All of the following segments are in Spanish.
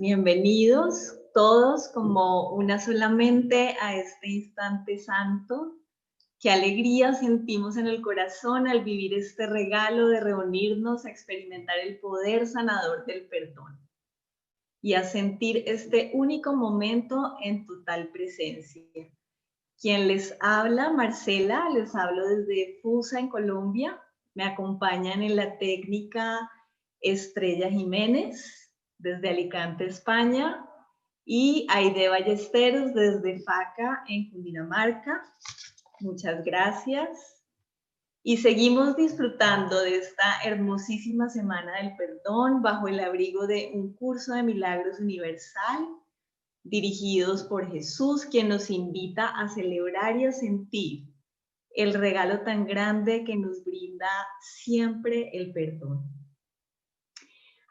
Bienvenidos todos como una sola mente a este instante santo. Qué alegría sentimos en el corazón al vivir este regalo de reunirnos a experimentar el poder sanador del perdón y a sentir este único momento en total presencia. Quien les habla, Marcela, les hablo desde Fusa en Colombia. Me acompañan en la técnica Estrella Jiménez, desde Alicante, España, y Aide Ballesteros desde Faca, en Cundinamarca. Muchas gracias. Y seguimos disfrutando de esta hermosísima Semana del Perdón bajo el abrigo de un curso de milagros universal dirigidos por Jesús, quien nos invita a celebrar y a sentir el regalo tan grande que nos brinda siempre el perdón.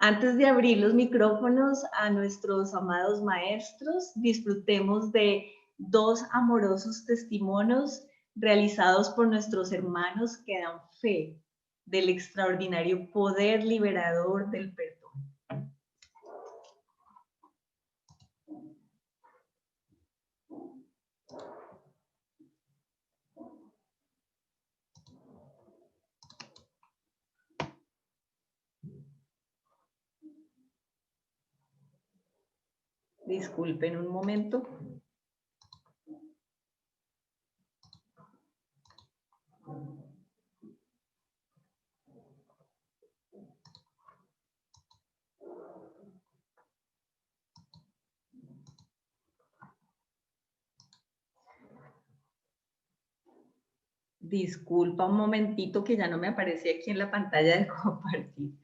Antes de abrir los micrófonos a nuestros amados maestros, disfrutemos de dos amorosos testimonios realizados por nuestros hermanos que dan fe del extraordinario poder liberador del perdón. Disculpen un momento. Disculpa un momentito que ya no me aparece aquí en la pantalla de compartir.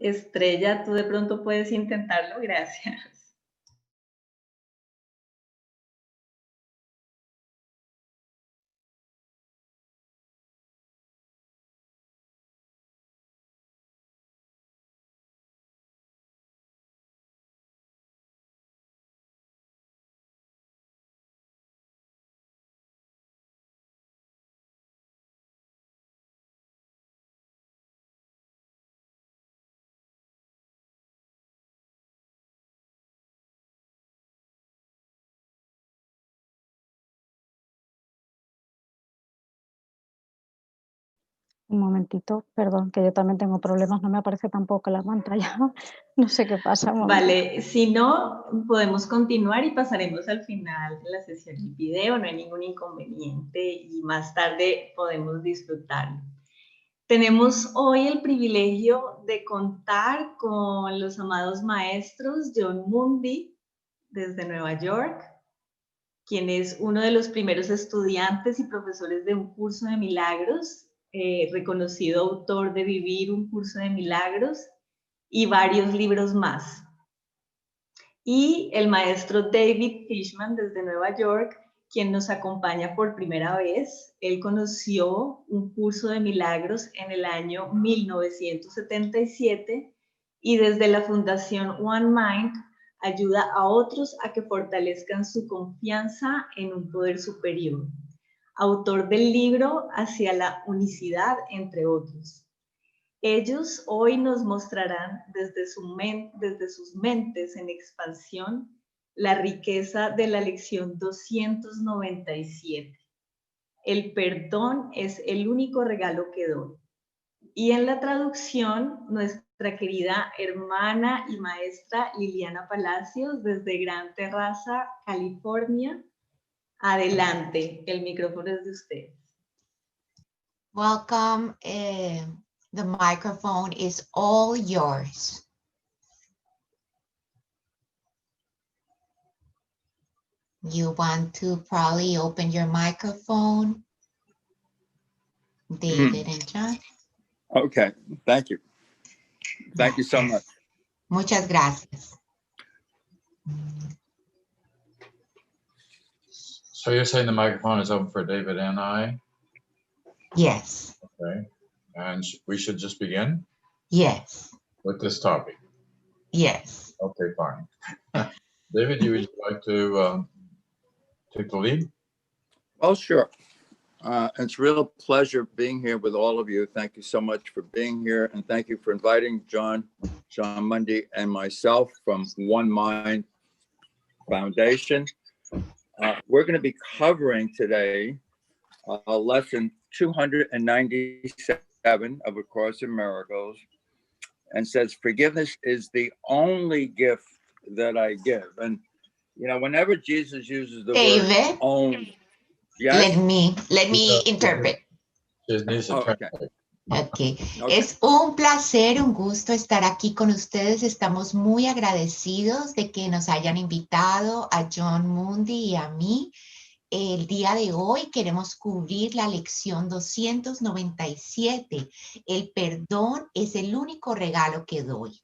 Estrella, tú de pronto puedes intentarlo, gracias. Un momentito, perdón, que yo también tengo problemas, no me aparece tampoco la pantalla, no sé qué pasa. Vale, si no, podemos continuar y pasaremos al final de la sesión el video, no hay ningún inconveniente y más tarde podemos disfrutarlo. Tenemos hoy el privilegio de contar con los amados maestros John Mundy desde Nueva York, quien es uno de los primeros estudiantes y profesores de un curso de milagros, reconocido autor de Vivir un curso de milagros y varios libros más. Y el maestro David Fishman desde Nueva York, quien nos acompaña por primera vez. Él conoció un curso de milagros en el año 1977 y desde la fundación One Mind ayuda a otros a que fortalezcan su confianza en un poder superior. Autor del libro Hacia la unicidad, entre otros. Ellos hoy nos mostrarán desde sus mentes en expansión la riqueza de la lección 297. El perdón es el único regalo que doy. Y en la traducción, nuestra querida hermana y maestra Liliana Palacios desde Gran Terraza, California. Adelante, el micrófono es de ustedes. Welcome. The microphone is all yours. You want to probably open your microphone, David and John. Okay, thank you. Thank you so much. Muchas gracias. So you're saying the microphone is open for David and I? Yes. Okay. And we should just begin Yes. with this topic? Yes. Okay, fine. David, you would like to take the lead? Oh, sure. It's a real pleasure being here with all of you. Thank you so much for being here. And thank you for inviting John Mundy, and myself from One Mind Foundation. We're going to be covering today lesson 297 of A Course in Miracles, and says, forgiveness is the only gift that I give. And, you know, whenever Jesus uses the David, word only, yes? let me interpret. Just needs to Okay. Okay. Okay. Es un placer, un gusto estar aquí con ustedes. Estamos muy agradecidos de que nos hayan invitado a John Mundy y a mí. El día de hoy queremos cubrir la lección 297. El perdón es el único regalo que doy.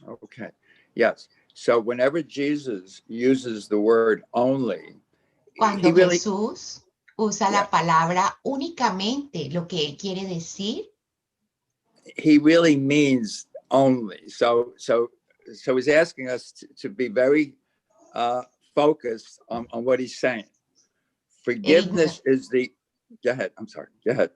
Okay. Yes. So whenever Jesus uses the word only, Cuando he really, Jesús usa la palabra únicamente, lo que él quiere decir, he really means only. So he's asking us to be very focused on what he's saying. Forgiveness is the, go ahead, I'm sorry, go ahead.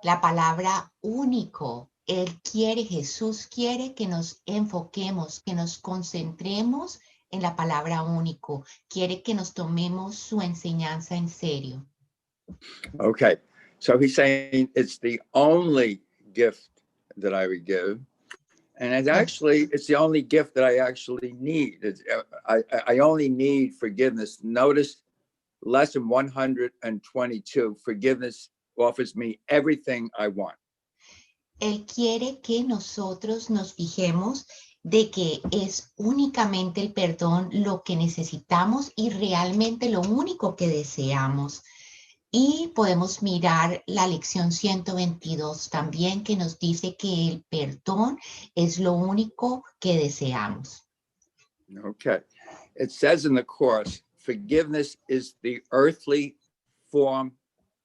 la palabra único. Él quiere, Jesús quiere que nos enfoquemos, que nos concentremos en la palabra único. Quiere que nos tomemos su enseñanza en serio. Okay. So he's saying it's the only gift that I would give. And it's the only gift that I actually need. I only need forgiveness. Notice lesson 122, forgiveness offers me everything I want. Él quiere que nosotros nos fijemos de que es únicamente el perdón lo que necesitamos y realmente lo único que deseamos. Y podemos mirar la lección 122 también, que nos dice que el perdón es lo único que deseamos. Okay. It says in the Course, forgiveness is the earthly form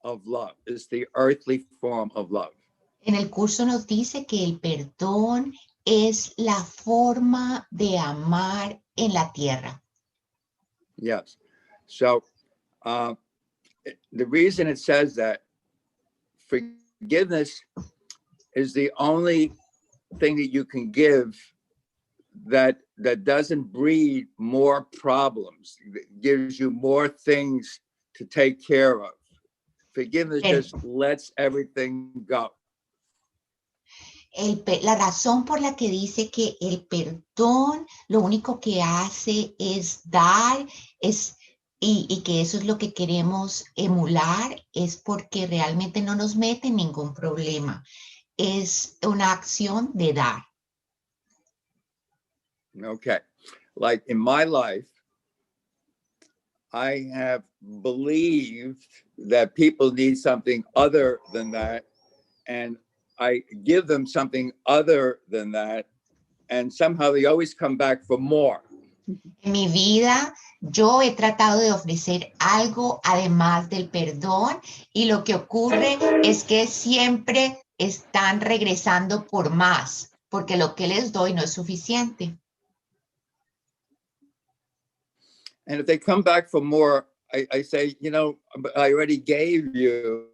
of love. It's the earthly form of love. En el curso nos dice que el perdón es la forma de amar en la tierra. Yes. So the reason it says that forgiveness is the only thing that you can give that doesn't breed more problems, that gives you more things to take care of. Forgiveness just lets everything go. La razón por la que dice que el perdón lo único que hace es dar, y que eso es lo que queremos emular, es porque realmente no nos mete en ningún problema. Es una acción de dar. Okay. Like in my life, I have believed that people need something other than that, and I give them something other than that, and somehow they always come back for more. En mi vida, yo he tratado de ofrecer algo además del perdón, y lo que ocurre es que siempre están regresando por más, porque lo que les doy no es suficiente. And if they come back for more, I say, you know, I already gave you,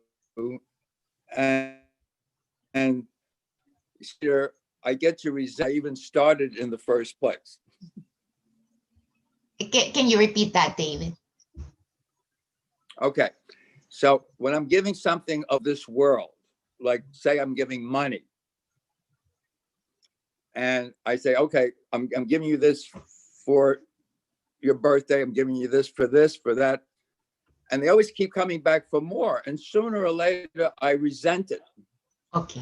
and sure, I get to resent I even started in the first place. Can you repeat that, David? Okay. So when I'm giving something of this world, like say I'm giving money, and I say, okay, I'm giving you this for your birthday, I'm giving you this, for that. And they always keep coming back for more. And sooner or later, I resent it. Ok.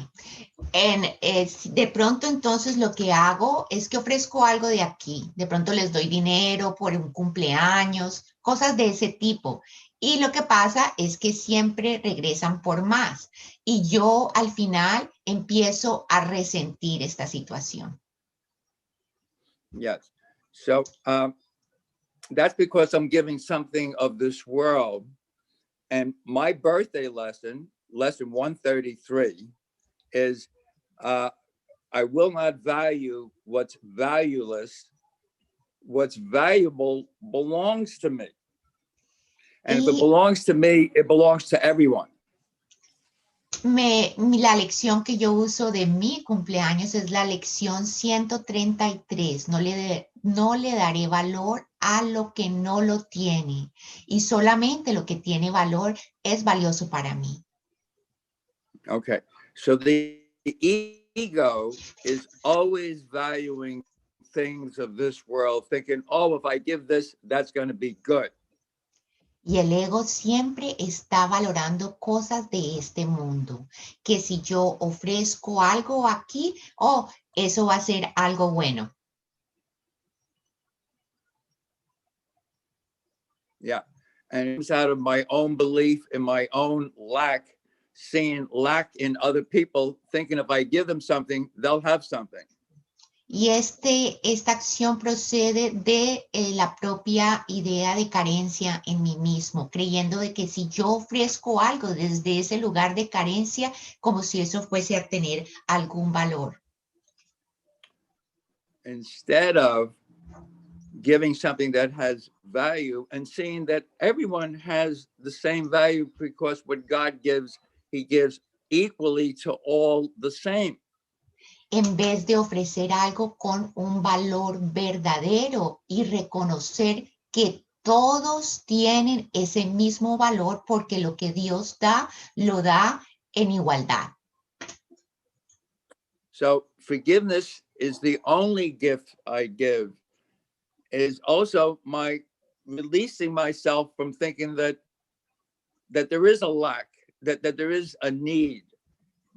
De pronto entonces lo que hago es que ofrezco algo de aquí. De pronto les doy dinero por un cumpleaños, cosas de ese tipo. Y lo que pasa es que siempre regresan por más. Y yo al final empiezo a resentir esta situación. Yes. So that's because I'm giving something of this world. And my birthday lesson 133, is I will not value what's valueless. What's valuable belongs to me. And if it belongs to me, it belongs to everyone. La lección que yo uso de mi cumpleaños es la lección 133. No le daré valor a lo que no lo tiene. Y solamente lo que tiene valor es valioso para mí. Okay. So the ego is always valuing things of this world, thinking, oh, if I give this, that's going to be good. Y el ego siempre está valorando cosas de este mundo, que si yo ofrezco algo aquí, oh, eso va a ser algo bueno. Yeah. And it's out of my own belief in my own lack, seeing lack in other people, thinking if I give them something, they'll have something. Y esta acción procede de la propia idea de carencia en mí mismo, creyendo de que si yo ofrezco algo desde ese lugar de carencia, como si eso fuese a tener algún valor. Instead of giving something that has value and seeing that everyone has the same value, because what God gives, he gives equally to all the same. En vez de ofrecer algo con un valor verdadero y reconocer que todos tienen ese mismo valor porque lo que Dios da, lo da en igualdad. So forgiveness is the only gift I give. It is also my releasing myself from thinking that there is a lack, that there is a need.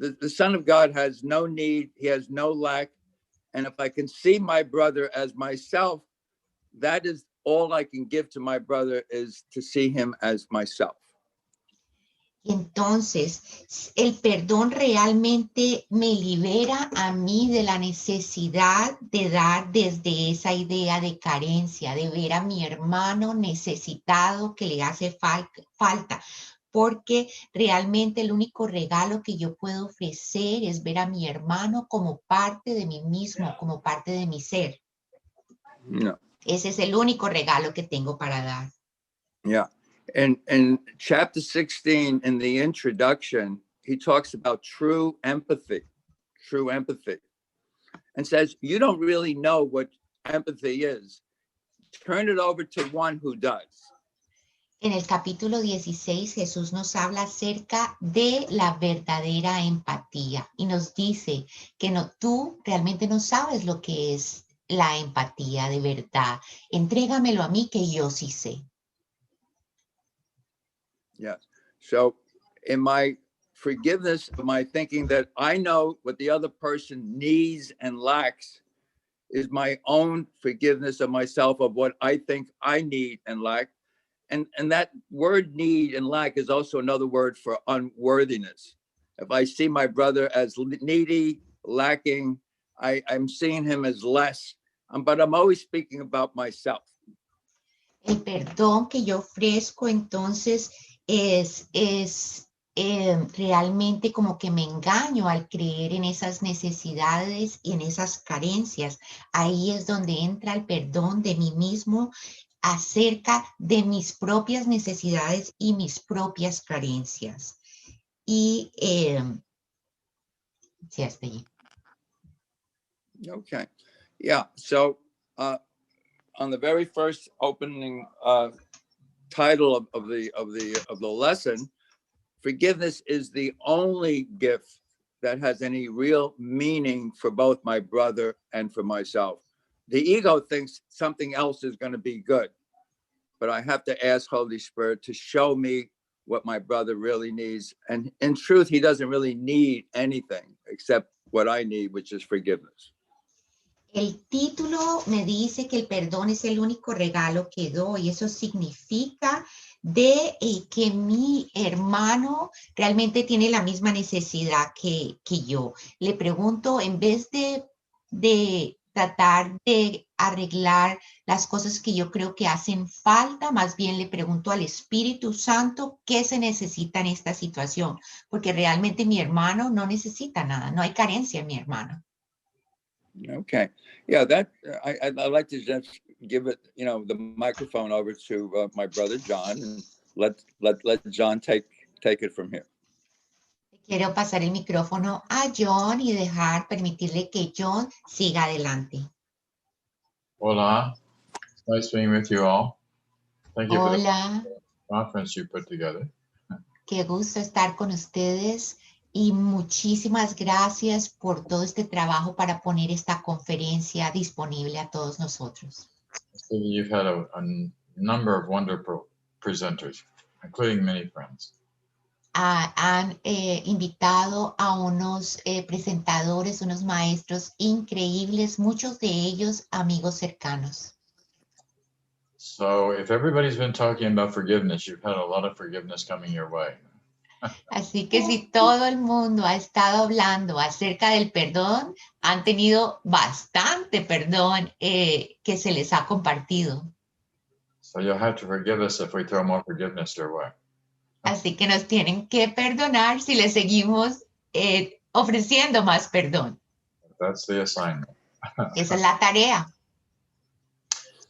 The Son of God has no need, he has no lack. And if I can see my brother as myself, that is all I can give to my brother, is to see him as myself. Entonces, el perdón realmente me libera a mí de la necesidad de dar desde esa idea de carencia, de ver a mi hermano necesitado que le hace falta, porque realmente el único regalo que yo puedo ofrecer es ver a mi hermano como parte de mí mismo, como parte de mi ser. No. Ese es el único regalo que tengo para dar. Yeah. And in chapter 16, in the introduction, he talks about true empathy, and says, you don't really know what empathy is. Turn it over to one who does. En el capítulo 16, Jesús nos habla acerca de la verdadera empatía y nos dice que tú realmente no sabes lo que es la empatía de verdad. Entrégamelo a mí, que yo sí sé. Yes. So in my forgiveness of my thinking that I know what the other person needs and lacks, is my own forgiveness of myself of what I think I need and lack. And that word need and lack is also another word for unworthiness. If I see my brother as needy, lacking, I'm seeing him as less, but I'm always speaking about myself. El perdón que yo ofrezco entonces es realmente como que me engaño al creer en esas necesidades y en esas carencias. Ahí es donde entra el perdón de mí mismo acerca de mis propias necesidades y mis propias carencias. Y sí, hasta allí. Okay. Yeah. So on the very first opening title of the lesson, forgiveness is the only gift that has any real meaning for both my brother and for myself. The ego thinks something else is going to be good, but I have to ask Holy Spirit to show me what my brother really needs. And in truth, he doesn't really need anything except what I need, which is forgiveness. El título me dice que el perdón es el único regalo que doy. Eso significa de que mi hermano realmente tiene la misma necesidad que yo. Le pregunto, en vez de tratar de arreglar las cosas que yo creo que hacen falta, más bien le pregunto al Espíritu Santo qué se necesita en esta situación, porque realmente mi hermano no necesita nada, no hay carencia en mi hermano. Okay. Yeah, that I'd like to just give it, the microphone over to my brother John, and let John take it from here. Quiero pasar el micrófono a John y permitirle que John siga adelante. Hola. It's nice being with you all. Thank you Hola, for the conference you put together. qué gusto estar con ustedes y muchísimas gracias por todo este trabajo para poner esta conferencia disponible a todos nosotros. So you've had a number of wonderful presenters, including many friends. Han invitado a unos presentadores, unos maestros increíbles, muchos de ellos amigos cercanos. So if everybody's been talking about forgiveness, you've had a lot of forgiveness coming your way. Así que si todo el mundo ha estado hablando acerca del perdón, han tenido bastante perdón que se les ha compartido. So you'll have to forgive us if we throw more forgiveness your way. Así que nos tienen que perdonar si les seguimos ofreciendo más perdón. That's the assignment. Esa es la tarea.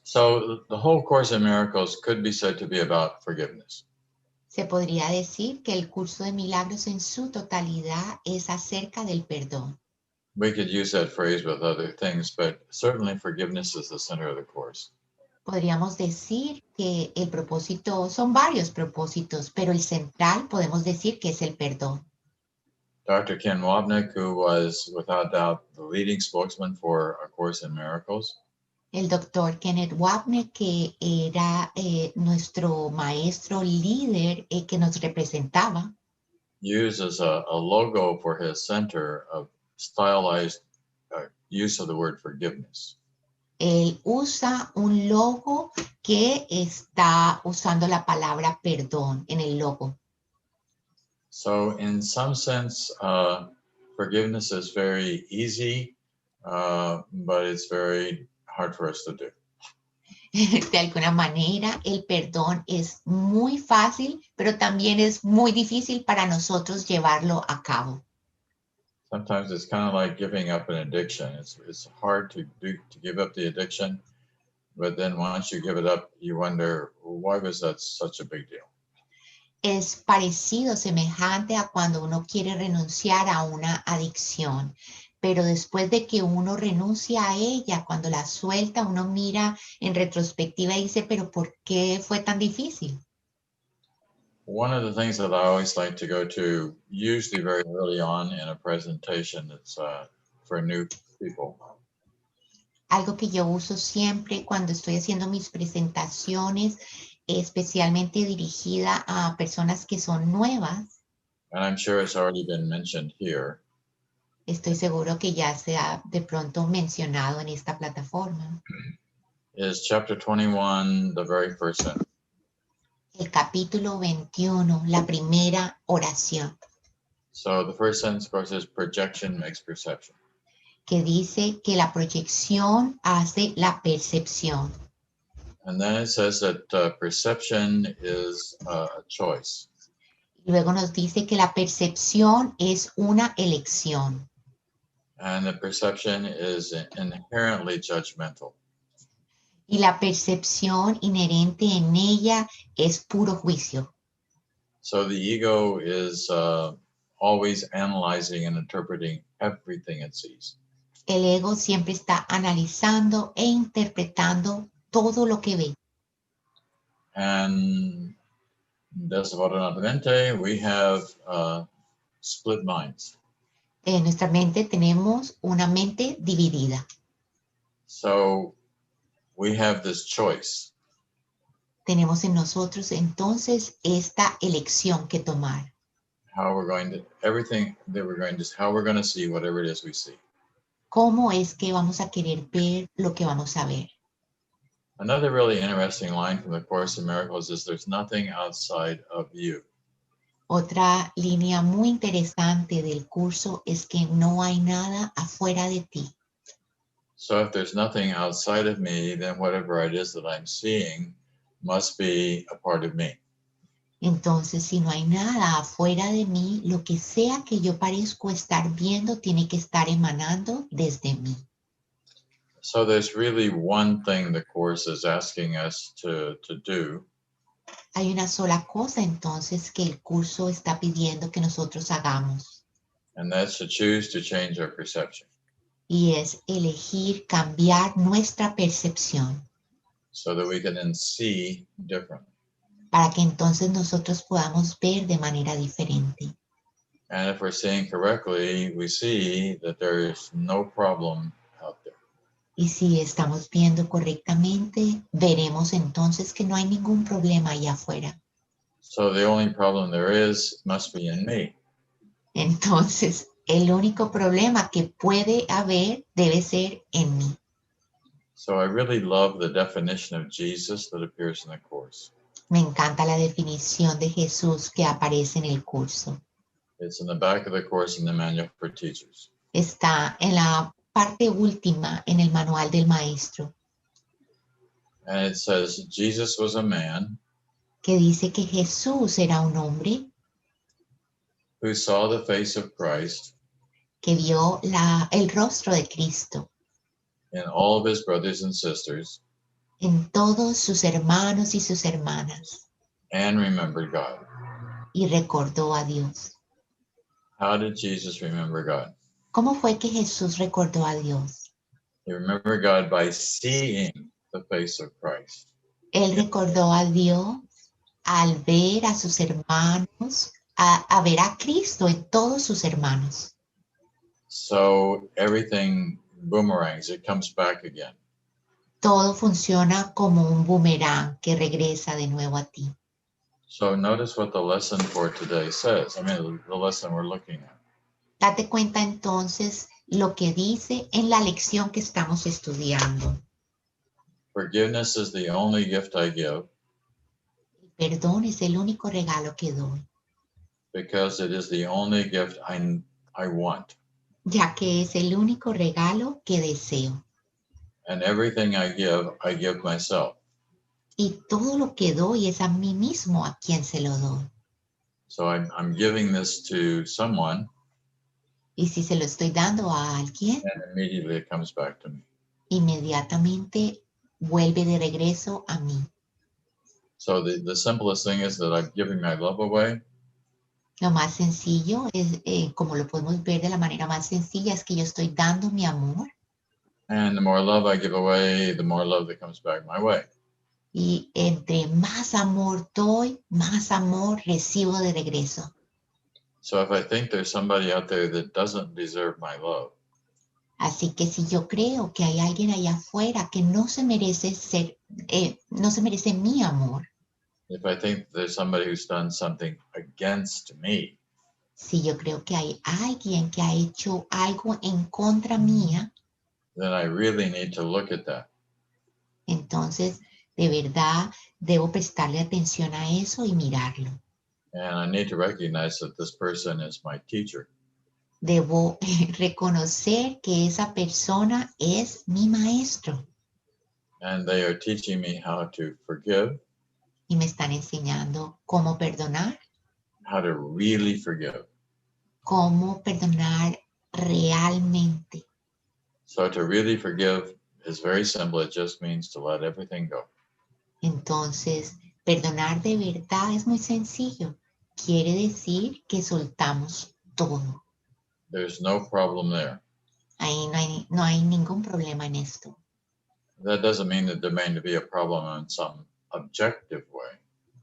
So the whole Course in Miracles could be said to be about forgiveness. Se podría decir que el curso de milagros en su totalidad es acerca del perdón. We could use that phrase with other things, but certainly forgiveness is the center of the Course. Podríamos decir que el propósito, son varios propósitos, pero el central podemos decir que es el perdón. Dr. Ken Wapnick, who was without doubt the leading spokesman for A Course in Miracles, El doctor Kenneth Wapnick, que era nuestro maestro líder que nos representaba, uses a logo for his center of stylized use of the word forgiveness. él usa un logo que está usando la palabra perdón en el logo. So in some sense, forgiveness is very easy, but it's very hard for us to do. De alguna manera, el perdón es muy fácil, pero también es muy difícil para nosotros llevarlo a cabo. Sometimes it's kind of like giving up an addiction. It's hard to give up the addiction, but then once you give it up, you wonder, why was that such a big deal? Es parecido, semejante a cuando uno quiere renunciar a una adicción, pero después de que uno renuncia a ella, cuando la suelta, uno mira en retrospectiva y dice, pero ¿por qué fue tan difícil? One of the things that I always like to go to, usually very early on in a presentation that's for new people, Algo que yo uso siempre cuando estoy haciendo mis presentaciones, especialmente dirigida a personas que son nuevas. and I'm sure it's already been mentioned here, Estoy seguro que ya se ha de pronto mencionado en esta plataforma. is chapter 21, the very first sentence. El capítulo 21, la primera oración, So the first sentence, of course, is projection makes perception. que dice que la proyección hace la percepción. And then it says that perception is a choice. Y luego nos dice que la percepción es una elección. And the perception is inherently judgmental. Y la percepción inherente en ella es puro juicio. So the ego is always analyzing and interpreting everything it sees. El ego siempre está analizando e interpretando todo lo que ve. And desafortunadamente, we have split minds. En nuestra mente tenemos una mente dividida. So we have this choice. tenemos en nosotros entonces esta elección que tomar. How we're going to, everything that we're going to, how we're going to see whatever it is we see. ¿Cómo es que vamos a querer ver lo que vamos a ver? Another really interesting line from the Course in Miracles is there's nothing outside of you. Otra línea muy interesante del curso es que no hay nada afuera de ti. So if there's nothing outside of me, then whatever it is that I'm seeing must be a part of me. Entonces, si no hay nada afuera de mí, lo que sea que yo parezco estar viendo tiene que estar emanando desde mí. So there's really one thing the Course is asking us to do, Hay una sola cosa entonces que el curso está pidiendo que nosotros hagamos, and that's to choose to change our perception y es elegir cambiar nuestra percepción so that we can then see differently. para que entonces nosotros podamos ver de manera diferente. And if we're seeing correctly, we see that there is no problem out there. Y si estamos viendo correctamente, veremos entonces que no hay ningún problema allá afuera. So the only problem there is must be in me. Entonces, el único problema que puede haber debe ser en mí. So I really love the definition of Jesus that appears in the Course. Me encanta la definición de Jesús que aparece en el curso. It's in the back of the Course in the Manual for Teachers. Está en la parte última en el manual del maestro, And it says, Jesus was a man que dice que Jesús era un hombre who saw the face of Christ que vio el rostro de Cristo in all of his brothers and sisters en todos sus hermanos y sus hermanas and remembered God. y recordó a Dios. How did Jesus remember God? ¿Cómo fue que Jesús recordó a Dios? He remembered God by seeing the face of Christ. Él recordó a Dios al ver a sus hermanos, a ver a Cristo en todos sus hermanos. So everything boomerangs, it comes back again. Todo funciona como un boomerang que regresa de nuevo a ti. So notice what the lesson for today says. I mean, the lesson we're looking at. Date cuenta entonces lo que dice en la lección que estamos estudiando. Forgiveness is the only gift I give El perdón es el único regalo que doy, because it is the only gift I want. ya que es el único regalo que deseo. And everything I give myself. Y todo lo que doy es a mí mismo a quien se lo doy. So I'm giving this to someone, Y si se lo estoy dando a alguien, and immediately it comes back to me. inmediatamente vuelve de regreso a mí. So the simplest thing is that I'm giving my love away, Lo más sencillo es, como lo podemos ver de la manera más sencilla, es que yo estoy dando mi amor. and the more love I give away, the more love that comes back my way. Y entre más amor doy, más amor recibo de regreso. So if I think there's somebody out there that doesn't deserve my love, Así que si yo creo que hay alguien allá afuera que no se merece no se merece mi amor, if I think there's somebody who's done something against me, si yo creo que hay alguien que ha hecho algo en contra mía, then I really need to look at that. entonces de verdad debo prestarle atención a eso y mirarlo. And I need to recognize that this person is my teacher. Debo reconocer que esa persona es mi maestro And they are teaching me how to forgive, y me están enseñando cómo perdonar really forgive. cómo perdonar realmente. So to really forgive is very simple. It just means to let everything go. Entonces, perdonar de verdad es muy sencillo. Quiere decir que soltamos todo. There's no problem there. Ahí no hay ningún problema en esto. That doesn't mean that there may be a problem in some objective way.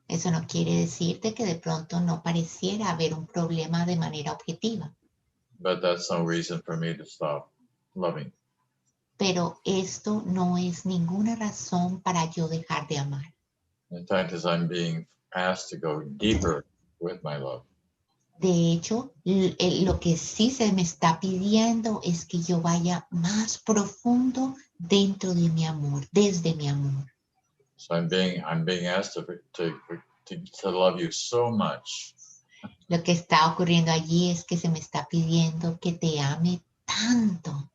Eso no quiere decirte que de pronto no pareciera haber un problema de manera objetiva. But that's no reason for me to stop loving. Pero esto no es ninguna razón para yo dejar de amar. In fact, as I'm being asked to go deeper with my love. De hecho, lo que sí se me está pidiendo es que yo vaya más profundo dentro de mi amor, desde mi amor. So I'm being asked to love you so much. Lo que está ocurriendo allí es que se me está pidiendo que te ame tanto.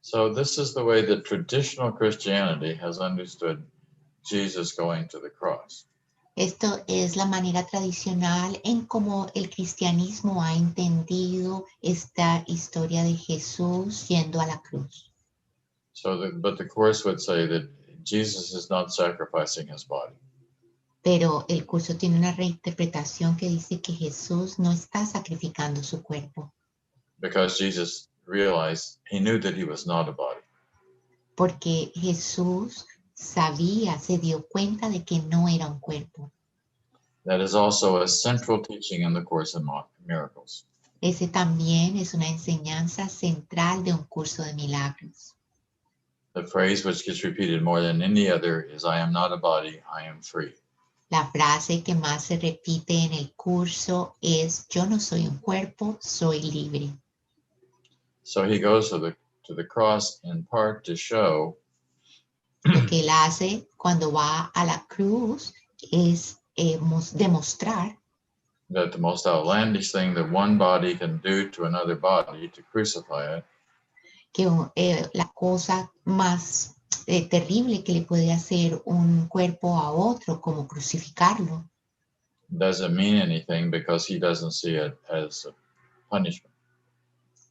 So this is the way that traditional Christianity has understood Jesus going to the cross. Esto es la manera tradicional en cómo el cristianismo ha entendido esta historia de Jesús yendo a la cruz. But the Course would say that Jesus is not sacrificing his body. Pero el curso tiene una reinterpretación que dice que Jesús no está sacrificando su cuerpo. Because Jesus realized, he knew that he was not a body. Porque Jesús sabía, se dio cuenta de que no era un cuerpo. That is also a central teaching in the Course in Miracles. Ese también es una enseñanza central de un curso de milagros. The phrase which gets repeated more than any other is, I am not a body, I am free. La frase que más se repite en el curso es, yo no soy un cuerpo, soy libre. So he goes to the cross in part to show Lo que él hace cuando va a la cruz es demostrar that the most outlandish thing that one body can do to another body, to crucify it, que la cosa más terrible que le puede hacer un cuerpo a otro, como crucificarlo, doesn't mean anything because he doesn't see it as a punishment.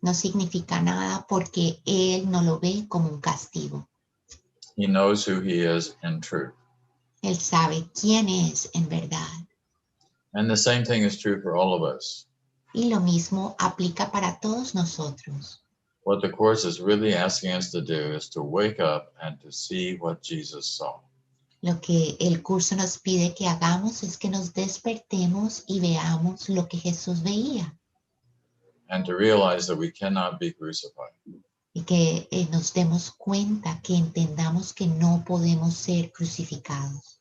no significa nada porque él no lo ve como un castigo. He knows who he is in truth. Él sabe quién es en verdad. And the same thing is true for all of us. Y lo mismo aplica para todos nosotros. What the Course is really asking us to do is to wake up and to see what Jesus saw. Lo que el curso nos pide que hagamos es que nos despertemos y veamos lo que Jesús veía. And to realize that we cannot be crucified. Y que nos demos cuenta, que entendamos que no podemos ser crucificados.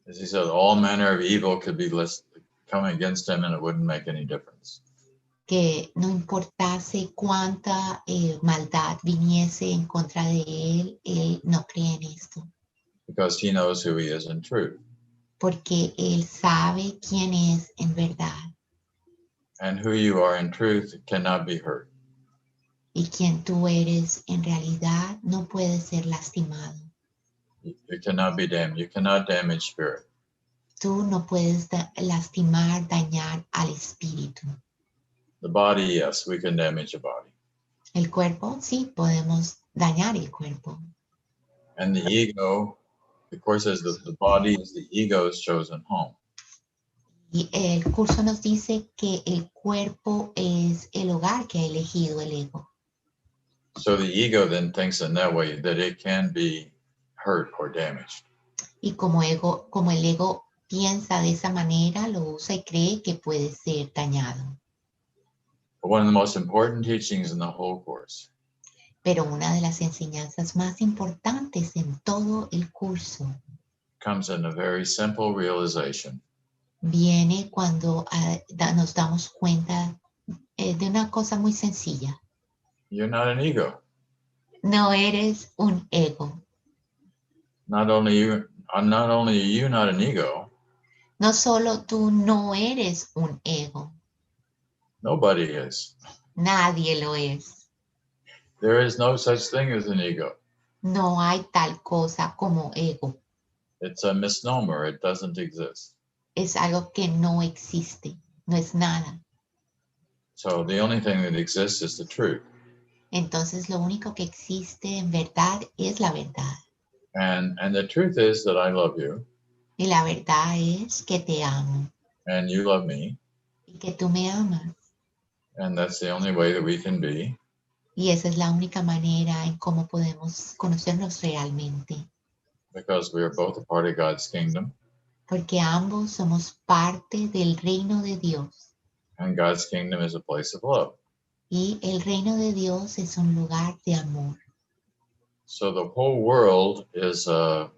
As he said, all manner of evil could be coming against him and it wouldn't make any difference. Que no importase cuánta maldad viniese en contra de él no cree en esto. Because he knows who he is in truth. Porque él sabe quién es en verdad. And who you are in truth cannot be hurt. Y quien tú eres en realidad no puede ser lastimado. You cannot be damaged. You cannot damage spirit. Tú no puedes lastimar, dañar al espíritu. The body, yes, we can damage a body. El cuerpo, sí, podemos dañar el cuerpo. And the ego, the Course says that the body is the ego's chosen home. Y el curso nos dice que el cuerpo es el hogar que ha elegido el ego. So the ego then thinks in that way that it can be hurt or damaged. Y como el ego piensa de esa manera, lo usa y cree que puede ser dañado. But one of the most important teachings in the whole Course Pero una de las enseñanzas más importantes en todo el curso comes in a very simple realization viene cuando nos damos cuenta de una cosa muy sencilla. you're not an ego. No eres un ego. Not only are you not an ego, No solo tú no eres un ego. nobody is. Nadie lo es. There is no such thing as an ego. No hay tal cosa como ego. It's a misnomer. It doesn't exist. Es algo que no existe. No es nada. So the only thing that exists is the truth. Entonces lo único que existe en verdad es la verdad. And the truth is that I love you Y la verdad es que te amo and you love me. y que tú me amas. And that's the only way that we can be. Y esa es la única manera en cómo podemos conocernos realmente. Because we are both a part of God's kingdom. Porque ambos somos parte del reino de Dios. And God's kingdom is a place of love. Y el reino de Dios es un lugar de amor. So the whole world is a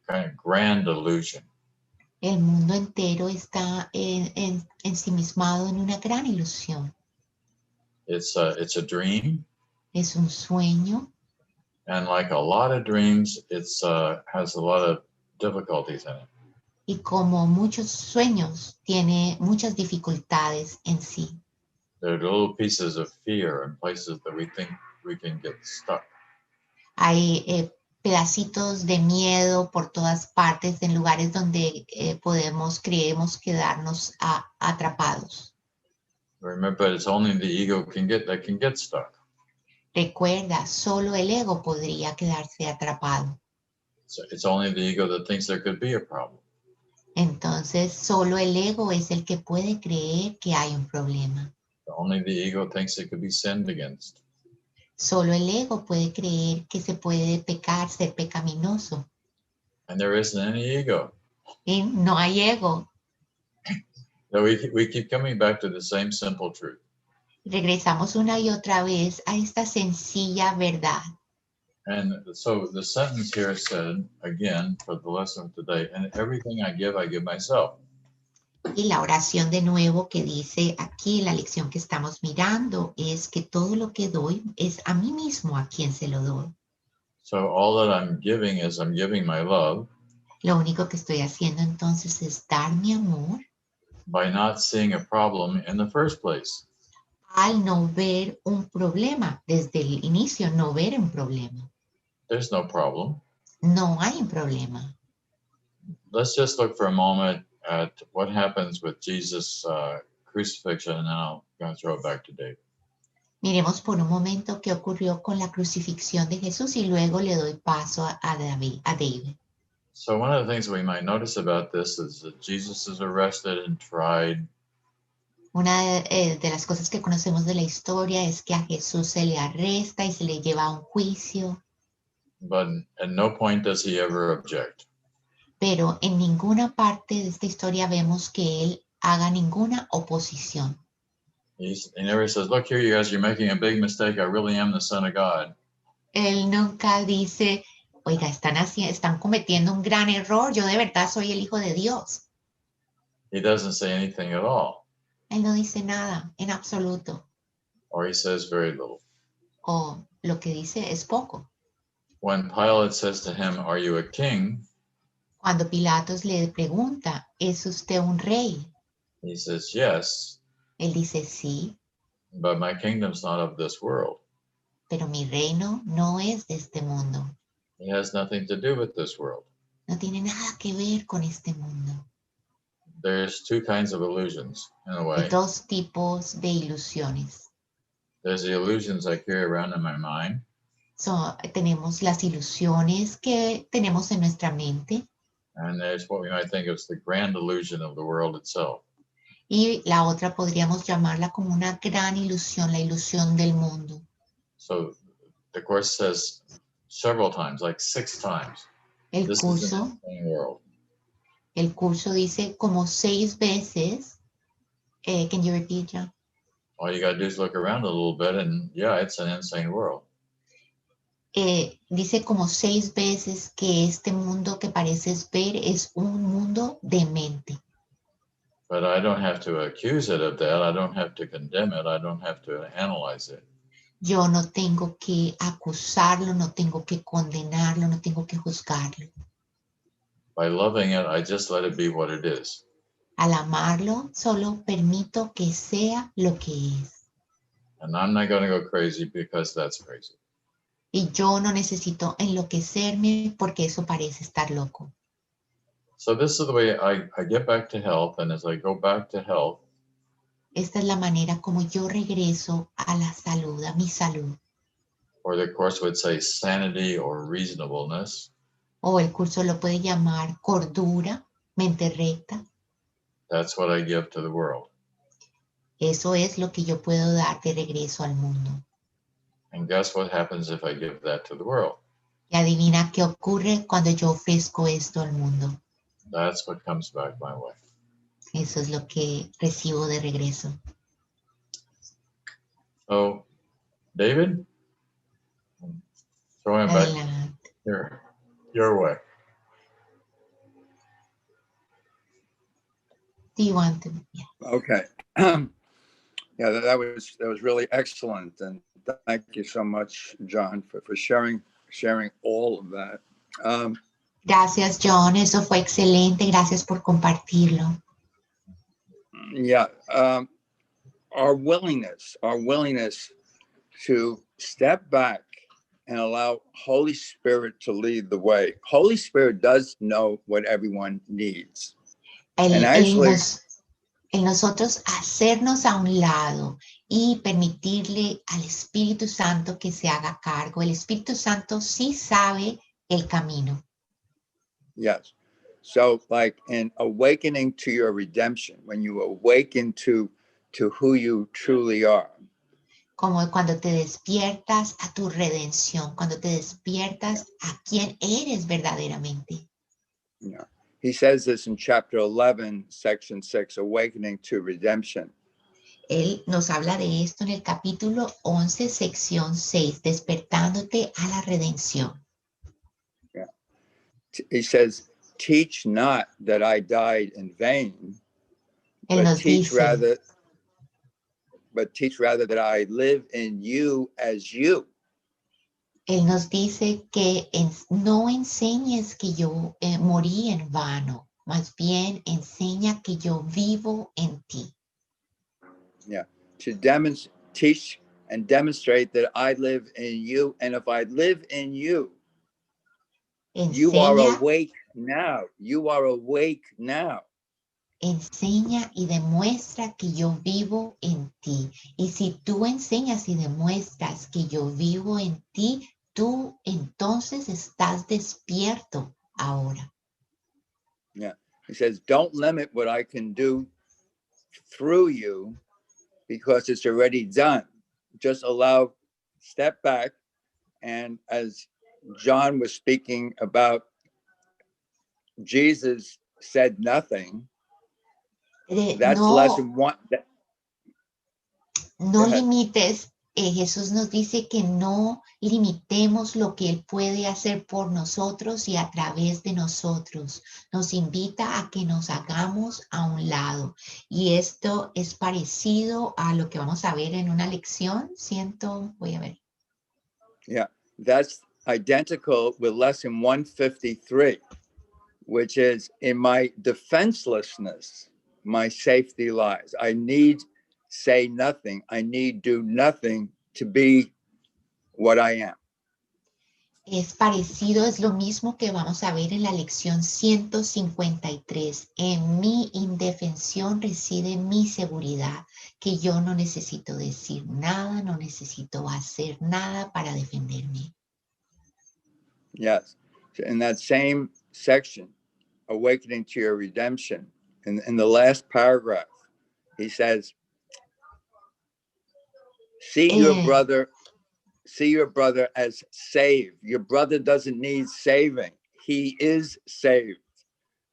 kind of grand illusion. El mundo entero está ensimismado en una gran ilusión. It's a dream, Es un sueño and like a lot of dreams, it's has a lot of difficulties in it. y como muchos sueños tiene muchas dificultades en sí. There are little pieces of fear and places that we think we can get stuck. Hay pedacitos de miedo por todas partes en lugares donde creemos quedarnos atrapados. Remember, it's only the ego that can get stuck. Recuerda, solo el ego podría quedarse atrapado. So it's only the ego that thinks there could be a problem. Entonces, solo el ego es el que puede creer que hay un problema. Only the ego thinks it could be sinned against. Solo el ego puede creer que se puede pecar, ser pecaminoso. And there isn't any ego. Y no hay ego. So we keep coming back to the same simple truth. Regresamos una y otra vez a esta sencilla verdad. And so the sentence here said, again, for the lesson today, and everything I give myself. Y la oración de nuevo que dice aquí, la lección que estamos mirando, es que todo lo que doy es a mí mismo a quien se lo doy. So all that I'm giving is I'm giving my love Lo único que estoy haciendo entonces es dar mi amor by not seeing a problem in the first place. al no ver un problema. Desde el inicio, no ver un problema. There's no problem. No hay un problema. Let's just look for a moment at what happens with Jesus' crucifixion, and then I'm going to throw it back to Dave. Miremos por un momento qué ocurrió con la crucifixión de Jesús y luego le doy paso a David. So one of the things we might notice about this is that Jesus is arrested and tried. Una de las cosas que conocemos de la historia es que a Jesús se le arresta y se le lleva a un juicio. But at no point does he ever object. Pero en ninguna parte de esta historia vemos que él haga ninguna oposición. He never says, look here, you guys, you're making a big mistake. I really am the Son of God. Él nunca dice, oiga, están cometiendo un gran error, yo de verdad soy el Hijo de Dios. He doesn't say anything at all. Él no dice nada, en absoluto. Or he says very little. O lo que dice es poco. When Pilate says to him, are you a king? Cuando Pilatos le pregunta, ¿es usted un rey? He says, yes, Él dice, sí, but my kingdom's not of this world. pero mi reino no es de este mundo. It has nothing to do with this world. No tiene nada que ver con este mundo. There's two kinds of illusions, in a Hay way. dos tipos de ilusiones. There's the illusions I carry around in my mind, Tenemos las ilusiones que tenemos en nuestra mente and there's what we might think of as the grand illusion of the world itself. y la otra podríamos llamarla como una gran ilusión, la ilusión del mundo. So the Course says several times, like 6 times, El this is an curso, insane world. el curso dice como 6 veces, can you repeat, John? All you got to do is look around a little bit, and yeah, it's an insane world. Dice como 6 veces que este mundo que pareces ver es un mundo demente. But I don't have to accuse it of that. I don't have to condemn it. I don't have to analyze it. Yo no tengo que acusarlo, no tengo que condenarlo, no tengo que juzgarlo. By loving it, I just let it be what it is. Al amarlo, solo permito que sea lo que es. And I'm not going to go crazy because that's crazy. Y yo no necesito enloquecerme porque eso parece estar loco. So this is the way I get back to health. And as I go back to health, Esta es la manera como yo regreso a la salud, a mi salud. or the Course would say sanity or reasonableness, O el curso lo puede llamar cordura, mente recta. that's what I give to the world. Eso es lo que yo puedo dar de regreso al mundo. And guess what happens if I give that to the world? Y adivina qué ocurre cuando yo ofrezco esto al mundo. That's what comes back my way. Eso es lo que recibo de regreso. So, David, throwing it back Adelante. your way. Do you want to? Yeah. Okay. Yeah, that was really excellent, and thank you so much, John, for sharing all of that. Gracias, John. Eso fue excelente. Gracias por compartirlo. Yeah, our willingness to step back and allow Holy Spirit to lead the way. Holy Spirit does know what everyone needs. And actually, En nosotros hacernos a un lado y permitirle al Espíritu Santo que se haga cargo. El Espíritu Santo sí sabe el camino. Yes. So like in awakening to your redemption, when you awaken to who you truly are. Como cuando te despiertas a tu redención, cuando te despiertas a quién eres verdaderamente. Yeah. He says this in chapter 11, section 6, awakening to redemption. Él nos habla de esto en el capítulo 11, sección 6, despertándote a la redención. Yeah. He says, teach not that I died in vain, but teach rather that I live in you as you. Él nos dice que no enseñes que yo morí en vano, más bien enseña que yo vivo en ti. Yeah, to teach and demonstrate that I live in you, and if I live in you, you are awake now. You are awake now. Enseña y demuestra que yo vivo en ti. Y si tú enseñas y demuestras que yo vivo en ti, tú entonces estás despierto ahora. Yeah. He says, don't limit what I can do through you because it's already done. Just step back. And as John was speaking about, Jesus said nothing. That's lesson one. No limites. Jesús nos dice que no limitemos lo que Él puede hacer por nosotros y a través de nosotros. Nos invita a que nos hagamos a un lado. Y esto es parecido a lo que vamos a ver en una lección. Voy a ver. Yeah, that's identical with lesson 153, which is in my defenselessness, my safety lies. I need say nothing. I need do nothing to be what I am. Es parecido, es lo mismo que vamos a ver en la lección 153. En mi indefensión reside mi seguridad, que yo no necesito decir nada, no necesito hacer nada para defenderme. Yes, in that same section, awakening to your redemption, in the last paragraph, he says, see your brother as saved. Your brother doesn't need saving. He is saved.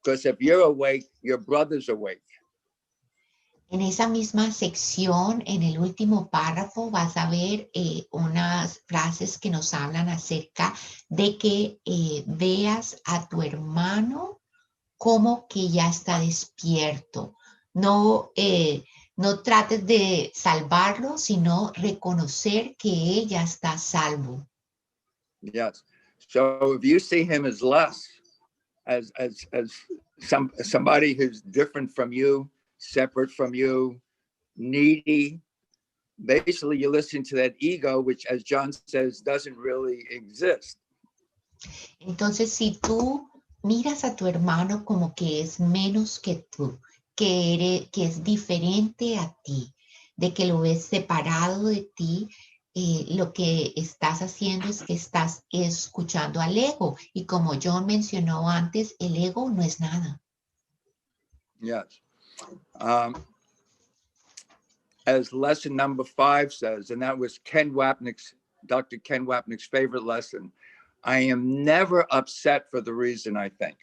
Because if you're awake, your brother's awake. En esa misma sección, en el último párrafo, vas a ver unas frases que nos hablan acerca de que veas a tu hermano como que ya está despierto. No trates de salvarlo, sino reconocer que él ya está salvo. Yes. So if you see him as less, as somebody who's different from you, separate from you, needy, basically you're listening to that ego, which, as John says, doesn't really exist. Entonces, si tú miras a tu hermano como que es menos que tú, que es diferente a ti, de que lo ves separado de ti, lo que estás haciendo es que estás escuchando al ego. Y como John mencionó antes, el ego no es nada. Yes. As lesson number 5 says, and that was Dr. Ken Wapnick's favorite lesson, I am never upset for the reason I think.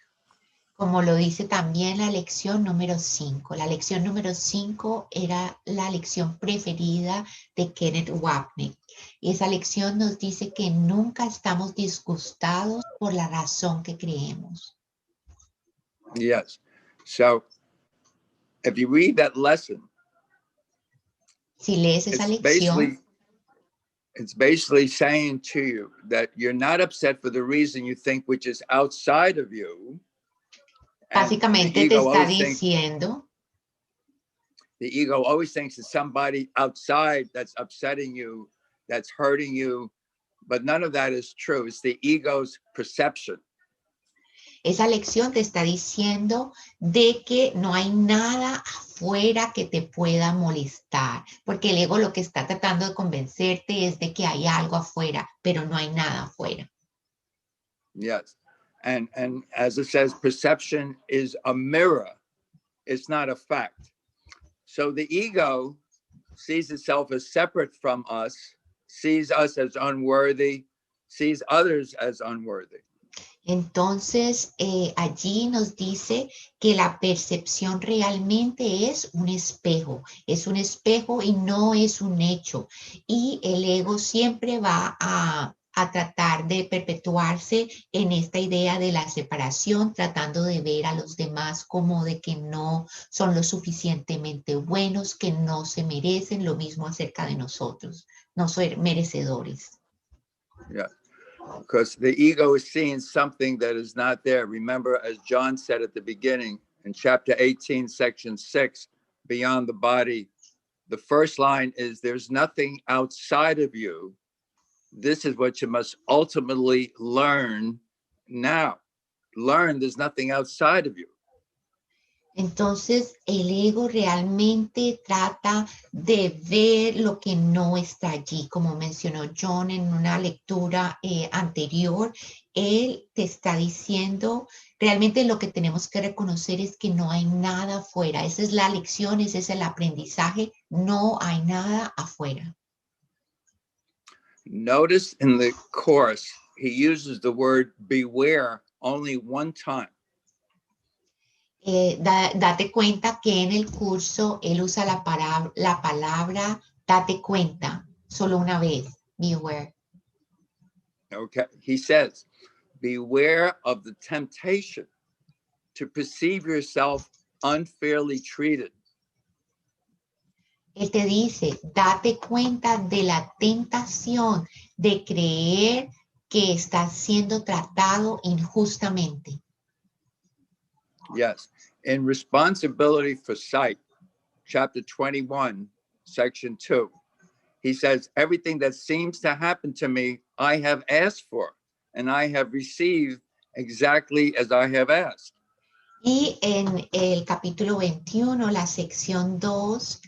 Como lo dice también la lección número 5. La lección número 5 era la lección preferida de Kenneth Wapnick. Y esa lección nos dice que nunca estamos disgustados por la razón que creemos. Yes. So if you read that lesson, Si lees esa lección, it's basically saying to you that you're not upset for the reason you think, which is outside of you. básicamente te está diciendo, the ego always thinks it's somebody outside that's upsetting you, that's hurting you, but none of that is true. It's the ego's perception. esa lección te está diciendo de que no hay nada afuera que te pueda molestar, porque el ego lo que está tratando de convencerte es de que hay algo afuera, pero no hay nada afuera. Yes. And as it says, perception is a mirror. It's not a fact. So the ego sees itself as separate from us, sees us as unworthy, sees others as unworthy. Entonces, allí nos dice que la percepción realmente es un espejo y no es un hecho. Y el ego siempre va a tratar de perpetuarse en esta idea de la separación, tratando de ver a los demás como de que no son lo suficientemente buenos, que no se merecen lo mismo acerca de nosotros, no ser merecedores. Yeah. Because the ego is seeing something that is not there. Remember, as John said at the beginning, in chapter 18, section 6, beyond the body, the first line is, there's nothing outside of you. This is what you must ultimately learn now. Learn there's nothing outside of you. Entonces, el ego realmente trata de ver lo que no está allí. Como mencionó John en una lectura anterior, él te está diciendo, realmente lo que tenemos que reconocer es que no hay nada afuera. Esa es la lección, ese es el aprendizaje. No hay nada afuera. Notice in the course, he uses the word beware only one time. Date cuenta que en el curso él usa la palabra date cuenta solo una vez. Beware. Okay, he says, beware of the temptation to perceive yourself unfairly treated. Él te dice, date cuenta de la tentación de creer que estás siendo tratado injustamente. Yes, in Responsibility for Sight, chapter 21, section 2, he says, everything that seems to happen to me, I have asked for, and I have received exactly as I have asked. Y en el capítulo 21, la sección 2,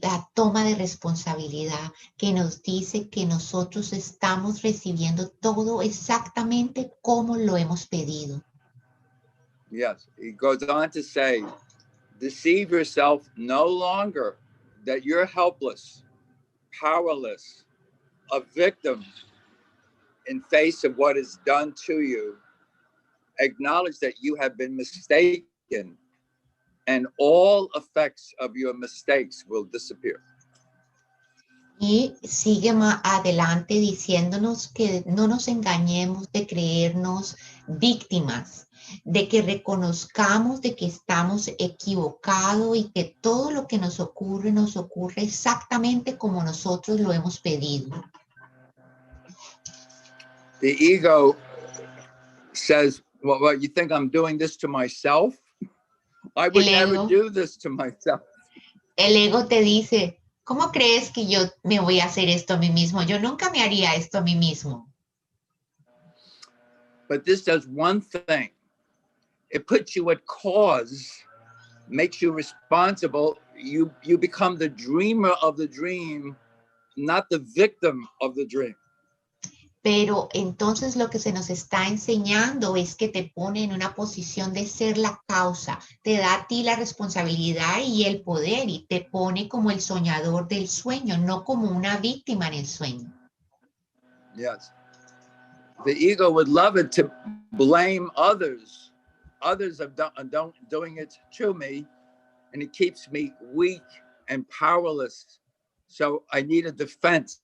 la toma de responsabilidad, que nos dice que nosotros estamos recibiendo todo exactamente como lo hemos pedido. Yes, he goes on to say, deceive yourself no longer that you're helpless, powerless, a victim in face of what is done to you. Acknowledge that you have been mistaken, and all effects of your mistakes will disappear. Y sigue más adelante diciéndonos que no nos engañemos de creernos víctimas, de que reconozcamos de que estamos equivocados y que todo lo que nos ocurre exactamente como nosotros lo hemos pedido. The ego says, well, you think I'm doing this to myself? I would never do this to myself. El ego te dice, ¿cómo crees que yo me voy a hacer esto a mí mismo? Yo nunca me haría esto a mí mismo. But this does one thing. It puts you at cause, makes you responsible. You become the dreamer of the dream, not the victim of the dream. Pero entonces lo que se nos está enseñando es que te pone en una posición de ser la causa, te da a ti la responsabilidad y el poder y te pone como el soñador del sueño, no como una víctima en el sueño. Yes. The ego would love it to blame others. Others are doing it to me, and it keeps me weak and powerless. So I need a defense.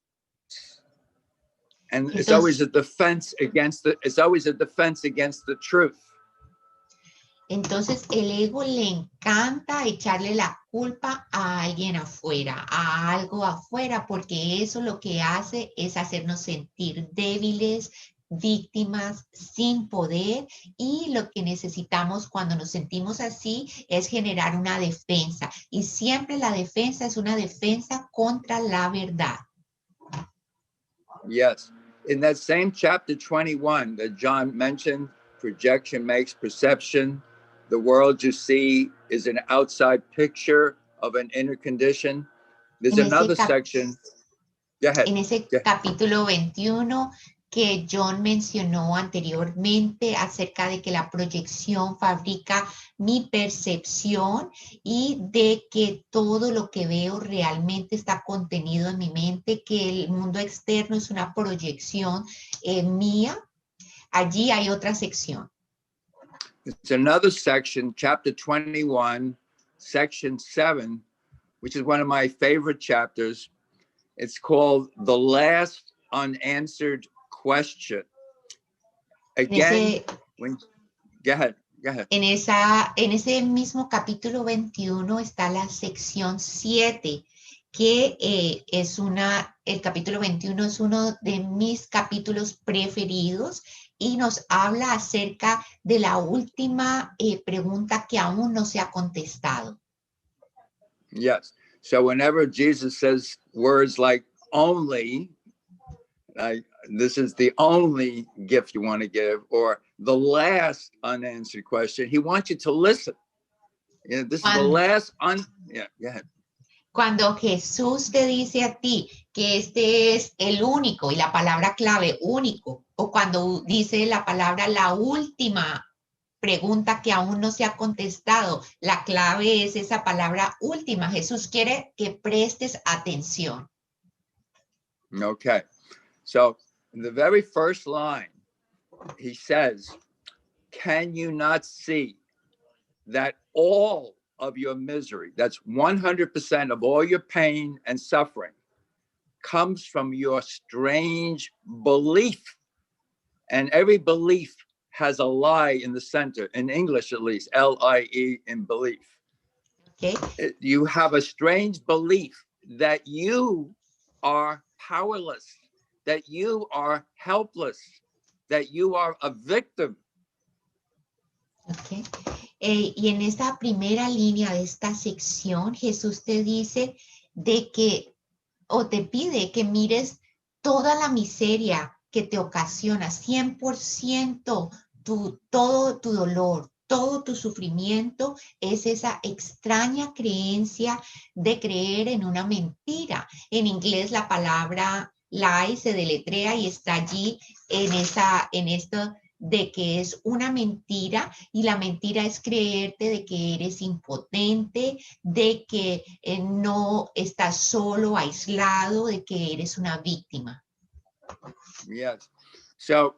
And it's always a defense against the truth. Entonces, el ego le encanta echarle la culpa a alguien afuera, a algo afuera, porque eso lo que hace es hacernos sentir débiles, víctimas, sin poder, y lo que necesitamos cuando nos sentimos así es generar una defensa, y siempre la defensa es una defensa contra la verdad. Yes. In that same chapter 21 that John mentioned, projection makes perception. The world you see is an outside picture of an inner condition. There's another section. Go ahead. En ese capítulo 21 que John mencionó anteriormente acerca de que la proyección fabrica mi percepción y de que todo lo que veo realmente está contenido en mi mente, que el mundo externo es una proyección mía. Allí hay otra sección. It's another section, chapter 21, section 7, which is one of my favorite chapters. It's called The Last Unanswered Question. Again, go ahead. En ese mismo capítulo 21 está la sección 7, que el capítulo 21 es uno de mis capítulos preferidos y nos habla acerca de la última pregunta que aún no se ha contestado. Yes. So whenever Jesus says words like only, this is the only gift you want to give, or the last unanswered question, he wants you to listen. You know, this is the last go ahead. Cuando Jesús te dice a ti que este es el único, y la palabra clave, único, o cuando dice la palabra la última pregunta que aún no se ha contestado, la clave es esa palabra última. Jesús quiere que prestes atención. Okay. So in the very first line, he says, can you not see that all of your misery, that's 100% of all your pain and suffering, comes from your strange belief? And every belief has a lie in the center, in English at least, L-I-E in belief. Okay. You have a strange belief that you are powerless, that you are helpless, that you are a victim. Okay. Y en esta primera línea de esta sección, Jesús te dice de que, o te pide que mires toda la miseria que te ocasiona, 100% todo tu dolor, todo tu sufrimiento, es esa extraña creencia de creer en una mentira. En inglés la palabra lie se deletrea y está allí en esto de que es una mentira, y la mentira es creerte de que eres impotente, de que no estás solo, aislado, de que eres una víctima. Yes. So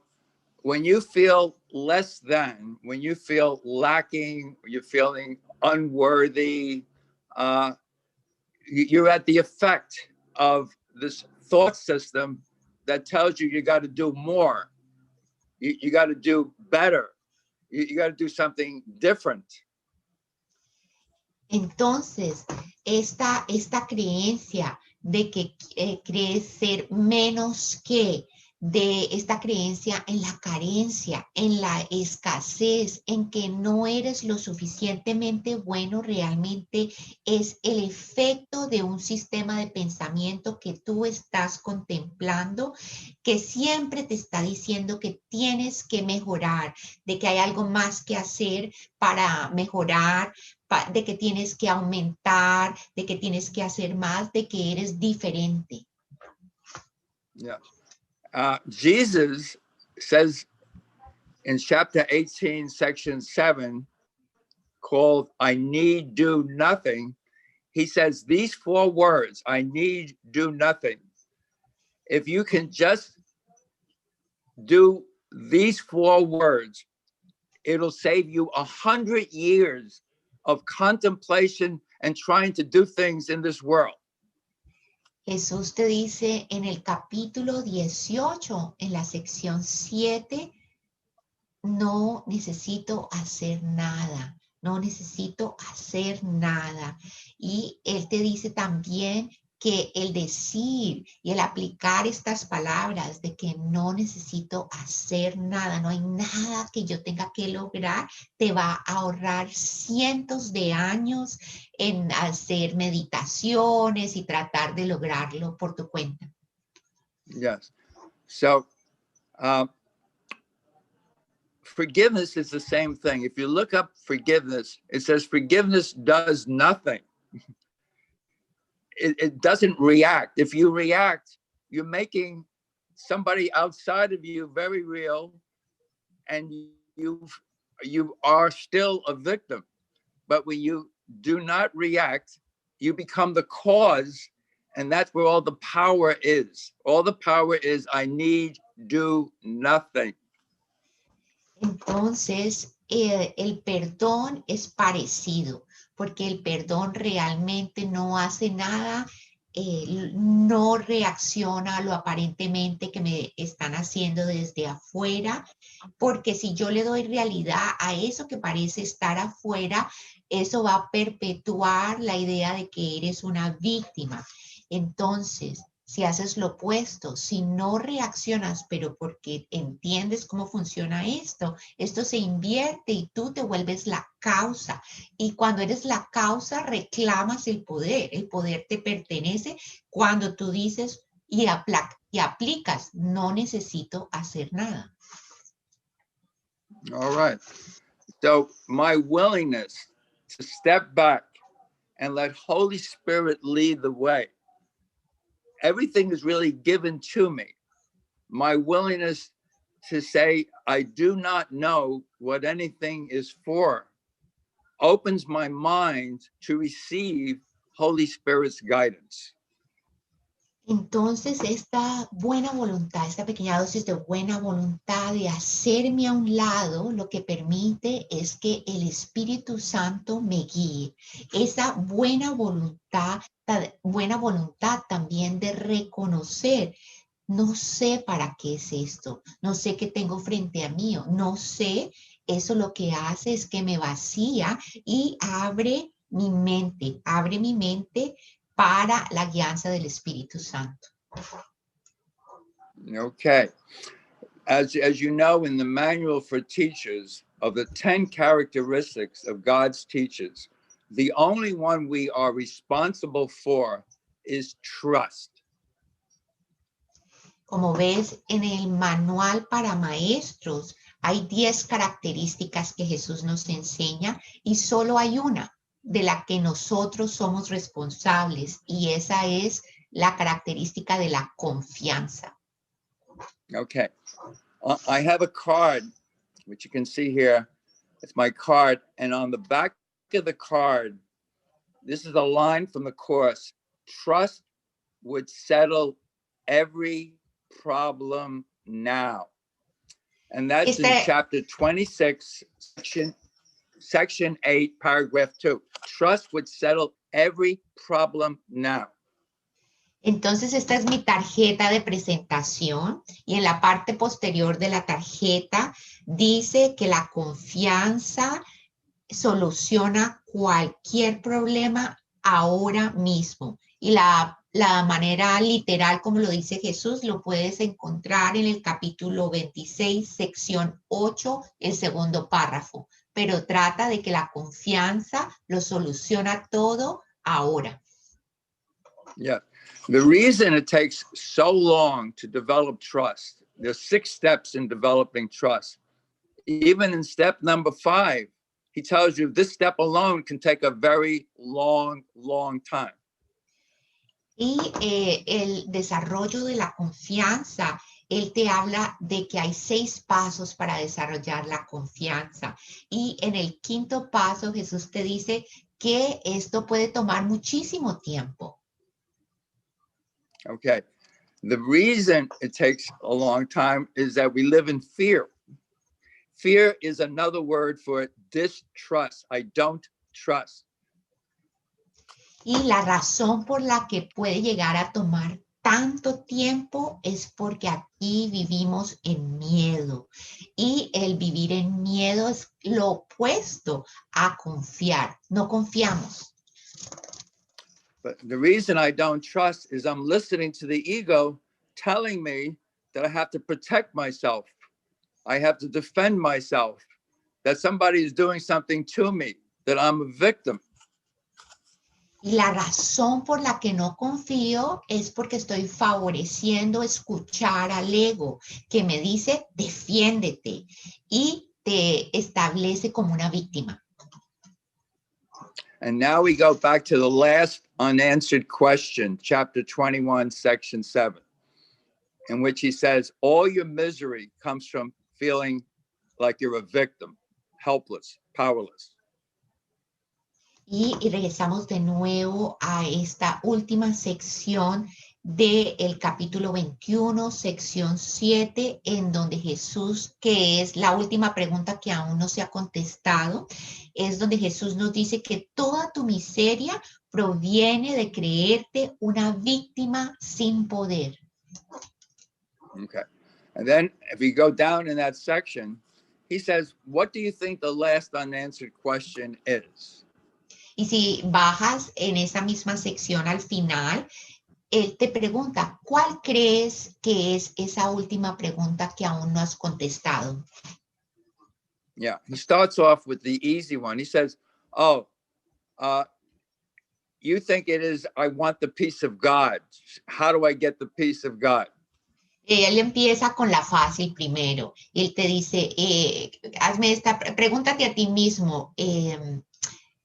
when you feel less than, when you feel lacking, you're feeling unworthy, you're at the effect of this thought system that tells you got to do more. You got to do better. You got to do something different. Entonces, esta creencia de que crees ser menos que, de esta creencia en la carencia, en la escasez, en que no eres lo suficientemente bueno, realmente es el efecto de un sistema de pensamiento que tú estás contemplando, que siempre te está diciendo que tienes que mejorar, de que hay algo más que hacer para mejorar, de que tienes que aumentar, de que tienes que hacer más, de que eres diferente. Yeah. Jesus says in chapter 18, section 7, called I Need Do Nothing, he says these 4 words, I need do nothing. If you can just do these 4 words, it'll save you 100 years of contemplation and trying to do things in this world. Jesús te dice en el capítulo 18, en la sección 7, no necesito hacer nada, no necesito hacer nada. Y él te dice también que el decir y el aplicar estas palabras de que no necesito hacer nada, no hay nada que yo tenga que lograr, te va a ahorrar cientos de años en hacer meditaciones y tratar de lograrlo por tu cuenta. Yes. So, forgiveness is the same thing. If you look up forgiveness, it says forgiveness does nothing. It doesn't react. If you react, you're making somebody outside of you very real, and you are still a victim. But when you do not react, you become the cause, and that's where all the power is. All the power is I need do nothing. Entonces, el perdón es parecido, porque el perdón realmente no hace nada, no reacciona a lo aparentemente que me están haciendo desde afuera, porque si yo le doy realidad a eso que parece estar afuera, eso va a perpetuar la idea de que eres una víctima. Entonces, si haces lo opuesto, si no reaccionas, pero porque entiendes cómo funciona esto se invierte y tú te vuelves la causa. Y cuando eres la causa, reclamas el poder te pertenece cuando tú dices y aplicas, no necesito hacer nada. All right. So my willingness to step back and let Holy Spirit lead the way. Everything is really given to me. My willingness to say, I do not know what anything is for, opens my mind to receive Holy Spirit's guidance. Entonces, esta buena voluntad, esta pequeña dosis de buena voluntad de hacerme a un lado, lo que permite es que el Espíritu Santo me guíe. Esa buena voluntad también de reconocer, no sé para qué es esto, no sé qué tengo frente a mí, no sé, eso lo que hace es que me vacía y abre mi mente para la guianza del Espíritu Santo. Okay. As you know, in the manual for teachers, of the 10 characteristics of God's teachers, the only one we are responsible for is trust. Como ves, en el manual para maestros hay 10 características que Jesús nos enseña y solo hay una de la que nosotros somos responsables, y esa es la característica de la confianza. Okay. I have a card, which you can see here. It's my card. And on the back of the card, this is a line from the Course. Trust would settle every problem now. And that's in chapter 26, section 8, paragraph 2. Trust would settle every problem now. Entonces, esta es mi tarjeta de presentación y en la parte posterior de la tarjeta dice que la confianza soluciona cualquier problema ahora mismo. Y la manera literal, como lo dice Jesús, lo puedes encontrar en el capítulo 26, sección 8, el segundo párrafo. Pero trata de que la confianza lo soluciona todo ahora. Yeah. The reason it takes so long to develop trust, there's 6 steps in developing trust. Even in step number 5, he tells you this step alone can take a very long, long time. Y el desarrollo de la confianza, él te habla de que hay 6 pasos para desarrollar la confianza. Y en el 5º paso, Jesús te dice que esto puede tomar muchísimo tiempo. Okay. The reason it takes a long time is that we live in fear. Fear is another word for distrust. I don't trust. Y la razón por la que puede llegar a tomar tanto tiempo es porque aquí vivimos en miedo. Y el vivir en miedo es lo opuesto a confiar. No confiamos. But the reason I don't trust is I'm listening to the ego telling me that I have to protect myself. I have to defend myself, that somebody is doing something to me, that I'm a victim. Y la razón por la que no confío es porque estoy favoreciendo escuchar al ego que me dice defiéndete y te establece como una víctima. And now we go back to the last unanswered question, chapter 21, section 7, in which he says, all your misery comes from feeling like you're a victim, helpless, powerless. Y regresamos de nuevo a esta última sección del capítulo 21, sección 7, en donde Jesús, que es la última pregunta que aún no se ha contestado, es donde Jesús nos dice que toda tu miseria proviene de creerte una víctima sin poder. Okay. And then if you go down in that section, he says, what do you think the last unanswered question is? Y si bajas en esa misma sección al final, él te pregunta, ¿cuál crees que es esa última pregunta que aún no has contestado? Yeah, he starts off with the easy one. He says, you think it is, I want the peace of God. How do I get the peace of God? Él empieza con la fácil primero. Él te dice, hazme esta, pregúntate a ti mismo,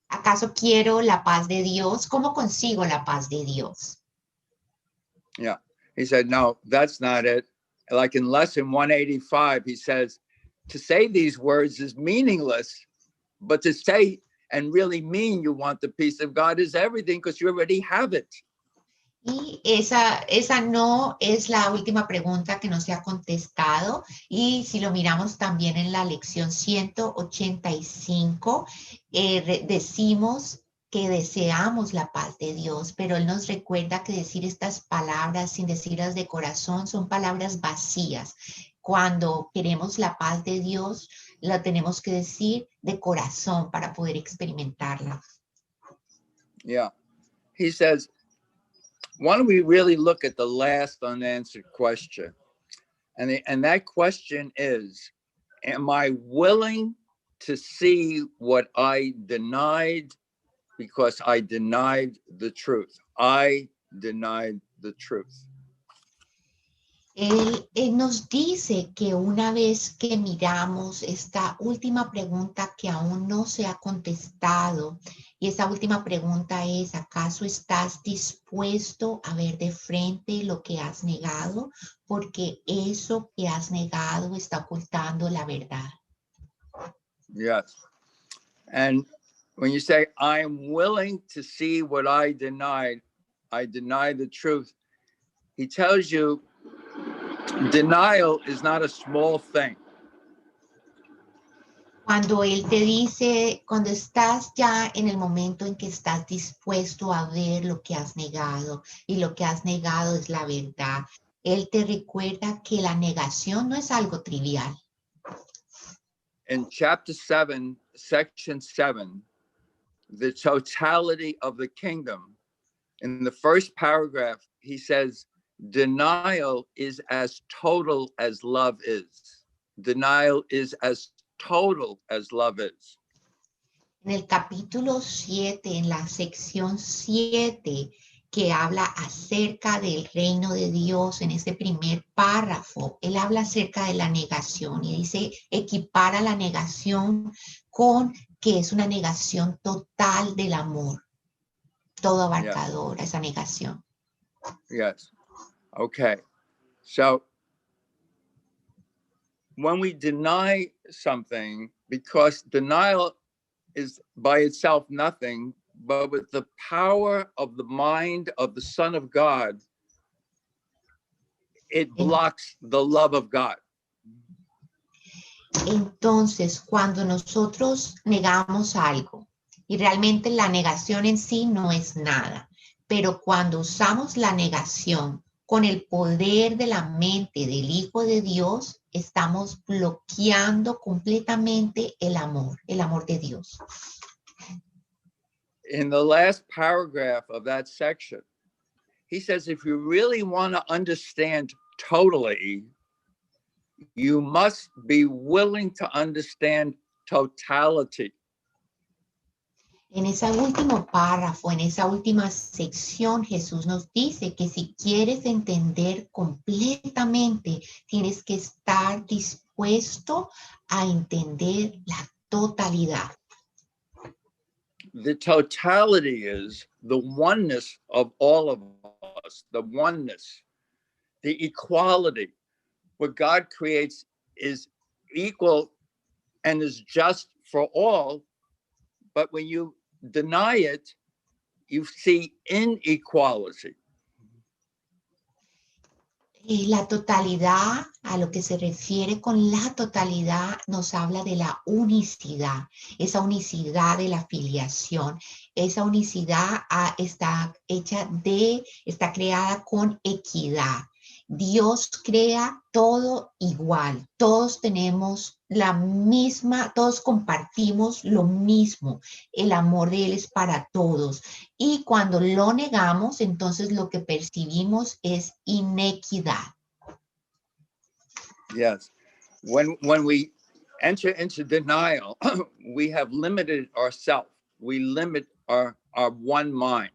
¿acaso quiero la paz de Dios? ¿Cómo consigo la paz de Dios? Yeah, he said, no, that's not it. Like in lesson 185, he says, to say these words is meaningless, but to say and really mean you want the peace of God is everything because you already have it. Y esa no es la última pregunta que no se ha contestado. Y si lo miramos también en la lección 185, decimos que deseamos la paz de Dios, pero Él nos recuerda que decir estas palabras sin decirlas de corazón son palabras vacías. Cuando queremos la paz de Dios, la tenemos que decir de corazón para poder experimentarla. Yeah, he says, why don't we really look at the last unanswered question? And that question is, am I willing to see what I denied because I denied the truth? I denied the truth. Él nos dice que una vez que miramos esta última pregunta que aún no se ha contestado, y esa última pregunta es, ¿acaso estás dispuesto a ver de frente lo que has negado? Porque eso que has negado está ocultando la verdad. Yes. And when you say, I'm willing to see what I denied the truth, he tells you, denial is not a small thing. Cuando Él te dice, cuando estás ya en el momento en que estás dispuesto a ver lo que has negado, y lo que has negado es la verdad, Él te recuerda que la negación no es algo trivial. In chapter 7, section 7, the totality of the kingdom, in the first paragraph, he says, denial is as total as love is. Denial is as total as love is. En el capítulo 7, en la sección 7, que habla acerca del reino de Dios, en ese primer párrafo, él habla acerca de la negación y dice, equipara la negación con que es una negación total del amor, todo abarcadora, yes. Esa negación. Yes. Okay. So when we deny something, because denial is by itself nothing, but with the power of the mind of the Son of God, it blocks the love of God. Entonces, cuando nosotros negamos algo, y realmente la negación en sí no es nada, pero cuando usamos la negación con el poder de la mente del Hijo de Dios, estamos bloqueando completamente el amor de Dios. In the last paragraph of that section, he says, if you really want to understand totally, you must be willing to understand totality. En ese último párrafo, en esa última sección, Jesús nos dice que si quieres entender completamente, tienes que estar dispuesto a entender la totalidad. The totality is the oneness of all of us, the oneness, the equality. What God creates is equal and is just for all, but when you deny it, you see inequality. La totalidad, a lo que se refiere con la totalidad, nos habla de la unicidad, esa unicidad de la filiación, esa unicidad está creada con equidad. Dios crea todo igual, todos tenemos la misma, todos compartimos lo mismo, el amor de Él es para todos. Y cuando lo negamos, entonces lo que percibimos es inequidad. Yes. When we enter into denial, we have limited ourselves. We limit our one mind.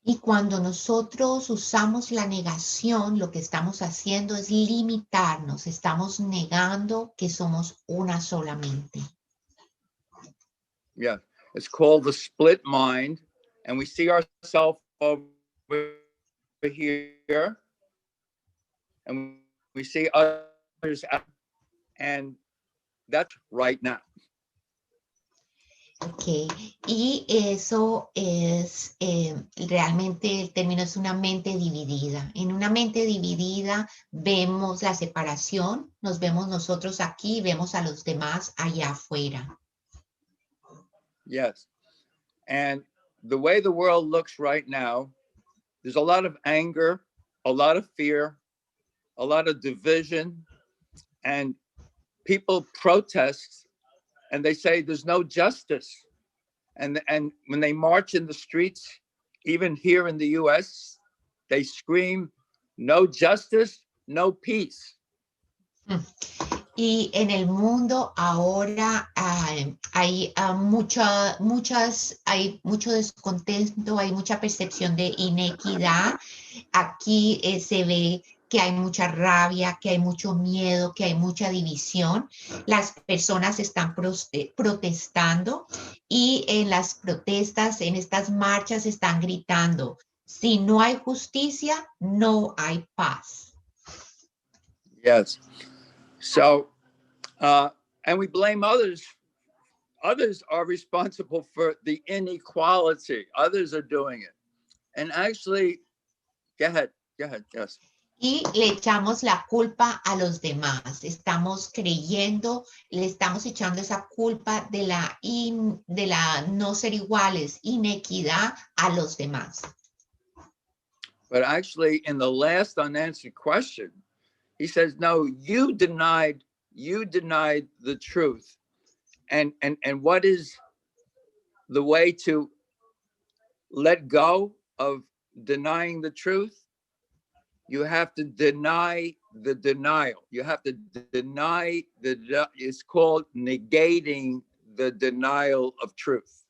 Y cuando nosotros usamos la negación, lo que estamos haciendo es limitarnos, estamos negando que somos una sola mente. Yeah, it's called the split mind, and we see ourselves over here, and we see others, and that's right now. Ok, y eso es realmente el término es una mente dividida. En una mente dividida vemos la separación, nos vemos nosotros aquí, vemos a los demás allá afuera. Yes, and the way the world looks right now, there's a lot of anger, a lot of fear, a lot of division, and people protest and they say there's no justice. And when they march in the streets, even here in the US, they scream, no justice, no peace. Y en el mundo ahora hay mucho descontento, hay mucha percepción de inequidad. Aquí se ve que hay mucha rabia, que hay mucho miedo, que hay mucha división. Las personas están protestando y en las protestas, en estas marchas están gritando, si no hay justicia, no hay paz. Yes. So, and we blame others. Others are responsible for the inequality. Others are doing it. And actually, go ahead, yes. Y le echamos la culpa a los demás. Estamos creyendo, le estamos echando esa culpa de la no ser iguales, inequidad a los demás. But actually, in the last unanswered question, he says, no, you denied the truth. And what is the way to let go of denying the truth? You have to deny the denial. You have to deny it's called negating the denial of truth.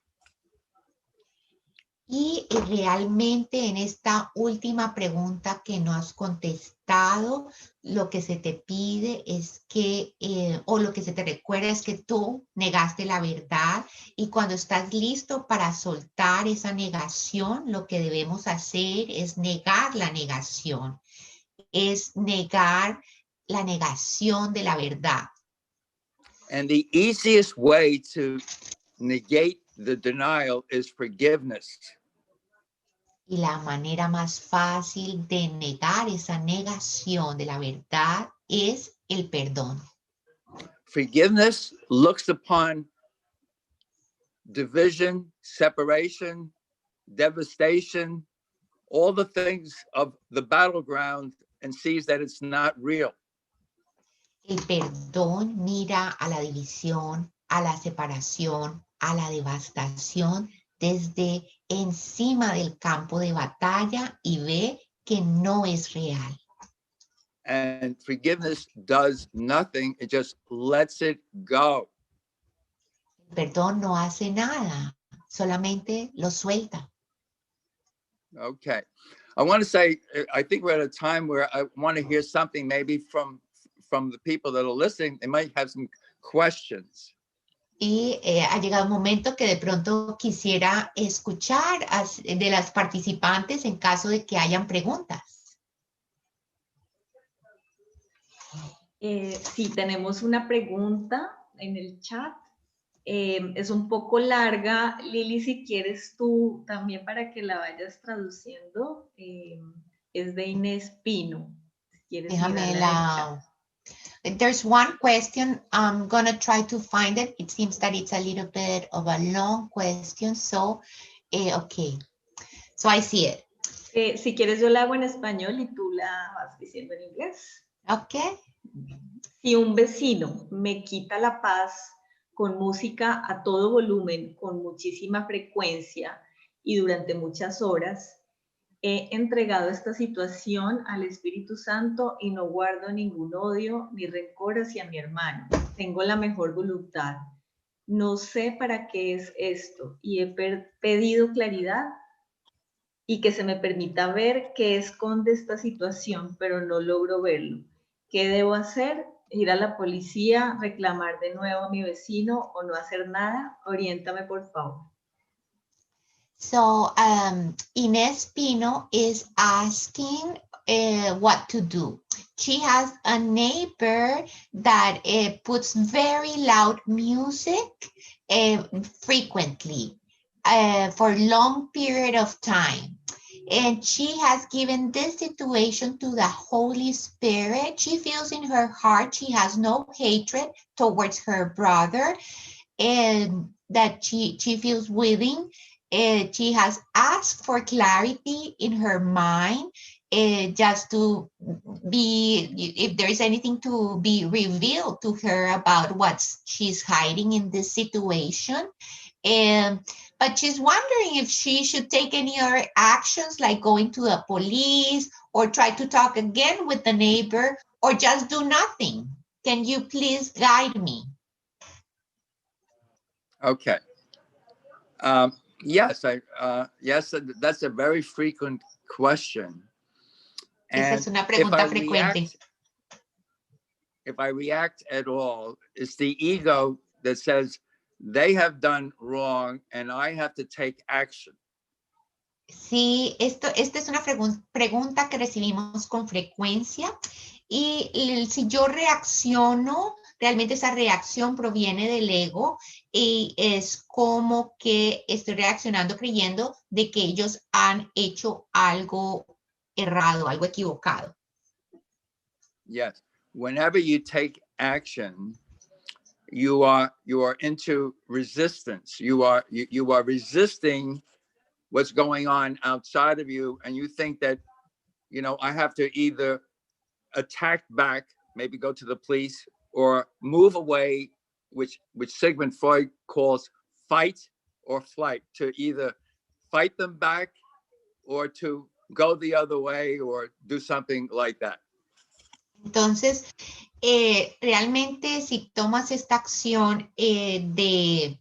Y realmente en esta última pregunta que no has contestado, lo que se te pide es que, o lo que se te recuerda es que tú negaste la verdad y cuando estás listo para soltar esa negación, lo que debemos hacer es negar la negación, es negar la negación de la verdad. And the easiest way to negate the denial is forgiveness. Y la manera más fácil de negar esa negación de la verdad es el perdón. Forgiveness looks upon division, separation, devastation, all the things of the battleground and sees that it's not real. El perdón mira a la división, a la separación, a la devastación desde encima del campo de batalla y ve que no es real. And forgiveness does nothing. It just lets it go. El perdón no hace nada, solamente lo suelta. Okay. I want to say, I think we're at a time where I want to hear something maybe from the people that are listening. They might have some questions. Y ha llegado un momento que de pronto quisiera escuchar de las participantes en caso de que hayan preguntas. Sí, tenemos una pregunta en el chat. Es un poco larga. Lili, si quieres tú también para que la vayas traduciendo. Es de Inés Pino. Si quieres Déjame mirarla en el chat. There's one question. I'm going to try to find it. It seems that it's a little bit of a long question. So, okay. So I see it. Si quieres yo la hago en español y tú la vas diciendo en inglés. Okay. Si un vecino me quita la paz con música a todo volumen, con muchísima frecuencia y durante muchas horas, he entregado esta situación al Espíritu Santo y no guardo ningún odio ni rencor hacia mi hermano. Tengo la mejor voluntad. No sé para qué es esto y he pedido claridad y que se me permita ver qué esconde esta situación, pero no logro verlo. ¿Qué debo hacer? ¿Ir a la policía, reclamar de nuevo a mi vecino o no hacer nada? Oriéntame, por favor. So Inés Pino is asking what to do. She has a neighbor that puts very loud music frequently for long period of time. And she has given this situation to the Holy Spirit. She feels in her heart she has no hatred towards her brother, and that she feels willing. She has asked for clarity in her mind, just to be, if there is anything to be revealed to her about what she's hiding in this situation. But she's wondering if she should take any other actions, like going to the police or try to talk again with the neighbor or just do nothing. Can you please guide me? Okay. Yes, yes, that's a very frequent question. Esa es una pregunta frecuente. If I react at all, it's the ego that says they have done wrong and I have to take action. Sí, esta es una pregunta que recibimos con frecuencia y si yo reacciono, realmente esa reacción proviene del ego y es como que estoy reaccionando creyendo de que ellos han hecho algo errado, algo equivocado. Yes, whenever you take action, you are into resistance. You are resisting what's going on outside of you, and you think that, you know, I have to either attack back, maybe go to the police, or move away, which Sigmund Freud calls fight or flight, to either fight them back or to go the other way or do something like that. Entonces, realmente si tomas esta acción de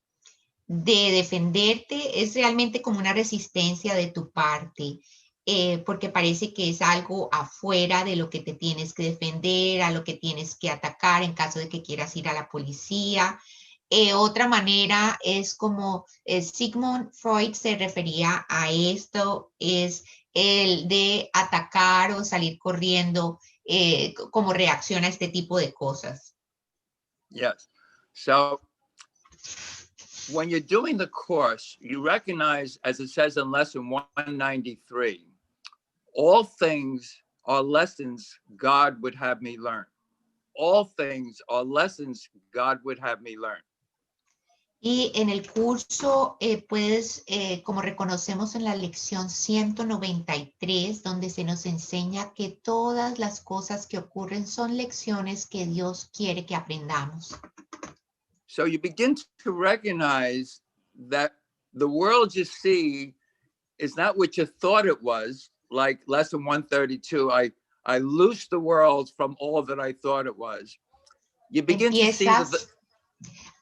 defenderte, es realmente como una resistencia de tu parte, porque parece que es algo afuera de lo que te tienes que defender, a lo que tienes que atacar en caso de que quieras ir a la policía. Otra manera es como Sigmund Freud se refería a esto, es el de atacar o salir corriendo como reacción a este tipo de cosas. Yes. So when you're doing the course, you recognize, as it says in lesson 193, all things are lessons God would have me learn. All things are lessons God would have me learn. Y en el curso puedes, como reconocemos en la lección 193, donde se nos enseña que todas las cosas que ocurren son lecciones que Dios quiere que aprendamos. So you begin to recognize that the world you see is not what you thought it was. Like lesson 132, I loosed the world from all that I thought it was. You begin to see that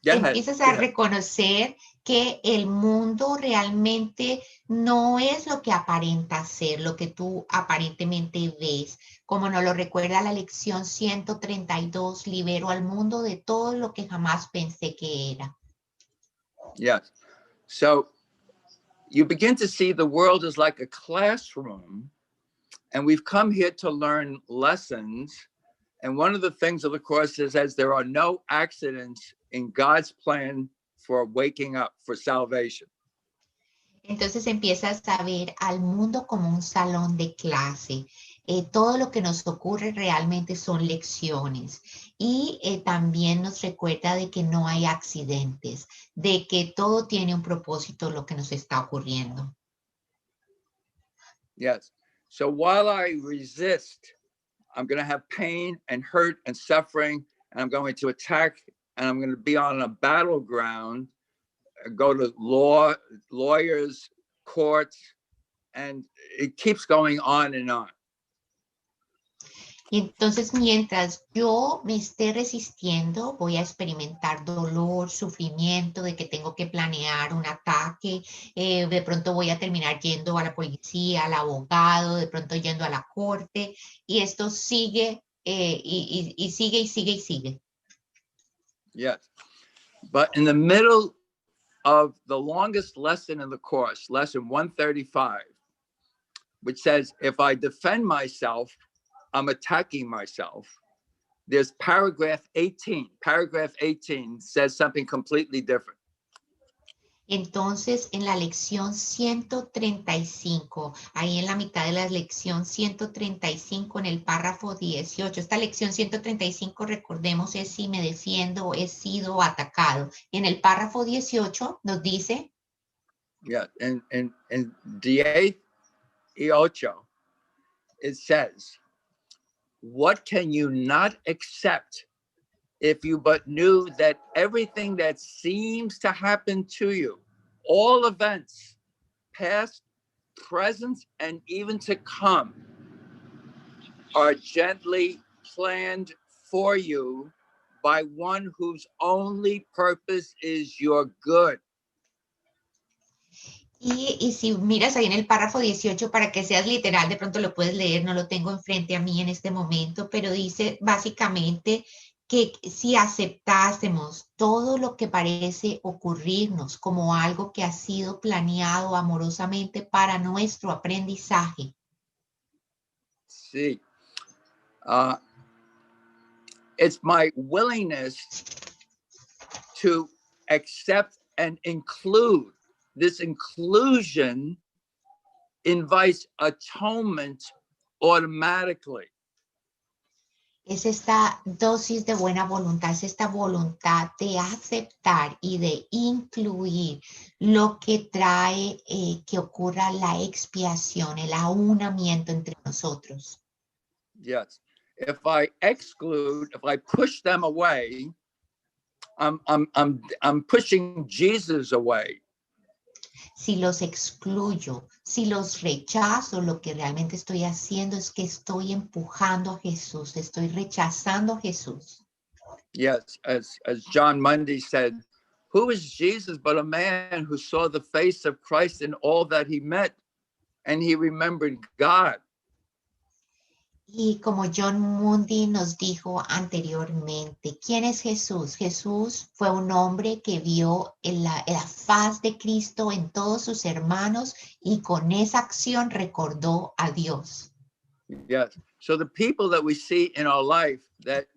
Empiezas a reconocer que el mundo realmente no es lo que aparenta ser, lo que tú aparentemente ves. Como nos lo recuerda la lección 132, libero al mundo de todo lo que jamás pensé que era. Yes. So you begin to see the world is like a classroom, and we've come here to learn lessons. And one of the things of the course is there are no accidents in God's plan for waking up, for salvation. Entonces empiezas a ver al mundo como un salón de clase. Todo lo que nos ocurre realmente son lecciones. Y también nos recuerda de que no hay accidentes, de que todo tiene un propósito lo que nos está ocurriendo. Yes. So while I resist, I'm going to have pain and hurt and suffering, and I'm going to attack, and I'm going to be on a battleground, go to lawyers, courts, and it keeps going on and on. Y entonces mientras yo me esté resistiendo, voy a experimentar dolor, sufrimiento, de que tengo que planear un ataque, de pronto voy a terminar yendo a la policía, al abogado, de pronto yendo a la corte, y esto sigue y sigue y sigue y sigue. Yes, but in the middle of the longest lesson in the course, lesson 135, which says, if I defend myself, I'm attacking myself. There's paragraph 18. Paragraph 18 says something completely different. Entonces, en la lección 135, ahí en la mitad de la lección 135, en el párrafo 18, esta lección 135, recordemos, es si me defiendo o he sido atacado. En el párrafo 18 nos dice... Yeah, in 18, it says, what can you not accept if you but knew that everything that seems to happen to you, all events, past, present, and even to come, are gently planned for you by one whose only purpose is your good? Y si miras ahí en el párrafo 18, para que seas literal, de pronto lo puedes leer, no lo tengo enfrente a mí en este momento, pero dice básicamente que si aceptásemos todo lo que parece ocurrirnos como algo que ha sido planeado amorosamente para nuestro aprendizaje. Sí. It's my willingness to accept and include. This inclusion invites atonement automatically. Es esta dosis de buena voluntad, es esta voluntad de aceptar y de incluir lo que trae que ocurra la expiación, el aunamiento entre nosotros. Yes. If I exclude, if I push them away, I'm pushing Jesus away. Si los excluyo, si los rechazo, lo que realmente estoy haciendo es que estoy empujando a Jesús, estoy rechazando a Jesús. Yes, as John Mundy said, who is Jesus but a man who saw the face of Christ in all that he met, and he remembered God? Y como John Mundy nos dijo anteriormente, ¿quién es Jesús? Jesús fue un hombre que vio la faz de Cristo en todos sus hermanos y con esa acción recordó a Dios. Yes. So the people that we see in our life that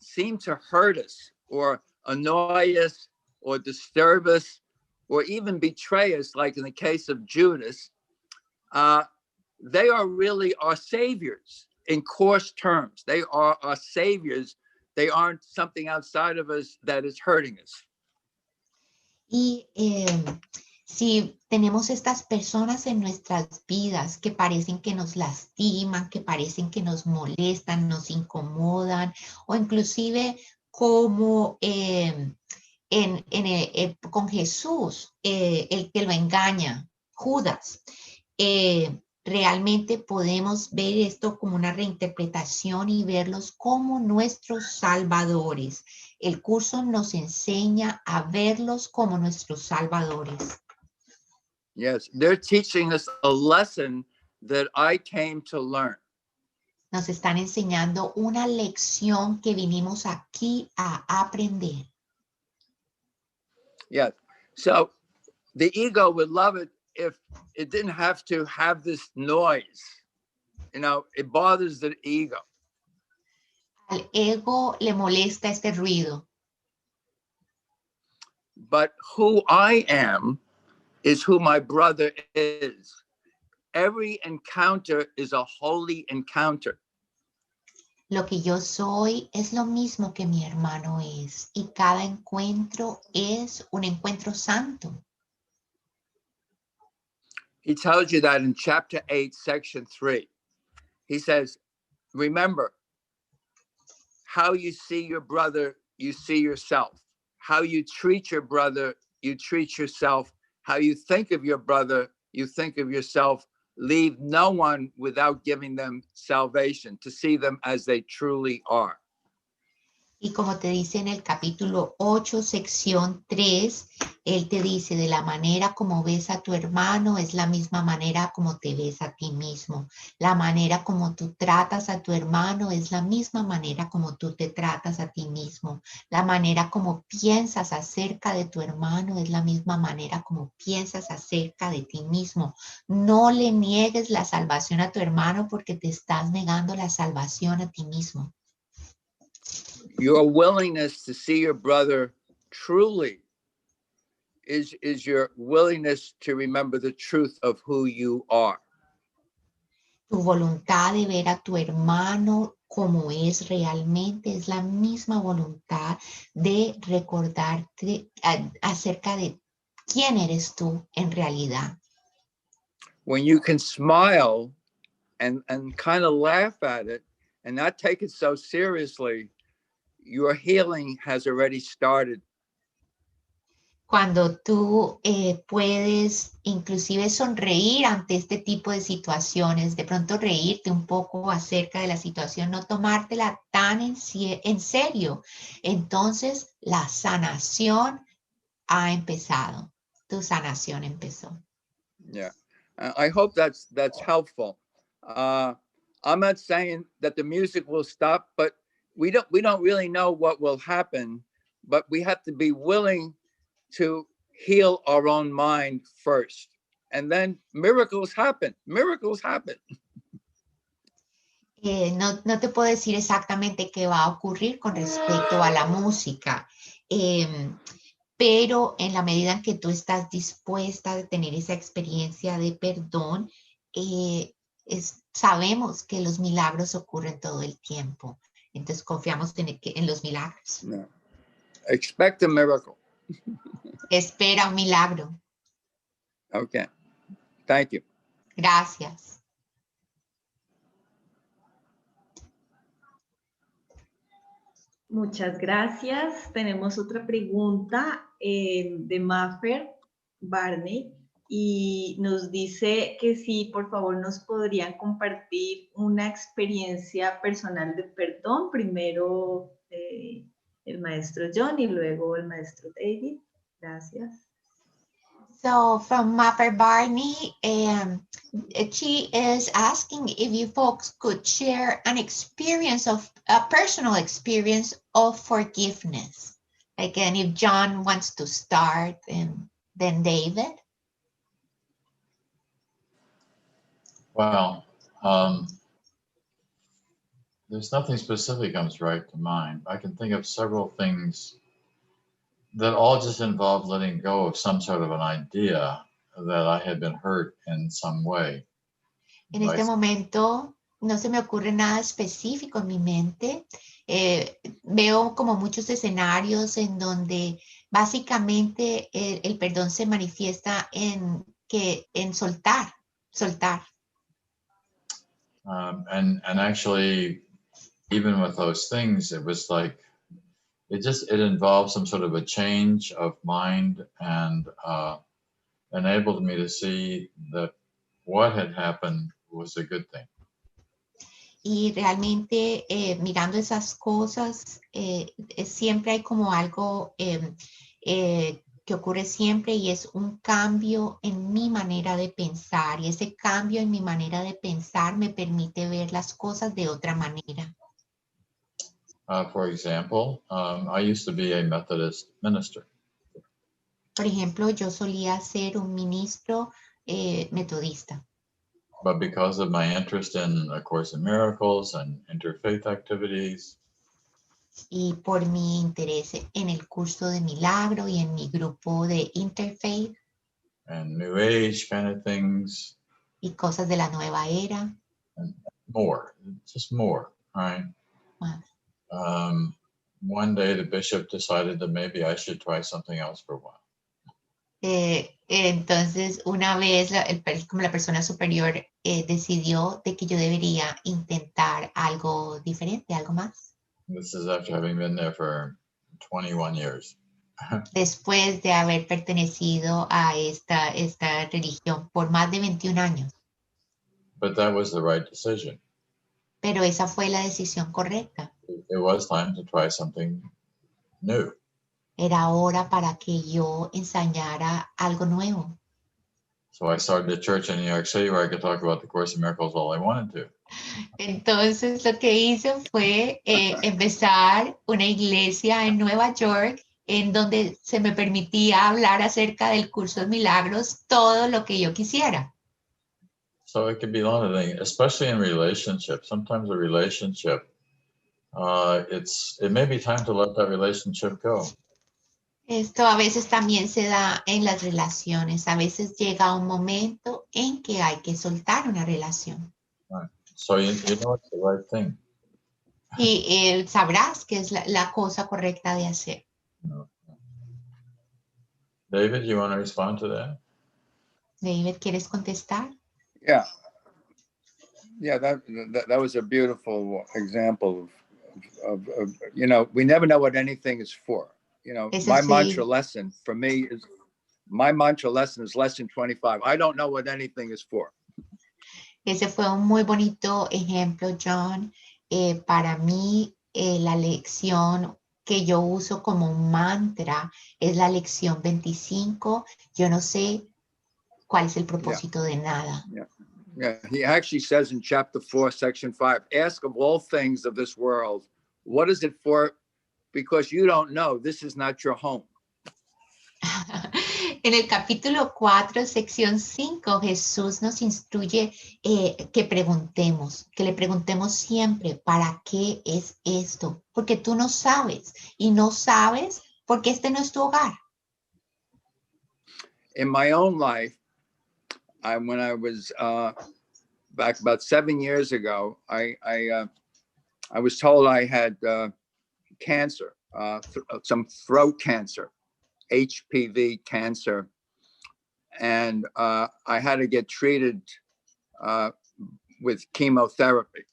seem to hurt us or annoy us or disturb us or even betray us, like in the case of Judas, they are really our saviors. In coarse terms, they are our saviors. They aren't something outside of us that is hurting us. Y si tenemos estas personas en nuestras vidas que parecen que nos lastiman, que parecen que nos molestan, nos incomodan, o inclusive como con Jesús, el que lo engaña, Judas, realmente podemos ver esto como una reinterpretación y verlos como nuestros salvadores. El curso nos enseña a verlos como nuestros salvadores. Yes, they're teaching us a lesson that I came to learn. Nos están enseñando una lección que vinimos aquí a aprender. Yes. So the ego would love it if it didn't have to have this noise. You know, it bothers the ego. Al ego le molesta este ruido. But who I am is who my brother is. Every encounter is a holy encounter. Lo que yo soy es lo mismo que mi hermano es, y cada encuentro es un encuentro santo. He tells you that in chapter 8, section 3. He says, remember, how you see your brother, you see yourself. How you treat your brother, you treat yourself. How you think of your brother, you think of yourself. Leave no one without giving them salvation, to see them as they truly are. Y como te dice en el capítulo 8, sección 3, él te dice, de la manera como ves a tu hermano es la misma manera como te ves a ti mismo. La manera como tú tratas a tu hermano es la misma manera como tú te tratas a ti mismo. La manera como piensas acerca de tu hermano es la misma manera como piensas acerca de ti mismo. No le niegues la salvación a tu hermano porque te estás negando la salvación a ti mismo. Your willingness to see your brother truly is your willingness to remember the truth of who you are. Tu voluntad de ver a tu hermano como es realmente es la misma voluntad de recordarte acerca de quién eres tú en realidad. When you can smile and kind of laugh at it and not take it so seriously, your healing has already started. Cuando tú puedes inclusive sonreír ante este tipo de situaciones, de pronto reírte un poco acerca de la situación, no tomártela tan en serio, entonces la sanación ha empezado. Tu sanación empezó. Yeah, I hope that's helpful. I'm not saying that the music will stop, but we don't really know what will happen, but we have to be willing to heal our own mind first, and then miracles happen. Miracles happen. No te puedo decir exactamente qué va a ocurrir con respecto a la música, pero en la medida en que tú estás dispuesta a tener esa experiencia de perdón, sabemos que los milagros ocurren todo el tiempo. Entonces confiamos en los milagros. No. Expect a miracle. Espera un milagro. Okay. Thank you. Gracias. Muchas gracias. Tenemos otra pregunta de Maffer Barney y nos dice que sí, por favor, nos podrían compartir una experiencia personal de perdón. Primero el maestro John y luego el maestro David. Gracias. So from Mapper Barney, she is asking if you folks could share an experience of a personal experience of forgiveness. Again, if John wants to start and then David. Well, there's nothing specific comes right to mind. I can think of several things that all just involve letting go of some sort of an idea that I had been hurt in some way. En este momento no se me ocurre nada específico en mi mente. Veo como muchos escenarios en donde Básicamente, el perdón se manifiesta en soltar. And actually, even with those things, it was like, it involved some sort of a change of mind and enabled me to see that what had happened was a good thing. Y realmente mirando esas cosas, siempre hay como algo que ocurre siempre y es un cambio en mi manera de pensar. Y ese cambio en mi manera de pensar me permite ver las cosas de otra manera. For example, I used to be a Methodist minister. Por ejemplo, yo solía ser un ministro metodista. But because of my interest in A Course in Miracles and interfaith activities, y por mi interés en el curso de milagro y en mi grupo de interfaith and New Age kind of things, y cosas de la nueva era, just more, right? más. One day the bishop decided that maybe I should try something else for a while. Entonces, una vez como la persona superior decidió de que yo debería intentar algo diferente, algo más. This is after having been there for 21 years. Después de haber pertenecido a esta religión por más de 21 años. But that was the right decision. Pero esa fue la decisión correcta. It was time to try something new. Era hora para que yo ensayara algo nuevo. So I started a church in New York City where I could talk about the Course in Miracles all I wanted to. Entonces lo que hice fue empezar una iglesia en Nueva York en donde se me permitía hablar acerca del Curso de Milagros todo lo que yo quisiera. So it could be a lot of things, especially in relationships. Sometimes a relationship, it may be time to let that relationship go. Esto a veces también se da en las relaciones. A veces llega un momento en que hay que soltar una relación. Right. So you know it's the right thing. Y sabrás que es la cosa correcta de hacer. No. David, you want to respond to that? David, ¿quieres contestar? Yeah. Yeah, that was a beautiful example of you know, we never know what anything is for. You know, Eso my sí. mantra lesson for me is, lesson 25. I don't know what anything is for. Ese fue un muy bonito ejemplo, John. Para mí, la lección que yo uso como un mantra es la lección 25. Yo no sé cuál es el propósito de nada. Yeah, he actually says in chapter 4, section 5, ask of all things of this world, what is it for? Because you don't know, this is not your home. En el capítulo 4, sección 5, Jesús nos instruye que le preguntemos siempre, ¿para qué es esto? Porque tú no sabes, y no sabes porque este no es tu hogar. In my own life, when I was back about 7 years ago, I was told I had cancer, some throat cancer, HPV cancer, and I had to get treated with chemotherapy.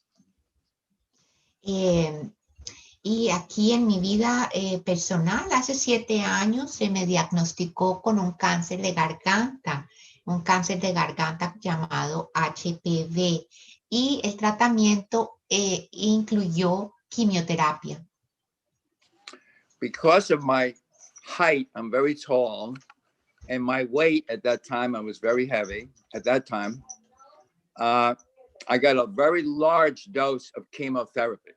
Y aquí en mi vida personal, hace 7 años se me diagnosticó con un cáncer de garganta llamado HPV. Y el tratamiento incluyó quimioterapia. Because of my height, I'm very tall, and my weight at that time, I was very heavy at that time. I got a very large dose of chemotherapy.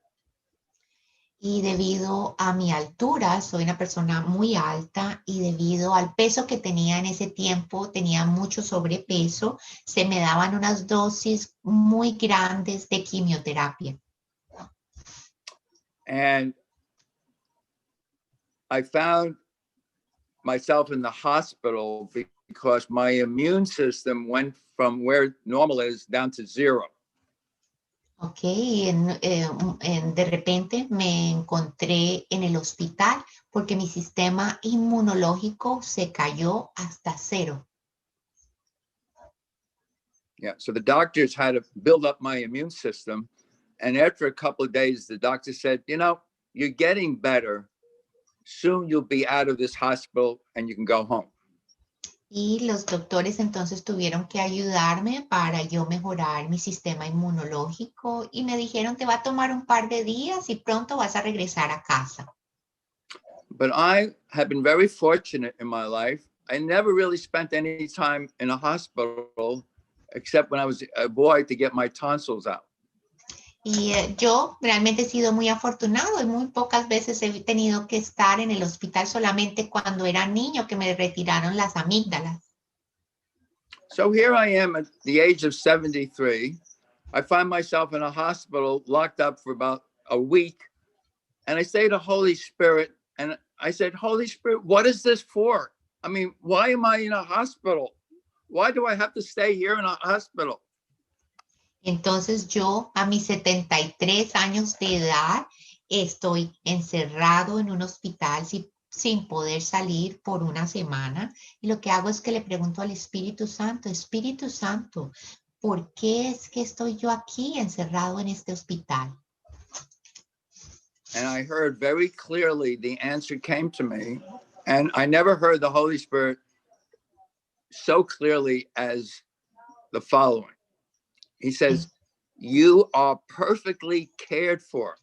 Y debido a mi altura, soy una persona muy alta, y debido al peso que tenía en ese tiempo, tenía mucho sobrepeso, se me daban unas dosis muy grandes de quimioterapia. And I found myself in the hospital because my immune system went from where normal is down to 0. Ok, de repente me encontré en el hospital porque mi sistema inmunológico se cayó hasta cero. Yeah, so the doctors had to build up my immune system. And after a couple of days, the doctor said, you know, you're getting better. Soon you'll be out of this hospital and you can go home. Y los doctores entonces tuvieron que ayudarme para yo mejorar mi sistema inmunológico y me dijeron, te va a tomar un par de días y pronto vas a regresar a casa. But I have been very fortunate in my life. I never really spent any time in a hospital except when I was a boy to get my tonsils out. Y yo realmente he sido muy afortunado y muy pocas veces he tenido que estar en el hospital, solamente cuando era niño que me retiraron las amígdalas. So here I am at the age of 73. I find myself in a hospital locked up for about a week. And I say to Holy Spirit, and I said, Holy Spirit, what is this for? I mean, why am I in a hospital? Why do I have to stay here in a hospital? Entonces yo a mis 73 años de edad estoy encerrado en un hospital sin poder salir por una semana. Y lo que hago es que le pregunto al Espíritu Santo, ¿por qué es que estoy yo aquí encerrado en este hospital? And I heard very clearly the answer came to me. And I never heard the Holy Spirit so clearly as the following. He says, you are perfectly cared for.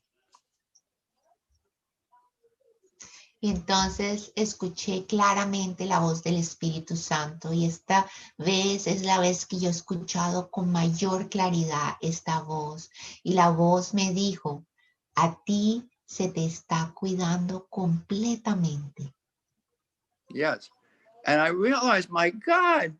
Y entonces escuché claramente la voz del Espíritu Santo y esta vez es la vez que yo he escuchado con mayor claridad esta voz. Y la voz me dijo, a ti se te está cuidando completamente. Yes. And I realized, my God,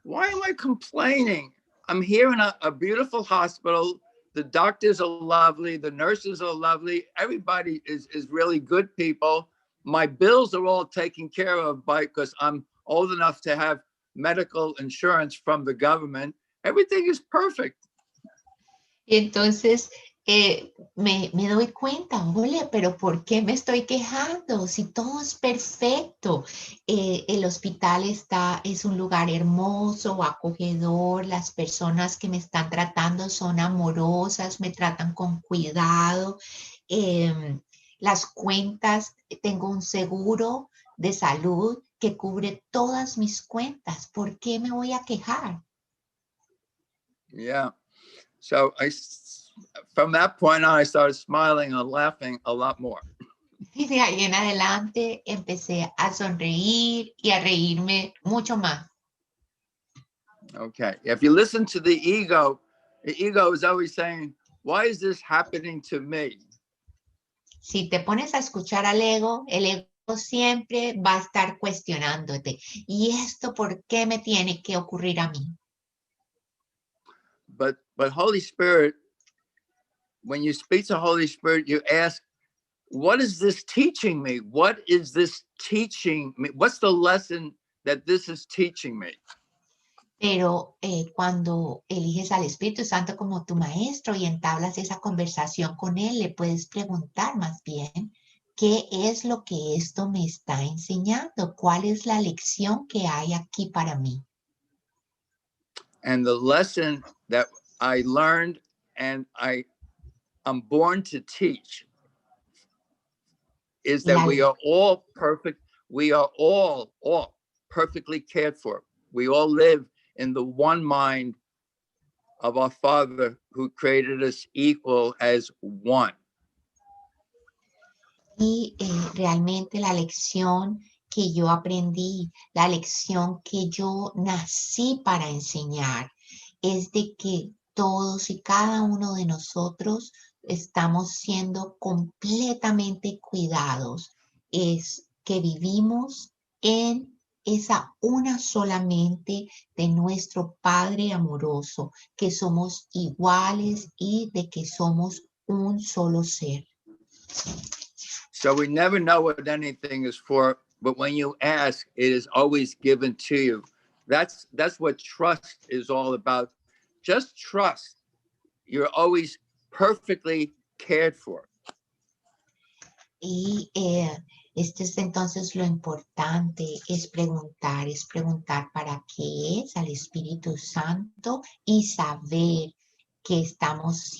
why am I complaining? I'm here in a beautiful hospital. The doctors are lovely. The nurses are lovely. Everybody is really good people. My bills are all taken care of because I'm old enough to have medical insurance from the government. Everything is perfect. Y entonces me doy cuenta, ole, pero ¿por qué me estoy quejando? Si todo es perfecto. El hospital es un lugar hermoso, acogedor, las personas que me están tratando son amorosas, me tratan con cuidado. Las cuentas, tengo un seguro de salud que cubre todas mis cuentas. ¿Por qué me voy a quejar? Yeah. So from that point on, I started smiling and laughing a lot more. Y de ahí en adelante empecé a sonreír y a reírme mucho más. Okay. If you listen to the ego is always saying, why is this happening to me? Si te pones a escuchar al ego, el ego siempre va a estar cuestionándote. ¿Y esto por qué me tiene que ocurrir a mí? But Holy Spirit, when you speak to Holy Spirit, you ask, what is this teaching me? What is this teaching me? What's the lesson that this is teaching me? Pero cuando eliges al Espíritu Santo como tu maestro y entablas esa conversación con él, le puedes preguntar más bien, ¿qué es lo que esto me está enseñando? ¿Cuál es la lección que hay aquí para mí? And the lesson that I learned and I'm born to teach is that we are all perfect. We are all perfectly cared for. We all live in the one mind of our Father who created us equal as one. Y realmente la lección que yo aprendí, la lección que yo nací para enseñar, es de que todos y cada uno de nosotros estamos siendo completamente cuidados. Es que vivimos en esa una solamente de nuestro Padre amoroso, que somos iguales y de que somos un solo ser. So we never know what anything is for, but when you ask, it is always given to you. That's what trust is all about. Just trust. You're always perfectly cared for. Y esto es entonces lo importante, es preguntar para qué es al Espíritu Santo y saber que estamos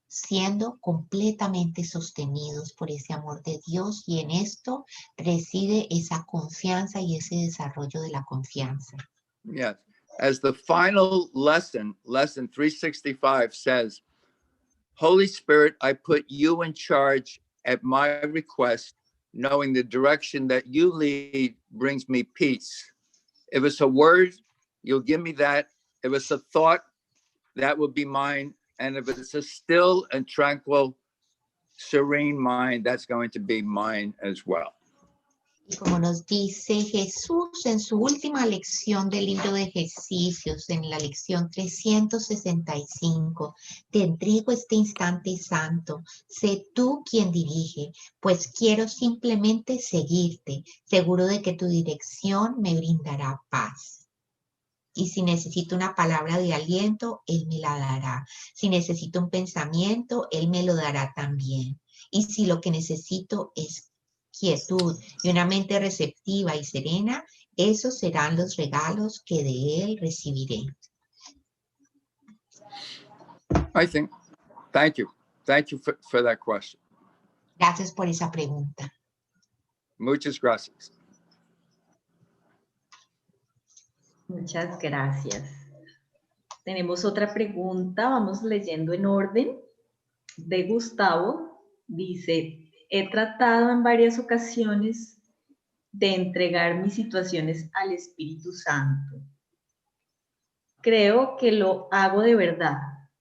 siendo completamente sostenidos por ese amor de Dios, y en esto reside esa confianza y ese desarrollo de la confianza. Yes. As the final lesson, lesson 365 says, Holy Spirit, I put you in charge at my request, knowing the direction that you lead brings me peace. If it's a word, you'll give me that. If it's a thought, that will be mine. And if it's a still and tranquil, serene mind, that's going to be mine as well. Y como nos dice Jesús en su última lección del libro de ejercicios, en la lección 365, te entrego este instante santo, sé tú quien dirige, pues quiero simplemente seguirte, seguro de que tu dirección me brindará paz. Y si necesito una palabra de aliento, Él me la dará. Si necesito un pensamiento, Él me lo dará también. Y si lo que necesito es quietud y una mente receptiva y serena, esos serán los regalos que de Él recibiré. Thank you for that question. Gracias por esa pregunta. Muchas gracias. Muchas gracias. Tenemos otra pregunta, vamos leyendo en orden, de Gustavo. Dice, he tratado en varias ocasiones de entregar mis situaciones al Espíritu Santo. Creo que lo hago de verdad,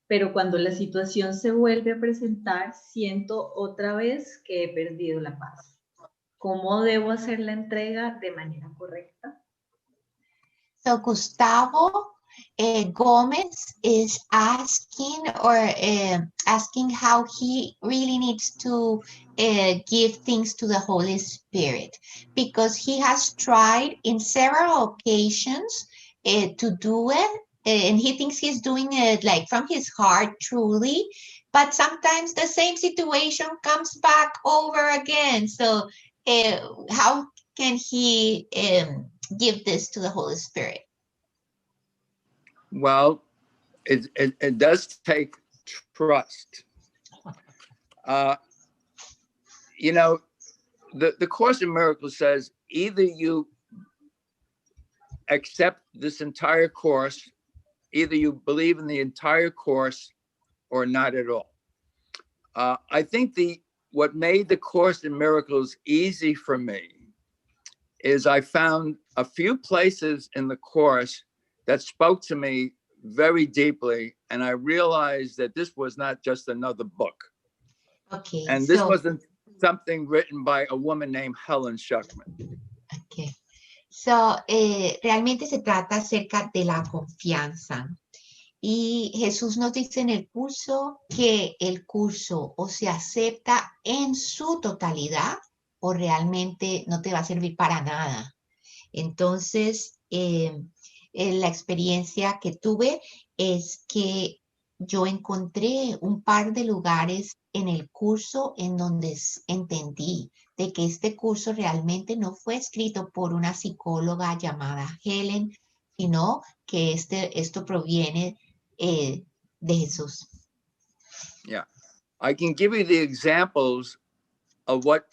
pero cuando la situación se vuelve a presentar, siento otra vez que he perdido la paz. ¿Cómo debo hacer la entrega de manera correcta? So Gustavo Gomez is asking asking how he really needs to give things to the Holy Spirit, because he has tried in several occasions to do it, and he thinks he's doing it like from his heart truly, but sometimes the same situation comes back over again. So how can he give this to the Holy Spirit? Well, it does take trust. You know, the Course in Miracles says either you accept this entire course, either you believe in the entire course or not at all. I think what made the Course in Miracles easy for me is I found a few places in the course that spoke to me very deeply, and I realized that this was not just another book. Okay. And this wasn't something written by a woman named Helen Schuckman. Okay. So, realmente se trata acerca de la confianza. Y Jesús nos dice en el curso que el curso o se acepta en su totalidad o realmente no te va a servir para nada. Entonces, la experiencia que tuve es que yo encontré un par de lugares en el curso en donde entendí de que este curso realmente no fue escrito por una psicóloga llamada Helen, sino que esto proviene de Jesús. Yeah, I can give you the examples of what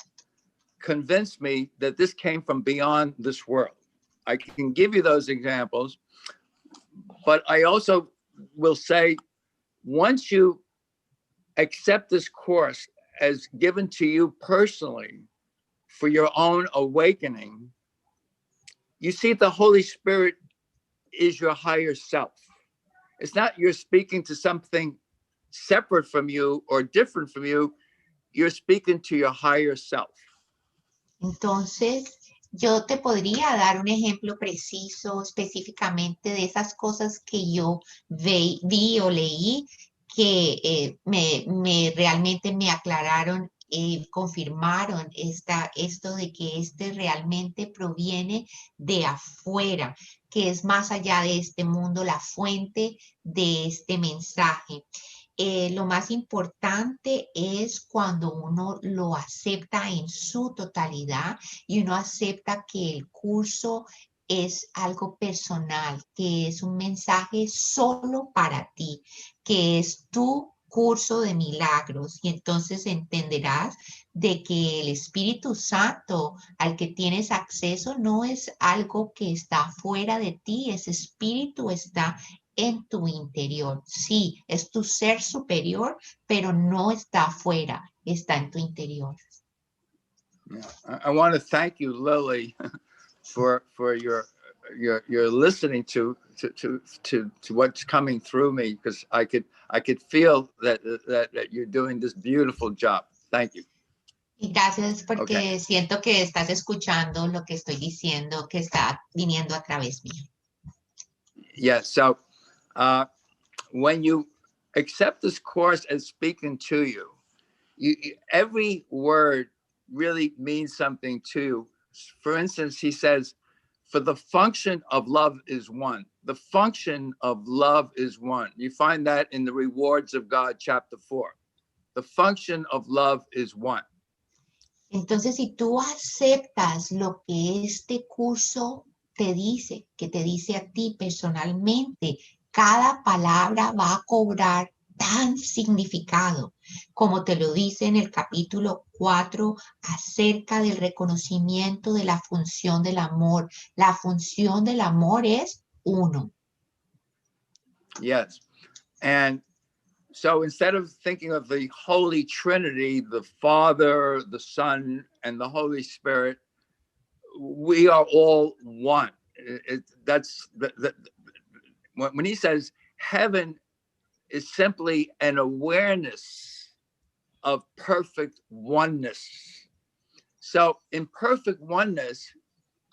convinced me that this came from beyond this world. I can give you those examples, but I also will say, once you accept this course as given to you personally for your own awakening, you see the Holy Spirit is your higher self. It's not you're speaking to something separate from you or different from you. You're speaking to your higher self. Entonces, yo te podría dar un ejemplo preciso específicamente de esas cosas que yo vi o leí que realmente me aclararon y confirmaron esto de que realmente proviene de afuera, que es más allá de este mundo, la fuente de este mensaje. lo más importante es cuando uno lo acepta en su totalidad y uno acepta que el curso es algo personal, que es un mensaje solo para ti, que es tu curso de milagros. Y entonces entenderás de que el Espíritu Santo al que tienes acceso no es algo que está fuera de ti, ese espíritu está en tu interior. Sí, es tu ser superior, pero no está afuera, está en tu interior. Yeah. I want to thank you, Lily, for your listening to what's coming through me, because I could feel that you're doing this beautiful job. Thank you. Y gracias porque siento que estás escuchando lo que estoy diciendo, que está viniendo a través mío. Yeah. So, when you accept this course as speaking to you, every word really means something to you. For instance, he says, for the function of love is one. The function of love is one. You find that in the Rewards of God, chapter 4. The function of love is one. Entonces, si tú aceptas lo que este curso te dice, que te dice a ti personalmente, cada palabra va a cobrar tan significado, como te lo dice en el capítulo 4 acerca del reconocimiento de la función del amor. La función del amor es uno. Yes. And so instead of thinking of the Holy Trinity, the Father, the Son, and the Holy Spirit, we are all one. That's when he says heaven is simply an awareness of perfect oneness. So in perfect oneness,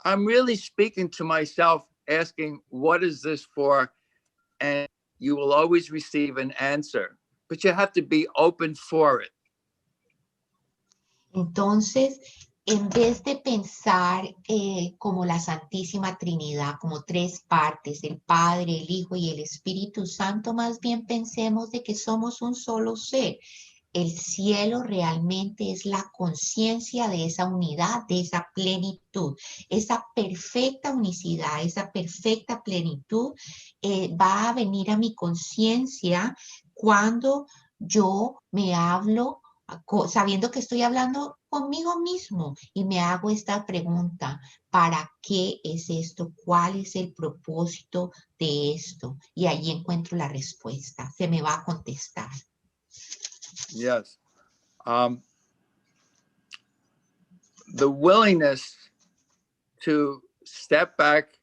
I'm really speaking to myself, asking, what is this for? And you will always receive an answer, but you have to be open for it. Entonces, en vez de pensar como la Santísima Trinidad, como tres partes, el Padre, el Hijo y el Espíritu Santo, más bien pensemos de que somos un solo ser. El cielo realmente es la conciencia de esa unidad, de esa plenitud, esa perfecta unicidad, esa perfecta plenitud va a venir a mi conciencia cuando yo me hablo sabiendo que estoy hablando conmigo mismo y me hago esta pregunta: ¿para qué es esto? ¿Cuál es el propósito de esto? Y allí encuentro la respuesta, se me va a contestar. Yes. The willingness to step back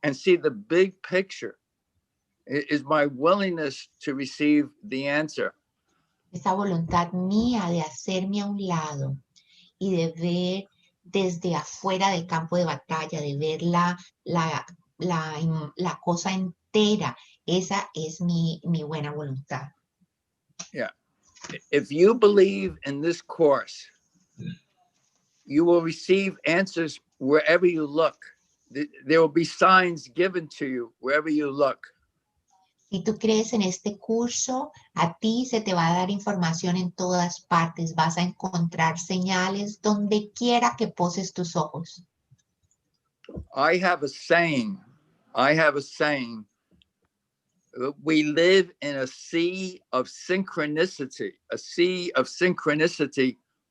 and see the big picture is my willingness to receive the answer. Esa voluntad mía de hacerme a un lado y de ver desde afuera del campo de batalla, de ver la cosa entera, esa es mi buena voluntad. Yeah. If you believe in this course, you will receive answers wherever you look. There will be signs given to you wherever you look. Si tú crees en este curso, a ti se te va a dar información en todas partes. Vas a encontrar señales donde quiera que poses tus ojos. I have a saying. We live in a sea of synchronicity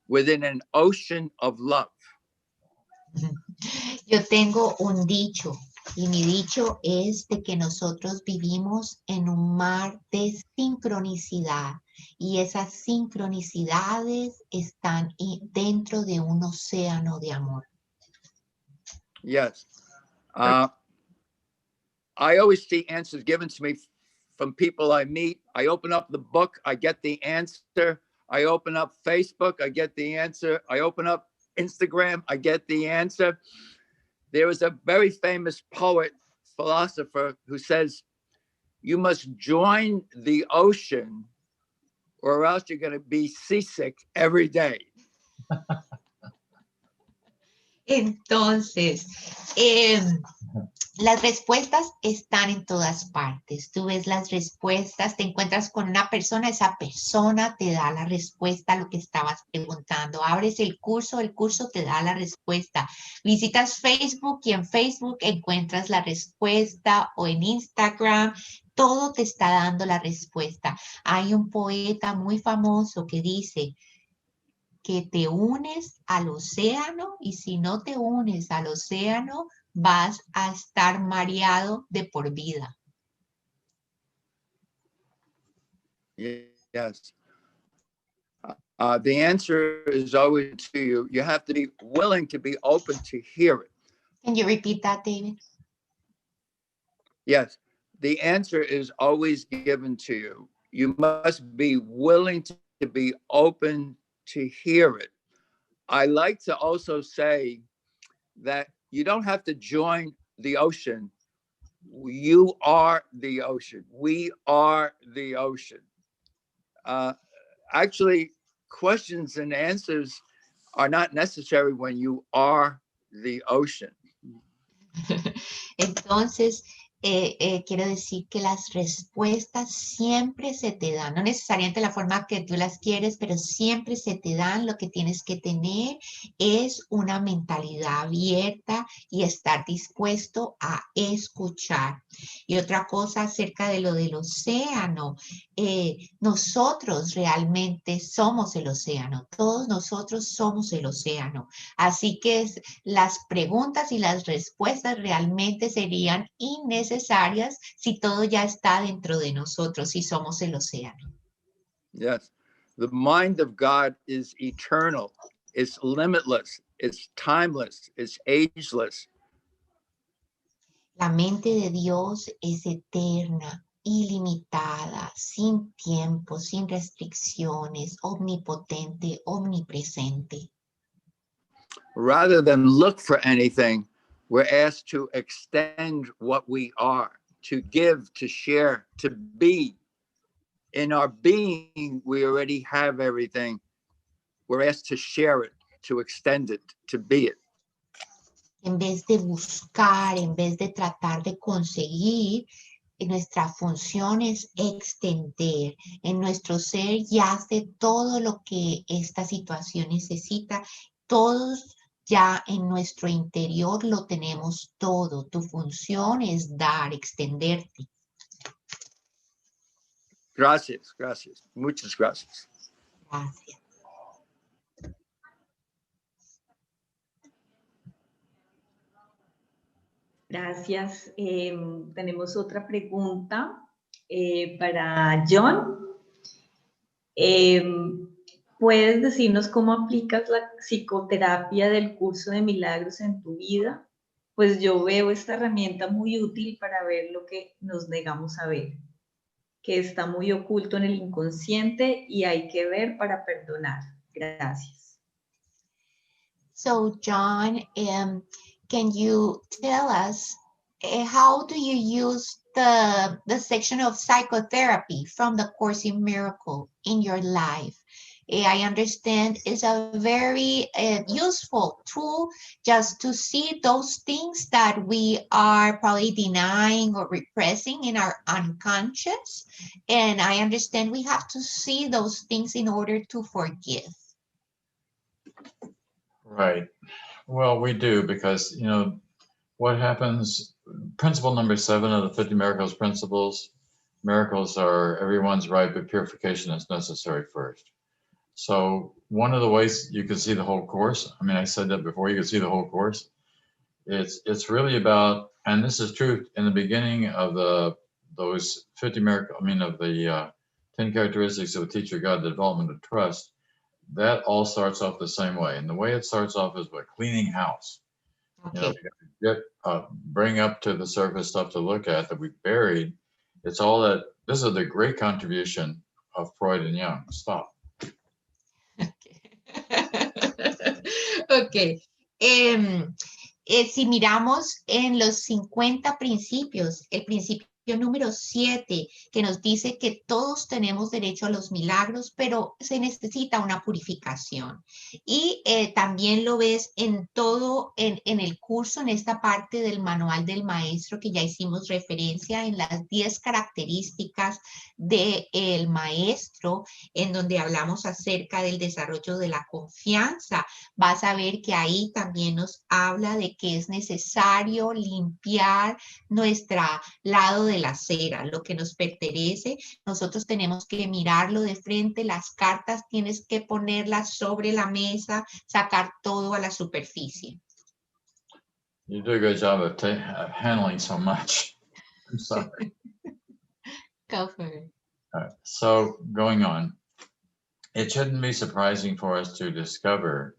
within an ocean of love. Yo tengo un dicho, y mi dicho es de que nosotros vivimos en un mar de sincronicidad, y esas sincronicidades están dentro de un océano de amor. Yes. I always see answers given to me from people I meet. I open up the book, I get the answer. I open up Facebook, I get the answer. I open up Instagram, I get the answer. There is a very famous poet, philosopher, who says, you must join the ocean or else you're going to be seasick every day. Entonces, Las respuestas están en todas partes. Tú ves las respuestas, te encuentras con una persona, esa persona te da la respuesta a lo que estabas preguntando. Abres el curso te da la respuesta. Visitas Facebook y en Facebook encuentras la respuesta o en Instagram. Todo te está dando la respuesta. Hay un poeta muy famoso que dice que te unes al océano y si no te unes al océano, vas a estar mareado de por vida. Yes. The answer is always to you. You have to be willing to be open to hear it. Can you repeat that, David? Yes. The answer is always given to you. You must be willing to be open to hear it. I like to also say that you don't have to join the ocean. You are the ocean. We are the ocean. Actually, questions and answers are not necessary when you are the ocean. Entonces, quiero decir que las respuestas siempre se te dan, no necesariamente la forma que tú las quieres, pero siempre se te dan. Lo que tienes que tener es una mentalidad abierta y estar dispuesto a escuchar. Y otra cosa acerca de lo del océano, nosotros realmente somos el océano, todos nosotros somos el océano. Así que las preguntas y las respuestas realmente serían innecesarias si todo ya está dentro de nosotros, si somos el océano. Yes. The mind of God is eternal. It's limitless. It's timeless. It's ageless. La mente de Dios es eterna, ilimitada, sin tiempo, sin restricciones, omnipotente, omnipresente. Rather than look for anything, we're asked to extend what we are, to give, to share, to be. In our being, we already have everything. We're asked to share it, to extend it, to be it. En vez de buscar, en vez de tratar de conseguir, nuestra función es extender. En nuestro ser yace todo lo que esta situación necesita. Todos ya en nuestro interior lo tenemos todo. Tu función es dar, extenderte. Gracias, gracias. Muchas gracias. Gracias. Gracias. Tenemos otra pregunta para John. ¿Puedes decirnos cómo aplicas la psicoterapia del curso de milagros en tu vida? Pues yo veo esta herramienta muy útil para ver lo que nos negamos a ver, que está muy oculto en el inconsciente y hay que ver para perdonar. Gracias. So, John, can you tell us how do you use the section of psychotherapy from the Course in Miracles in your life? I understand it's a very useful tool just to see those things that we are probably denying or repressing in our unconscious. And I understand we have to see those things in order to forgive. Right. Well, we do because, you know, what happens, principle number 7 of the 50 Miracles principles, miracles are everyone's right, but purification is necessary first. So one of the ways you can see the whole course, I mean, I said that before, you can see the whole course. It's really about, and this is true in the beginning of those 50 miracles, I mean, of the 10 characteristics of a teacher God, the development of trust. That all starts off the same way. And the way it starts off is by cleaning house. Okay. You know, bring up to the surface stuff to look at that we buried. It's all that, this is the great contribution of Freud and Jung. Stop. Ok. Si miramos en los 50 principios, el principio número 7, que nos dice que todos tenemos derecho a los milagros, pero se necesita una purificación. Y también lo ves en todo, en el curso, en esta parte del manual del maestro que ya hicimos referencia, en las 10 características del maestro, en donde hablamos acerca del desarrollo de la confianza. Vas a ver que ahí también nos habla de que es necesario limpiar nuestro lado de la acera, lo que nos pertenece. Nosotros tenemos que mirarlo de frente, las cartas tienes que ponerlas sobre la mesa, sacar todo a la superficie. You do a good job of handling so much. I'm sorry. Go for it. All right, so going on, it shouldn't be surprising for us to discover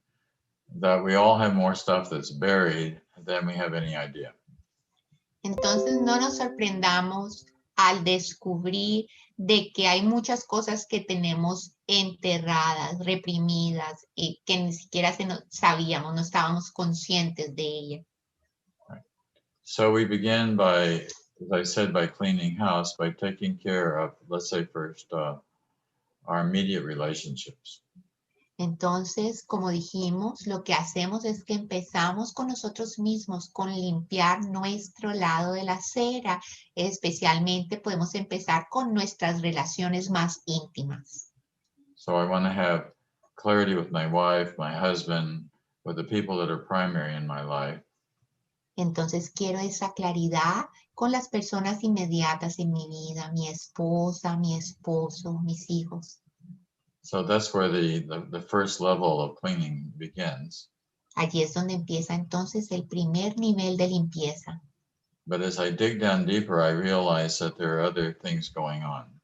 that we all have more stuff that's buried than we have any idea. Entonces no nos sorprendamos al descubrir de que hay muchas cosas que tenemos enterradas, reprimidas, y que ni siquiera sabíamos, no estábamos conscientes de ellas. So we begin by, as I said, by cleaning house, by taking care of, let's say first, our immediate relationships. Entonces, como dijimos, lo que hacemos es que empezamos con nosotros mismos, con limpiar nuestro lado de la acera. Especialmente podemos empezar con nuestras relaciones más íntimas. So I want to have clarity with my wife, my husband, with the people that are primary in my life. Entonces quiero esa claridad con las personas inmediatas en mi vida, mi esposa, mi esposo, mis hijos. So that's where the first level of cleaning begins. Allí es donde empieza entonces el primer nivel de limpieza. But as I dig down deeper, I realize that there are other things going on.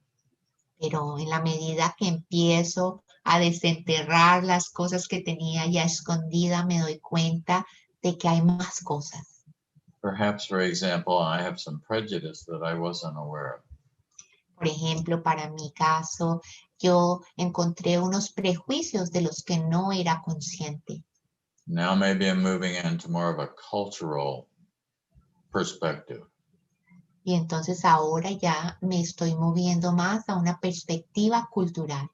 Pero en la medida que empiezo a desenterrar las cosas que tenía ya escondida, me doy cuenta de que hay más cosas. Perhaps, for example, I have some prejudice that I wasn't aware of. Por ejemplo, para mi caso, yo encontré unos prejuicios de los que no era consciente. Now maybe I'm moving into more of a cultural perspective. Y entonces ahora ya me estoy moviendo más a una perspectiva cultural.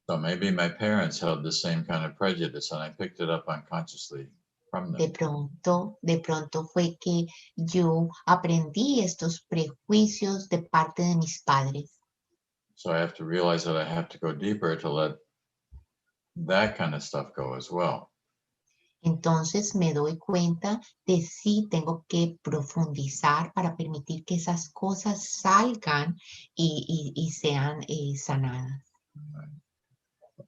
So maybe my parents held the same kind of prejudice and I picked it up unconsciously from them. De pronto fue que yo aprendí estos prejuicios de parte de mis padres. So I have to realize that I have to go deeper to let that kind of stuff go as well. Entonces me doy cuenta de sí tengo que profundizar para permitir que esas cosas salgan y sean sanadas.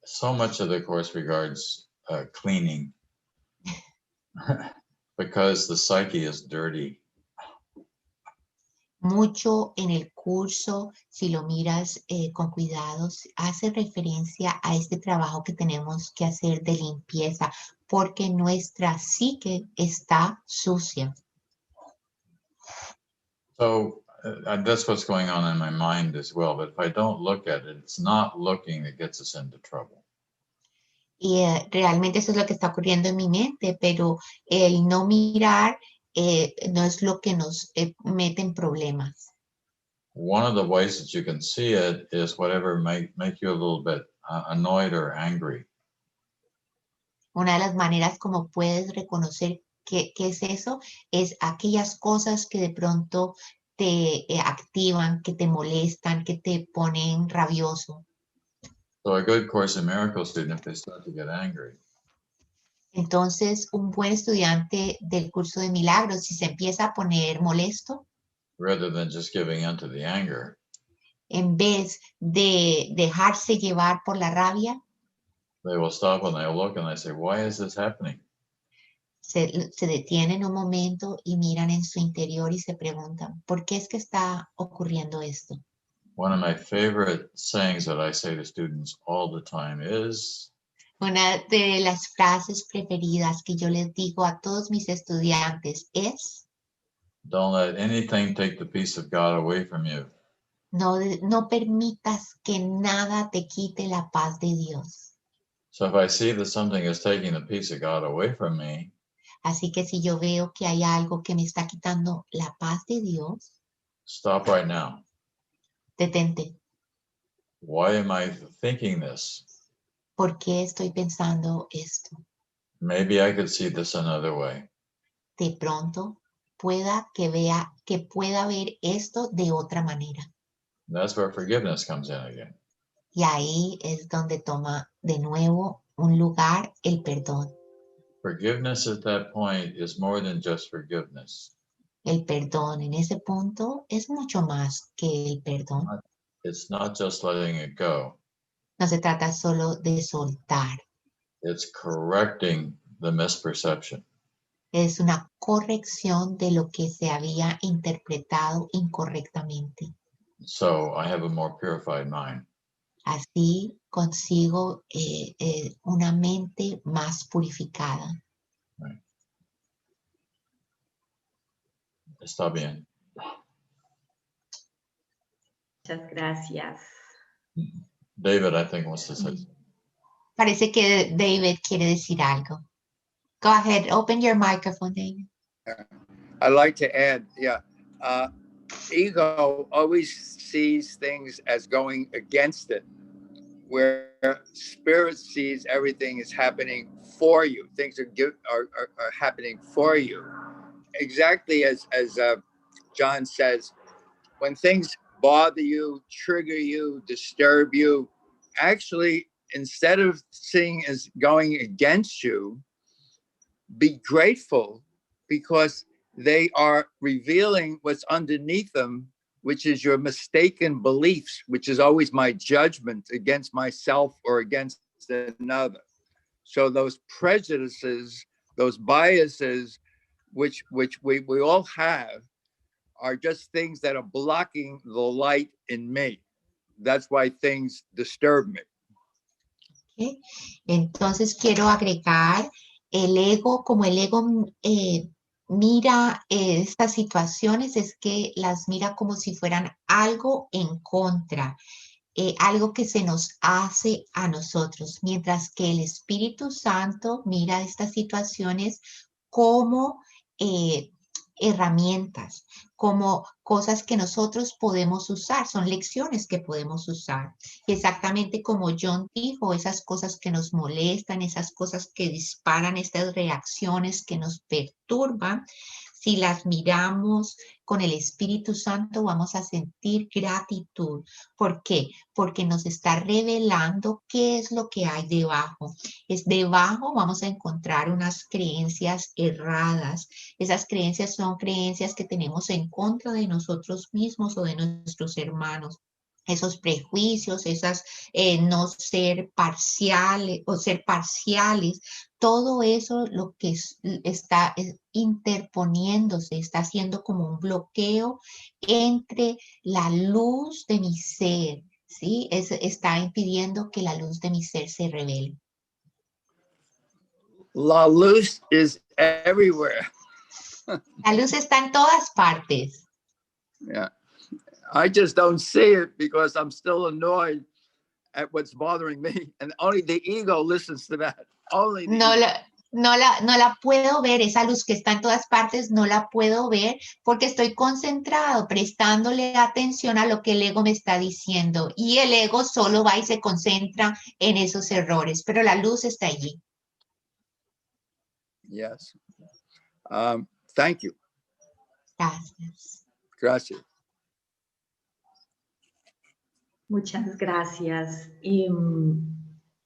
So much of the course regards cleaning because the psyche is dirty. Mucho en el curso, si lo miras con cuidado, hace referencia a este trabajo que tenemos que hacer de limpieza, porque nuestra psique está sucia. So that's what's going on in my mind as well. But if I don't look at it, it's not looking that gets us into trouble. Y realmente eso es lo que está ocurriendo en mi mente, pero el no mirar no es lo que nos mete en problemas. One of the ways that you can see it is whatever make you a little bit annoyed or angry. Una de las maneras como puedes reconocer qué es eso, es aquellas cosas que de pronto te activan, que te molestan, que te ponen rabioso. So a good Course in Miracles student, if they start to get angry, Entonces, un buen estudiante del curso de milagros, si se empieza a poner molesto, rather than just giving in to the anger, en vez de dejarse llevar por la rabia, they will stop and they'll look and they say, why is this happening? se detienen un momento y miran en su interior y se preguntan, ¿por qué es que está ocurriendo esto? One of my favorite sayings that I say to students all the time is, Una de las frases preferidas que yo les digo a todos mis estudiantes es, don't let anything take the peace of God away from you. no permitas que nada te quite la paz de Dios. So if I see that something is taking the peace of God away from me, Así que si yo veo que hay algo que me está quitando la paz de Dios, Stop right now. Detente. Why am I thinking this? ¿Por qué estoy pensando esto? Maybe I could see this another way. De pronto pueda ver esto de otra manera. That's where forgiveness comes in again. Y ahí es donde toma de nuevo un lugar el perdón. Forgiveness at that point is more than just forgiveness. El perdón en ese punto es mucho más que el perdón. It's not just letting it go. No se trata solo de soltar. It's correcting the misperception. Es una corrección de lo que se había interpretado incorrectamente. So I have a more purified mind. Así consigo una mente más purificada. Right. Está bien. Muchas gracias. David, I think, wants to say something. Parece que David quiere decir algo. Go ahead, open your microphone, David. I'd like to add, ego always sees things as going against it, where spirit sees everything is happening for you. Things are happening for you. Exactly as John says, when things bother you, trigger you, disturb you, actually, instead of seeing as going against you, be grateful because they are revealing what's underneath them, which is your mistaken beliefs, which is always my judgment against myself or against another. So those prejudices, those biases, which we all have, are just things that are blocking the light in me. That's why things disturb me. Okay. Entonces quiero agregar el ego, como el ego mira estas situaciones, es que las mira como si fueran algo en contra, algo que se nos hace a nosotros, mientras que el Espíritu Santo mira estas situaciones como herramientas, como cosas que nosotros podemos usar, son lecciones que podemos usar. Exactamente como John dijo, esas cosas que nos molestan, esas cosas que disparan estas reacciones que nos perturban, si las miramos con el Espíritu Santo vamos a sentir gratitud. ¿Por qué? Porque nos está revelando qué es lo que hay debajo. Es debajo vamos a encontrar unas creencias erradas. Esas creencias son creencias que tenemos en contra de nosotros mismos o de nuestros hermanos. Esos prejuicios, esas no ser parciales o ser parciales, todo eso lo que está interponiéndose, está haciendo como un bloqueo entre la luz de mi ser, ¿sí? Está impidiendo que la luz de mi ser se revele. La luz is everywhere. La luz está en todas partes. Yeah. I just don't see it because I'm still annoyed at what's bothering me. And only the ego listens to that. Only the ego. No la puedo ver, esa luz que está en todas partes, no la puedo ver porque estoy concentrado, prestándole atención a lo que el ego me está diciendo. Y el ego solo va y se concentra en esos errores, pero la luz está allí. Yes. Thank you. Gracias. Gracias. Muchas gracias.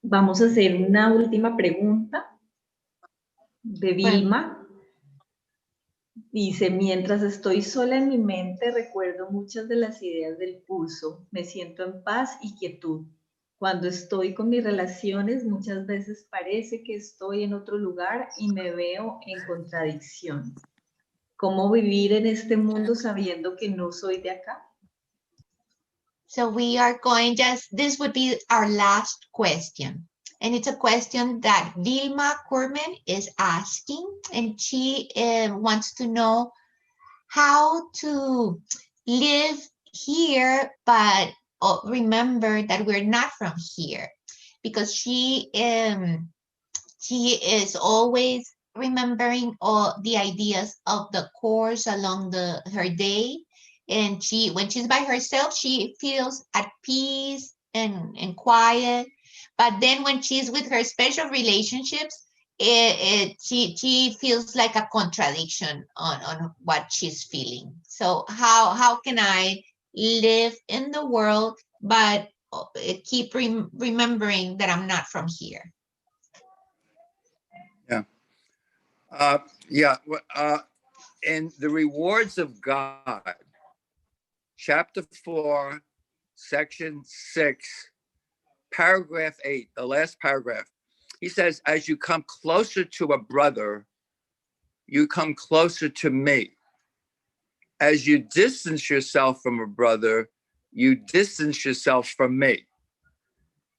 Vamos a hacer una última pregunta de Vilma. Dice, mientras estoy sola en mi mente, recuerdo muchas de las ideas del curso. Me siento en paz y quietud. Cuando estoy con mis relaciones, muchas veces parece que estoy en otro lugar y me veo en contradicción. ¿Cómo vivir en este mundo sabiendo que no soy de acá? So we are going this would be our last question. And it's a question that Vilma Kurman is asking. And she wants to know how to live here, but remember that we're not from here. Because she is always remembering all the ideas of the course along her day. And when she's by herself, she feels at peace and quiet. But then when she's with her special relationships, she feels like a contradiction on what she's feeling. So how can I live in the world, but keep remembering that I'm not from here? Yeah. In the rewards of God, chapter 4, section 6, paragraph 8, the last paragraph, he says, as you come closer to a brother, you come closer to me. As you distance yourself from a brother, you distance yourself from me.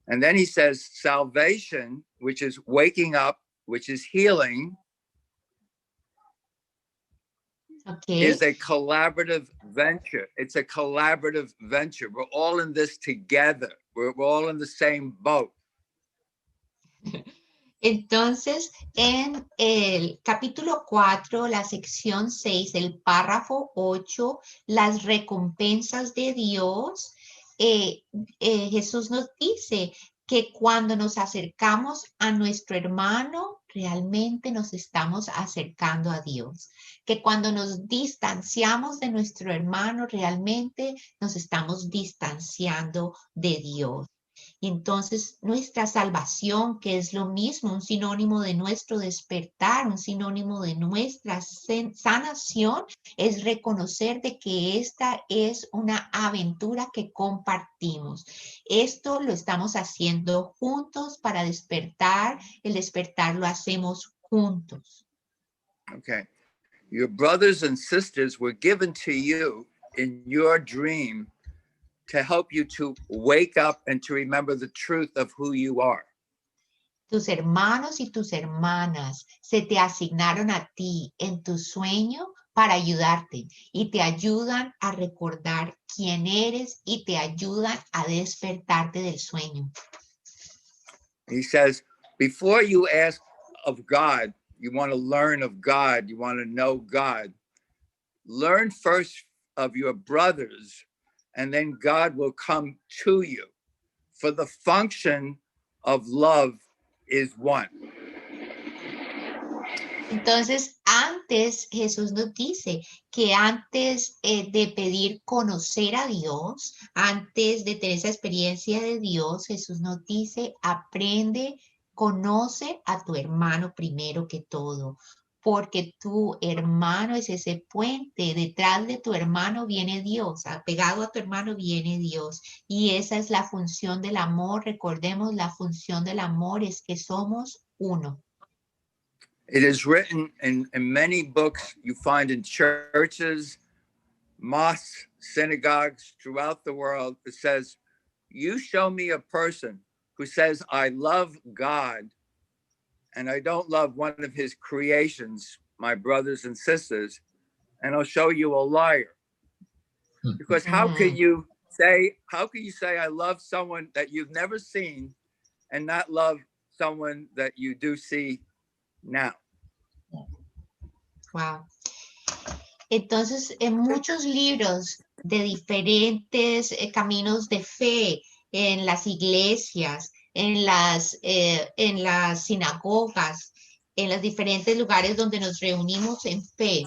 And then he says, salvation, which is waking up, which is healing, is a collaborative venture. It's a collaborative venture. We're all in this together. We're all in the same boat. Entonces, en el capítulo 4, la sección 6, el párrafo 8, las recompensas de Dios, Jesús nos dice que cuando nos acercamos a nuestro hermano, realmente nos estamos acercando a Dios. Que cuando nos distanciamos de nuestro hermano, realmente nos estamos distanciando de Dios. Entonces, nuestra salvación, que es lo mismo, un sinónimo de nuestro despertar, un sinónimo de nuestra sanación, es reconocer de que esta es una aventura que compartimos. Esto lo estamos haciendo juntos para despertar. El despertar lo hacemos juntos. Okay. Your brothers and sisters were given to you in your dream to help you to wake up and to remember the truth of who you are. Tus hermanos y tus hermanas se te asignaron a ti en tu sueño para ayudarte y te ayudan a recordar quién eres y te ayudan a despertarte del sueño. He says, before you ask of God, you want to learn of God, you want to know God, learn first of your brothers, and then God will come to you. For the function of love is one. Entonces, antes Jesús nos dice que antes de pedir conocer a Dios, antes de tener esa experiencia de Dios, Jesús nos dice, aprende, conoce a tu hermano primero que todo. Porque tu hermano es ese puente, detrás de tu hermano viene Dios, apegado a tu hermano viene Dios. Y esa es la función del amor, recordemos, la función del amor es que somos uno. It is written in many books you find in churches, mosques, synagogues throughout the world. It says, you show me a person who says, I love God, and I don't love one of his creations, my brothers and sisters, and I'll show you a liar. Because how can you say I love someone that you've never seen and not love someone that you do see now? Wow. Entonces, en muchos libros de diferentes caminos de fe, en las iglesias, en las sinagogas, en los diferentes lugares donde nos reunimos en fe,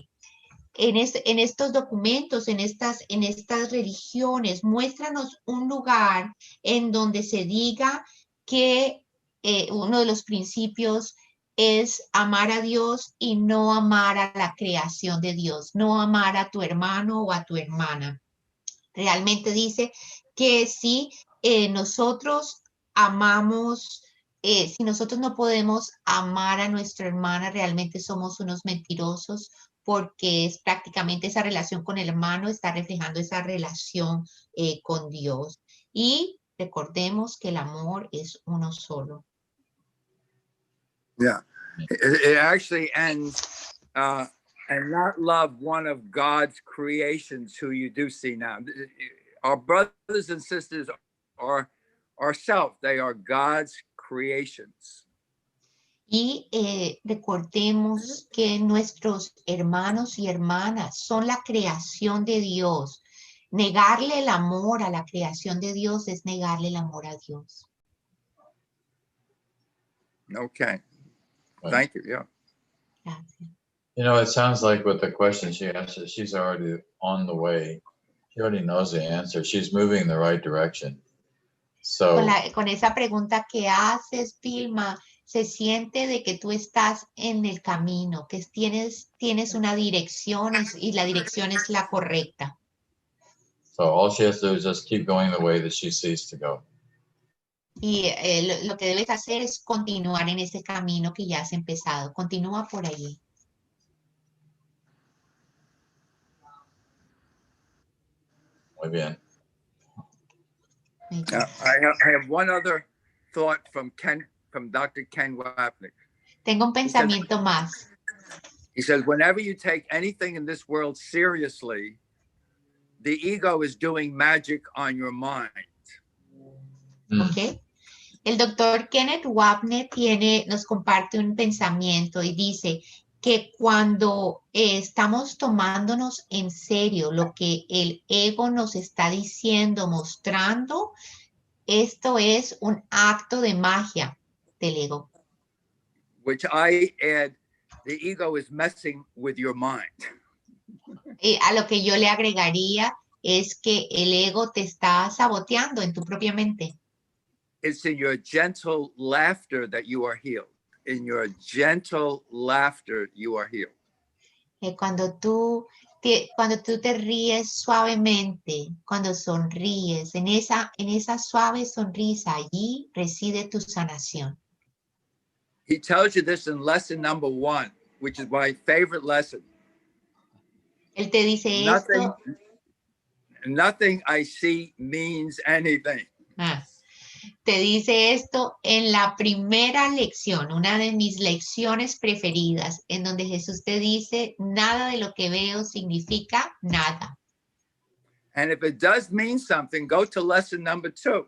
en estos documentos, en estas religiones, muéstranos un lugar en donde se diga que uno de los principios es amar a Dios y no amar a la creación de Dios, no amar a tu hermano o a tu hermana. Realmente dice que si nosotros amamos, si nosotros no podemos amar a nuestra hermana, realmente somos unos mentirosos, porque es prácticamente esa relación con el hermano está reflejando esa relación con Dios. Y recordemos que el amor es uno solo. Yeah, it actually ends, and not love one of God's creations who you do see now. Our brothers and sisters are ourselves. They are God's creations. Y recordemos que nuestros hermanos y hermanas son la creación de Dios. Negarle el amor a la creación de Dios es negarle el amor a Dios. Okay. Thank you. Yeah. Gracias. You know, it sounds like with the question she asked, she's already on the way. She already knows the answer. She's moving in the right direction. So, Con esa pregunta que haces, Vilma, se siente de que tú estás en el camino, que tienes una dirección y la dirección es la correcta. so all she has to do is just keep going the way that she sees to go. Y lo que debes hacer es continuar en ese camino que ya has empezado. Continúa por allí. Muy bien. I have one other thought from Dr. Ken Wapnick. Tengo un pensamiento más. He says, whenever you take anything in this world seriously, the ego is doing magic on your mind. ¿Ok? El doctor Kenneth Wapner nos comparte un pensamiento y dice que cuando estamos tomándonos en serio lo que el ego nos está diciendo, mostrando, esto es un acto de magia del ego. Which I add, the ego is messing with your mind. Y a lo que yo le agregaría es que el ego te está saboteando en tu propia mente. It's in your gentle laughter that you are healed. In your gentle laughter, you are healed. Cuando tú te ríes suavemente, cuando sonríes, en esa suave sonrisa, allí reside tu sanación. He tells you this in lesson number 1, which is my favorite lesson. Él te dice esto. Nothing I see means anything. Te dice esto en la primera lección, una de mis lecciones preferidas, en donde Jesús te dice, nada de lo que veo significa nada. And if it does mean something, go to lesson number 2,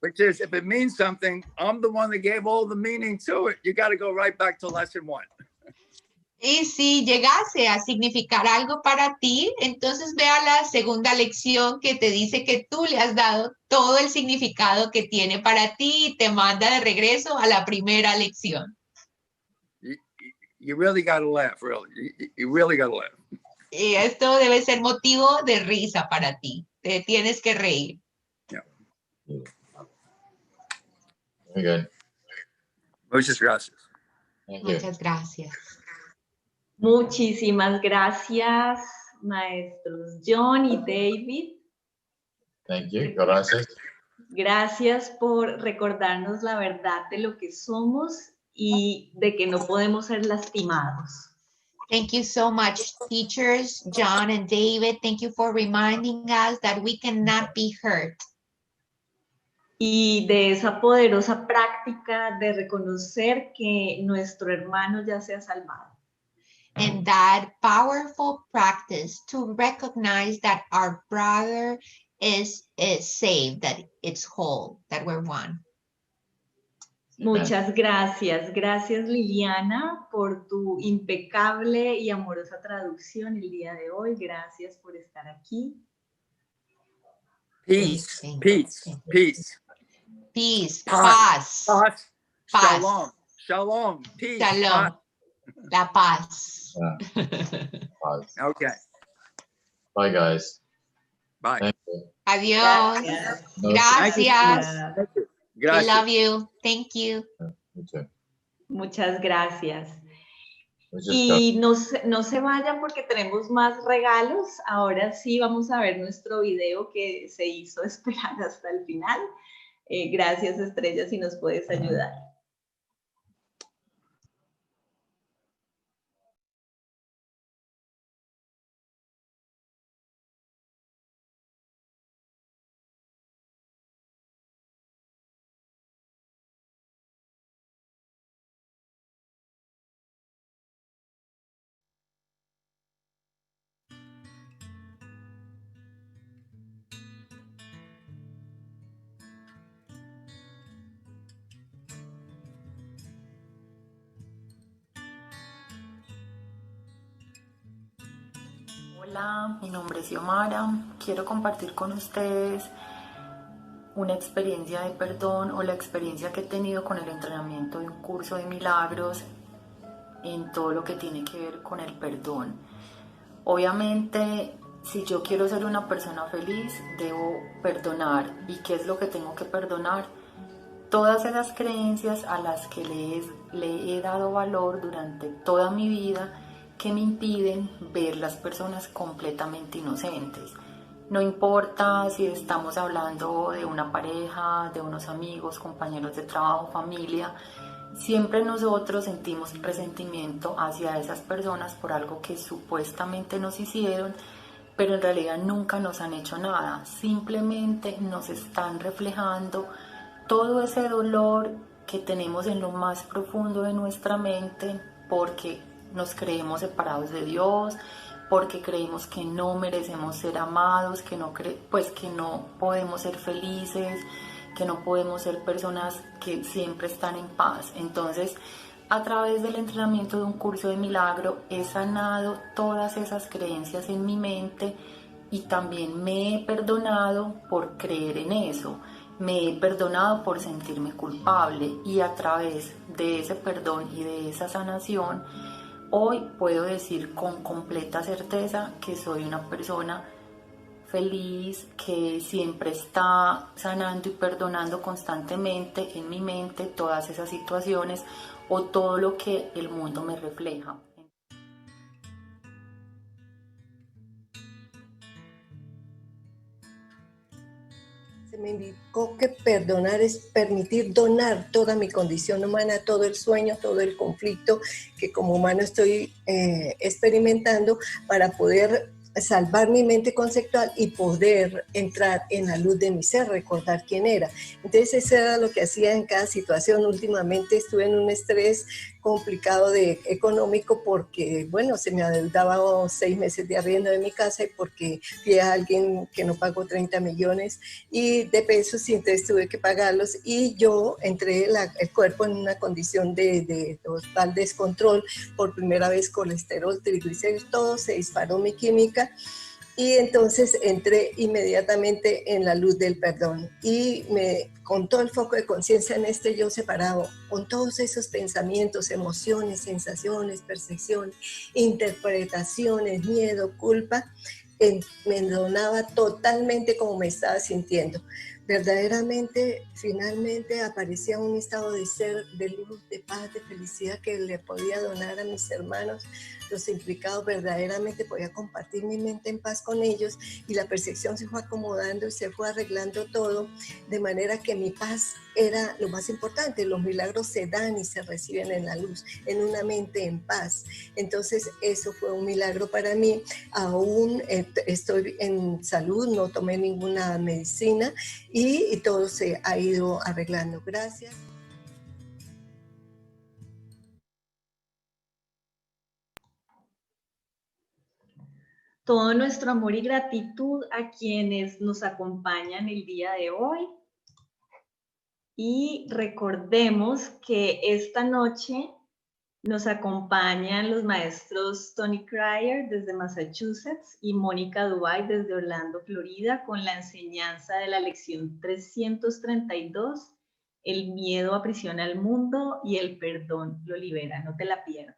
which is if it means something, I'm the one that gave all the meaning to it. You got to go right back to lesson 1. Y si llegase a significar algo para ti, entonces ve a la segunda lección que te dice que tú le has dado todo el significado que tiene para ti y te manda de regreso a la primera lección. You really got to laugh, really. You really got to laugh. Y esto debe ser motivo de risa para ti. Te tienes que reír. Yeah. Very good. Muchas gracias. Muchas gracias. Muchísimas gracias, maestros John y David. Thank you. Gracias. Gracias por recordarnos la verdad de lo que somos y de que no podemos ser lastimados. Thank you so much, teachers, John and David. Thank you for reminding us that we cannot be hurt. Y de esa poderosa práctica de reconocer que nuestro hermano ya se ha salvado. And that powerful practice to recognize that our brother is saved, that it's whole, that we're one. Muchas gracias. Gracias, Liliana, por tu impecable y amorosa traducción el día de hoy. Gracias por estar aquí. Peace, peace, peace. Peace, paz. Paz. Paz. Shalom, shalom, peace. Shalom. Paz. La paz. Paz. Okay. Bye, guys. Bye. Thank you. Adiós. Gracias. Gracias. Gracias. I love you. Thank you. You too. Muchas gracias. We just Y no se vayan porque tenemos más regalos. Ahora sí vamos a ver nuestro video que se hizo esperar hasta el final. Gracias, Estrella, si nos puedes ayudar. Hola, mi nombre es Xiomara. Quiero compartir con ustedes una experiencia de perdón o la experiencia que he tenido con el entrenamiento de un curso de milagros en todo lo que tiene que ver con el perdón. Obviamente, si yo quiero ser una persona feliz, debo perdonar. ¿Y qué es lo que tengo que perdonar? Todas esas creencias a las que le he dado valor durante toda mi vida, que me impiden ver las personas completamente inocentes. No importa si estamos hablando de una pareja, de unos amigos, compañeros de trabajo, familia, siempre nosotros sentimos resentimiento hacia esas personas por algo que supuestamente nos hicieron, pero en realidad nunca nos han hecho nada. Simplemente nos están reflejando todo ese dolor que tenemos en lo más profundo de nuestra mente porque nos creemos separados de Dios, porque creemos que no merecemos ser amados, que no podemos ser felices, que no podemos ser personas que siempre están en paz. Entonces, a través del entrenamiento de un curso de milagro he sanado todas esas creencias en mi mente y también me he perdonado por creer en eso. Me he perdonado por sentirme culpable y a través de ese perdón y de esa sanación, hoy puedo decir con completa certeza que soy una persona feliz, que siempre está sanando y perdonando constantemente en mi mente todas esas situaciones o todo lo que el mundo me refleja. Se me indicó que perdonar es permitir donar toda mi condición humana, todo el sueño, todo el conflicto que como humano estoy experimentando para poder salvar mi mente conceptual y poder entrar en la luz de mi ser, recordar quién era. Entonces eso era lo que hacía en cada situación. Últimamente estuve en un estrés complicado económico porque, bueno, se me adeudaba 6 meses de arriendo de mi casa y porque fui a alguien que no pagó 30 millones de pesos y entonces tuve que pagarlos y yo entré el cuerpo en una condición de total descontrol, por primera vez colesterol, triglicéridos, todo se disparó mi química. Y entonces entré inmediatamente en la luz del perdón y con todo el foco de conciencia en este yo separado, con todos esos pensamientos, emociones, sensaciones, percepciones, interpretaciones, miedo, culpa, me donaba totalmente como me estaba sintiendo. Verdaderamente, finalmente aparecía un estado de ser, de luz, de paz, de felicidad que le podía donar a mis hermanos, los implicados. Verdaderamente podía compartir mi mente en paz con ellos y la percepción se fue acomodando y se fue arreglando todo, de manera que mi paz era lo más importante. Los milagros se dan y se reciben en la luz, en una mente en paz. Entonces eso fue un milagro para mí. Aún estoy en salud, no tomé ninguna medicina y todo se ha ido arreglando. Gracias. Todo nuestro amor y gratitud a quienes nos acompañan el día de hoy. Y recordemos que esta noche nos acompañan los maestros Tony Cryer desde Massachusetts y Mónica Dubai desde Orlando, Florida, con la enseñanza de la lección 332, el miedo aprisiona al mundo y el perdón lo libera. No te la pierdas.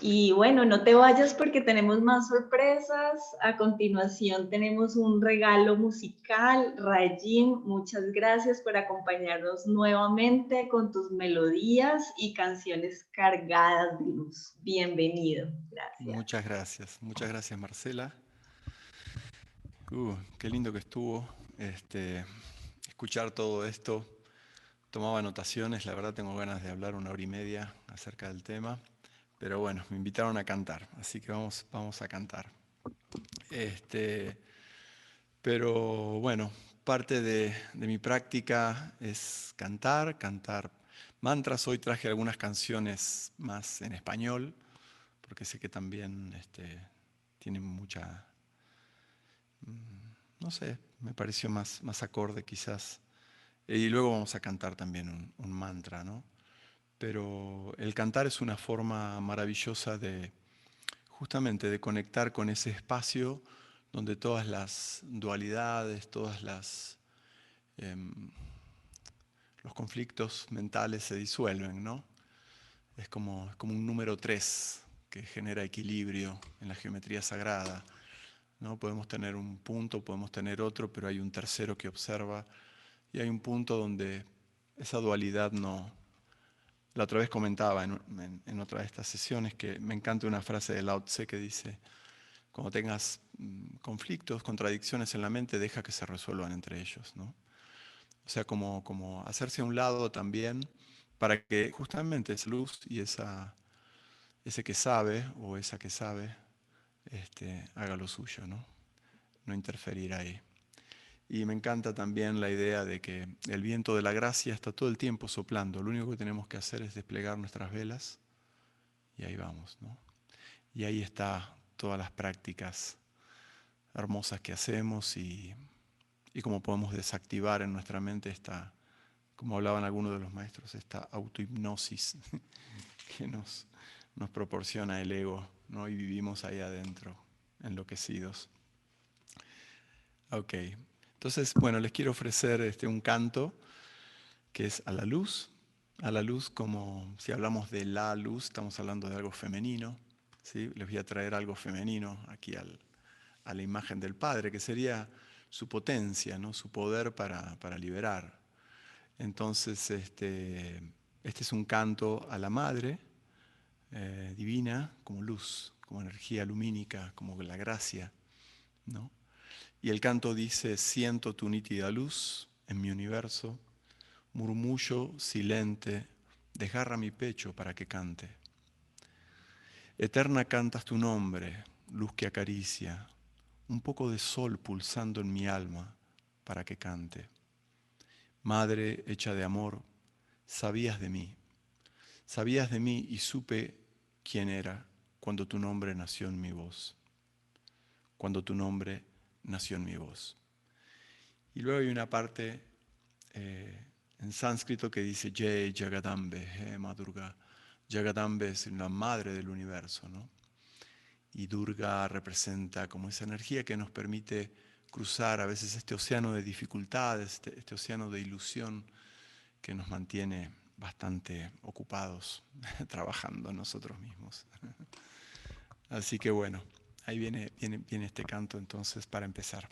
Y bueno, no te vayas porque tenemos más sorpresas. A continuación tenemos un regalo musical. Rayín, muchas gracias por acompañarnos nuevamente con tus melodías y canciones cargadas de luz. Bienvenido. Gracias. Muchas gracias Marcela. Qué lindo que estuvo escuchar todo esto. Tomaba anotaciones, la verdad tengo ganas de hablar 1 hora y media acerca del tema. Pero bueno, me invitaron a cantar, así que vamos a cantar. Pero bueno, parte de mi práctica es cantar mantras. Hoy traje algunas canciones más en español, porque sé que también tienen mucha, no sé, me pareció más acorde quizás. Y luego vamos a cantar también un mantra, ¿no? Pero el cantar es una forma maravillosa de justamente de conectar con ese espacio donde todas las dualidades, los conflictos mentales se disuelven, ¿no? Es como un número 3 que genera equilibrio en la geometría sagrada, ¿no? Podemos tener un punto, podemos tener otro, pero hay un tercero que observa y hay un punto donde esa dualidad no. La otra vez comentaba en otra de estas sesiones que me encanta una frase de Lao Tse que dice: cuando tengas conflictos, contradicciones en la mente, deja que se resuelvan entre ellos, ¿no? O sea, como hacerse a un lado también para que justamente esa luz y ese que sabe o esa que sabe haga lo suyo, ¿no? No interferir ahí. Y me encanta también la idea de que el viento de la gracia está todo el tiempo soplando. Lo único que tenemos que hacer es desplegar nuestras velas y ahí vamos, ¿no? Y ahí está todas las prácticas hermosas que hacemos y cómo podemos desactivar en nuestra mente esta, como hablaban algunos de los maestros, esta autohipnosis que nos proporciona el ego, ¿no? Y vivimos ahí adentro, enloquecidos. Ok, entonces, bueno, les quiero ofrecer un canto que es a la luz como si hablamos de la luz, estamos hablando de algo femenino, ¿sí? Les voy a traer algo femenino aquí a la imagen del Padre, que sería su potencia, ¿no? Su poder para liberar. Entonces, este es un canto a la Madre divina como luz, como energía lumínica, como la gracia, ¿no? Y el canto dice: siento tu nítida luz en mi universo, murmullo silente, desgarra mi pecho para que cante. Eterna cantas tu nombre, luz que acaricia, un poco de sol pulsando en mi alma para que cante. Madre hecha de amor, sabías de mí y supe quién era cuando tu nombre nació en mi voz. Cuando tu nombre nació en mi voz. Y luego hay una parte en sánscrito que dice Jai Jagadambe, Hema Durga. Jagadambe es la madre del universo, ¿no? Y Durga representa como esa energía que nos permite cruzar a veces este océano de dificultades, este océano de ilusión que nos mantiene bastante ocupados trabajando nosotros mismos. Así que bueno, ahí viene este canto entonces para empezar.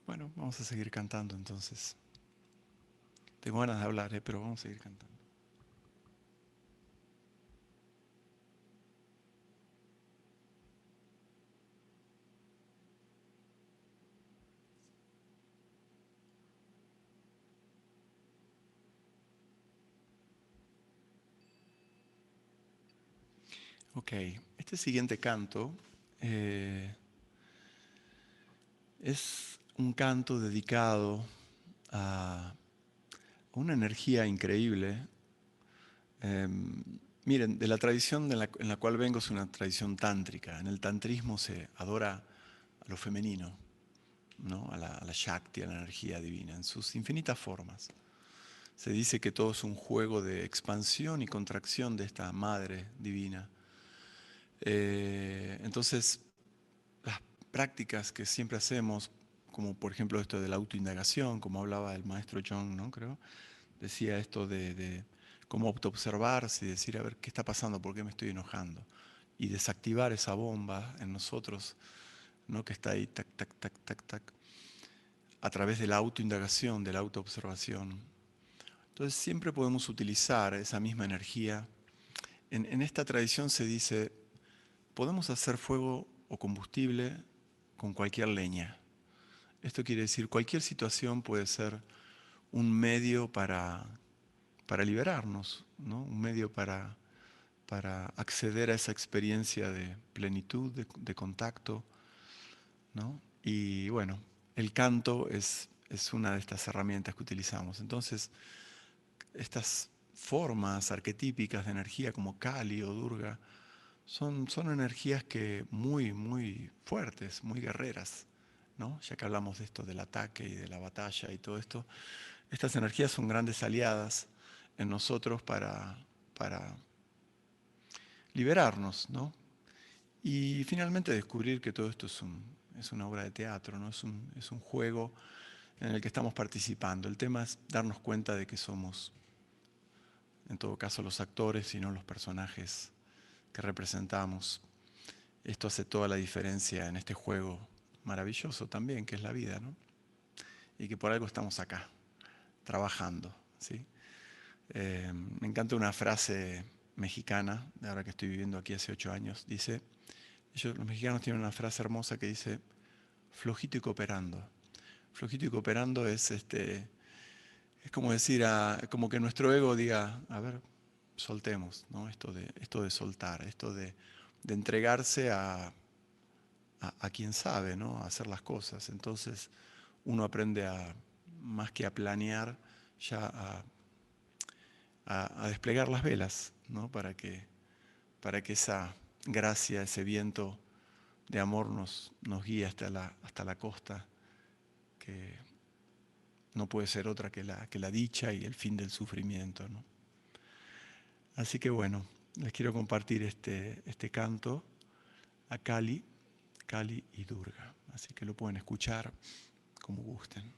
Bueno, vamos a seguir cantando entonces. Tengo ganas de hablar, pero vamos a seguir cantando. Ok, este siguiente canto es un canto dedicado a una energía increíble. Miren, de la tradición en la cual vengo es una tradición tántrica. En el tantrismo se adora a lo femenino, ¿no? a la Shakti, a la energía divina, en sus infinitas formas. Se dice que todo es un juego de expansión y contracción de esta madre divina. Entonces, las prácticas que siempre hacemos, como por ejemplo esto de la autoindagación, como hablaba el maestro John, ¿no? Creo, decía esto de cómo autoobservarse y decir, a ver, ¿qué está pasando? ¿Por qué me estoy enojando? Y desactivar esa bomba en nosotros, ¿no? Que está ahí, tac, tac, tac, tac, tac, a través de la autoindagación, de la autoobservación. Entonces siempre podemos utilizar esa misma energía. En esta tradición se dice, podemos hacer fuego o combustible con cualquier leña. Esto quiere decir, cualquier situación puede ser un medio para liberarnos, ¿no? Un medio para acceder a esa experiencia de plenitud, de contacto, ¿no? Y bueno, el canto es una de estas herramientas que utilizamos. Entonces, estas formas arquetípicas de energía como Kali o Durga son energías que muy fuertes, muy guerreras, ¿no? Ya que hablamos de esto del ataque y de la batalla y todo esto, estas energías son grandes aliadas en nosotros para liberarnos, ¿no? Y finalmente descubrir que todo esto es una obra de teatro, ¿no? Es un juego en el que estamos participando. El tema es darnos cuenta de que somos, en todo caso, los actores y no los personajes que representamos. Esto hace toda la diferencia en este juego maravilloso también, que es la vida, ¿no? Y que por algo estamos acá, trabajando, ¿sí? Me encanta una frase mexicana, de ahora que estoy viviendo aquí hace 8 años, dice, los mexicanos tienen una frase hermosa que dice, flojito y cooperando. Flojito y cooperando es como decir, como que nuestro ego diga, a ver, soltemos, ¿no? Esto de soltar, esto de entregarse a quien sabe, ¿no? A hacer las cosas. Entonces uno aprende más que a planear, ya a desplegar las velas, ¿no? Para que esa gracia, ese viento de amor nos guíe hasta la costa, que no puede ser otra que la dicha y el fin del sufrimiento, ¿no? Así que bueno, les quiero compartir este canto a Kali y Durga. Así que lo pueden escuchar como gusten.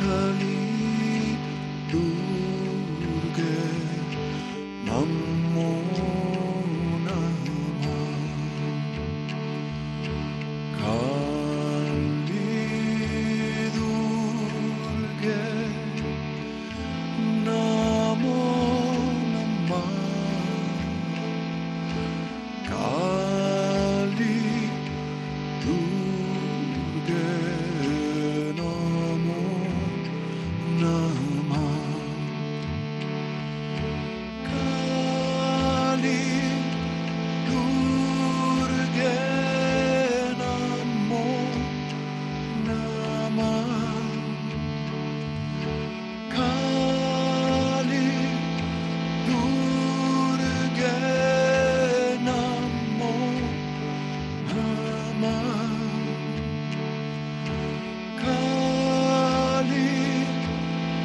Kali Durge Namo Nama Kali Durge Namo Nama Kali Durge Namo Nama Kali Durge Namo Nama Kali Durge Namo Nama Kali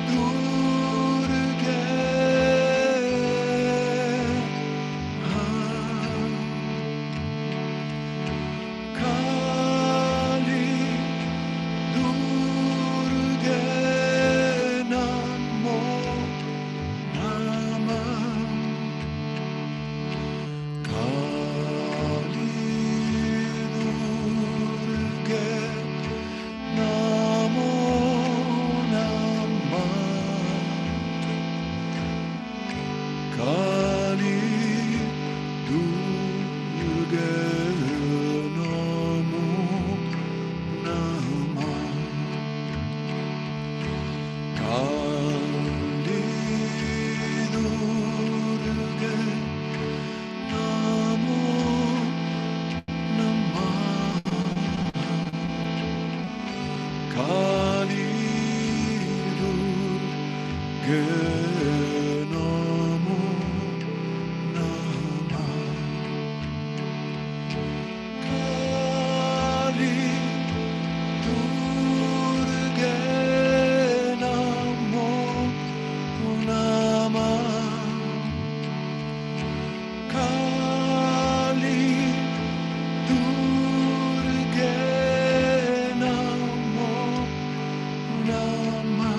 Durge Kali Durge Namo Nama Kali Durge Namo Nama Kali Durge Namo Nama Kali Durge Namo Nama Kali Durge Namo Nama Kali Durge Namo Nama Kali Durge Namo Nama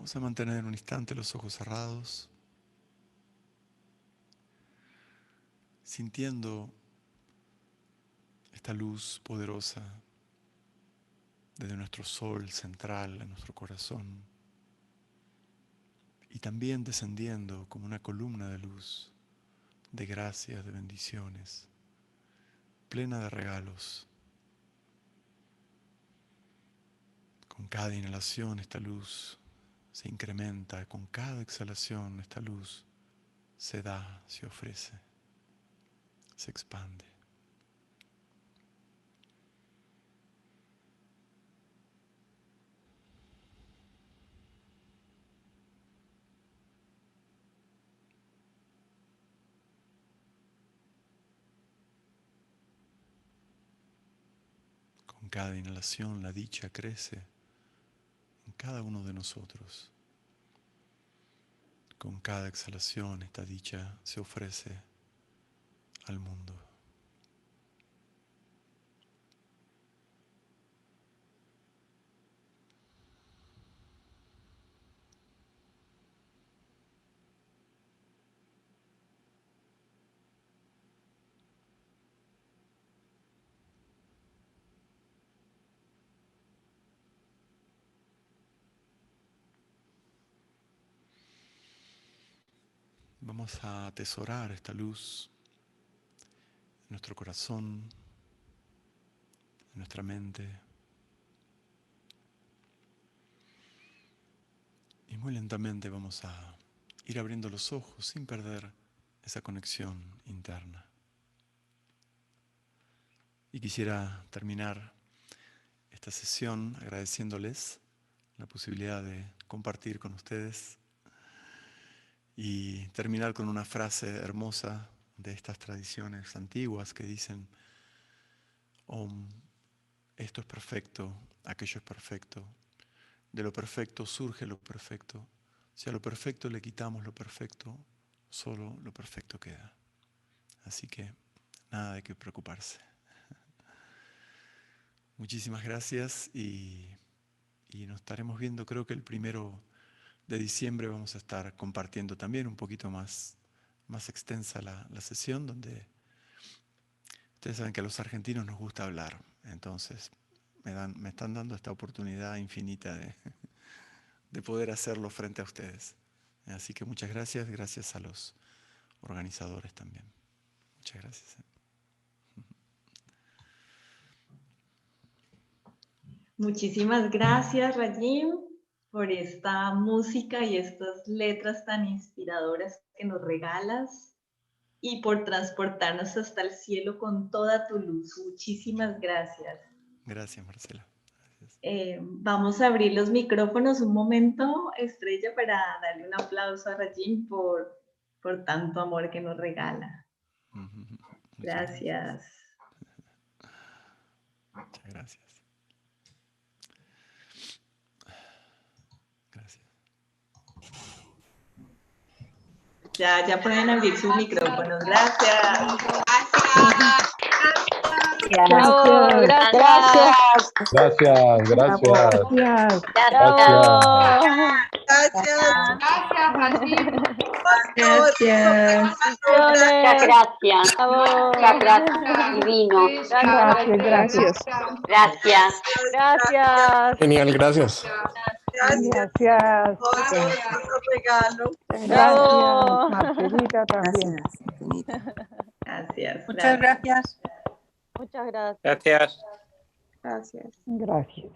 Vamos a mantener un instante los ojos cerrados, sintiendo esta luz poderosa desde nuestro sol central a nuestro corazón y también descendiendo como una columna de luz, de gracias, de bendiciones, plena de regalos. Con cada inhalación esta luz se incrementa, con cada exhalación esta luz se da, se ofrece, se expande. Con cada inhalación la dicha crece en cada uno de nosotros. Con cada exhalación esta dicha se ofrece al mundo. Vamos a atesorar esta luz en nuestro corazón, en nuestra mente. Y muy lentamente vamos a ir abriendo los ojos sin perder esa conexión interna. Y quisiera terminar esta sesión agradeciéndoles la posibilidad de compartir con ustedes y terminar con una frase hermosa de estas tradiciones antiguas que dicen: Om, esto es perfecto, aquello es perfecto, de lo perfecto surge lo perfecto, si a lo perfecto le quitamos lo perfecto, solo lo perfecto queda. Así que nada de qué preocuparse. Muchísimas gracias y nos estaremos viendo, creo que el 1 de diciembre vamos a estar compartiendo también un poquito más extensa la sesión, donde ustedes saben que a los argentinos nos gusta hablar, entonces me están dando esta oportunidad infinita de poder hacerlo frente a ustedes. Así que muchas gracias, gracias a los organizadores también. Muchas gracias. Muchísimas gracias, Rajim, por esta música y estas letras tan inspiradoras que nos regalas y por transportarnos hasta el cielo con toda tu luz. Muchísimas gracias. Gracias, Marcela. Gracias. Vamos a abrir los micrófonos un momento, Estrella, para darle un aplauso a Rajim por tanto amor que nos regala. Gracias. Muchas gracias. Gracias. Ya pueden abrir sus micrófonos. Gracias. Bravo, gracias. Gracias, gracias. Muchas gracias, divino. Gracias. Genial, gracias. Gracias. Bravo. Marcelita también. Gracias. Muchas gracias. Muchas gracias. Gracias. Gracias.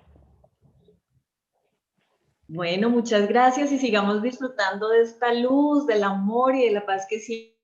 Bueno, muchas gracias y sigamos disfrutando de esta luz, del amor y de la paz que siempre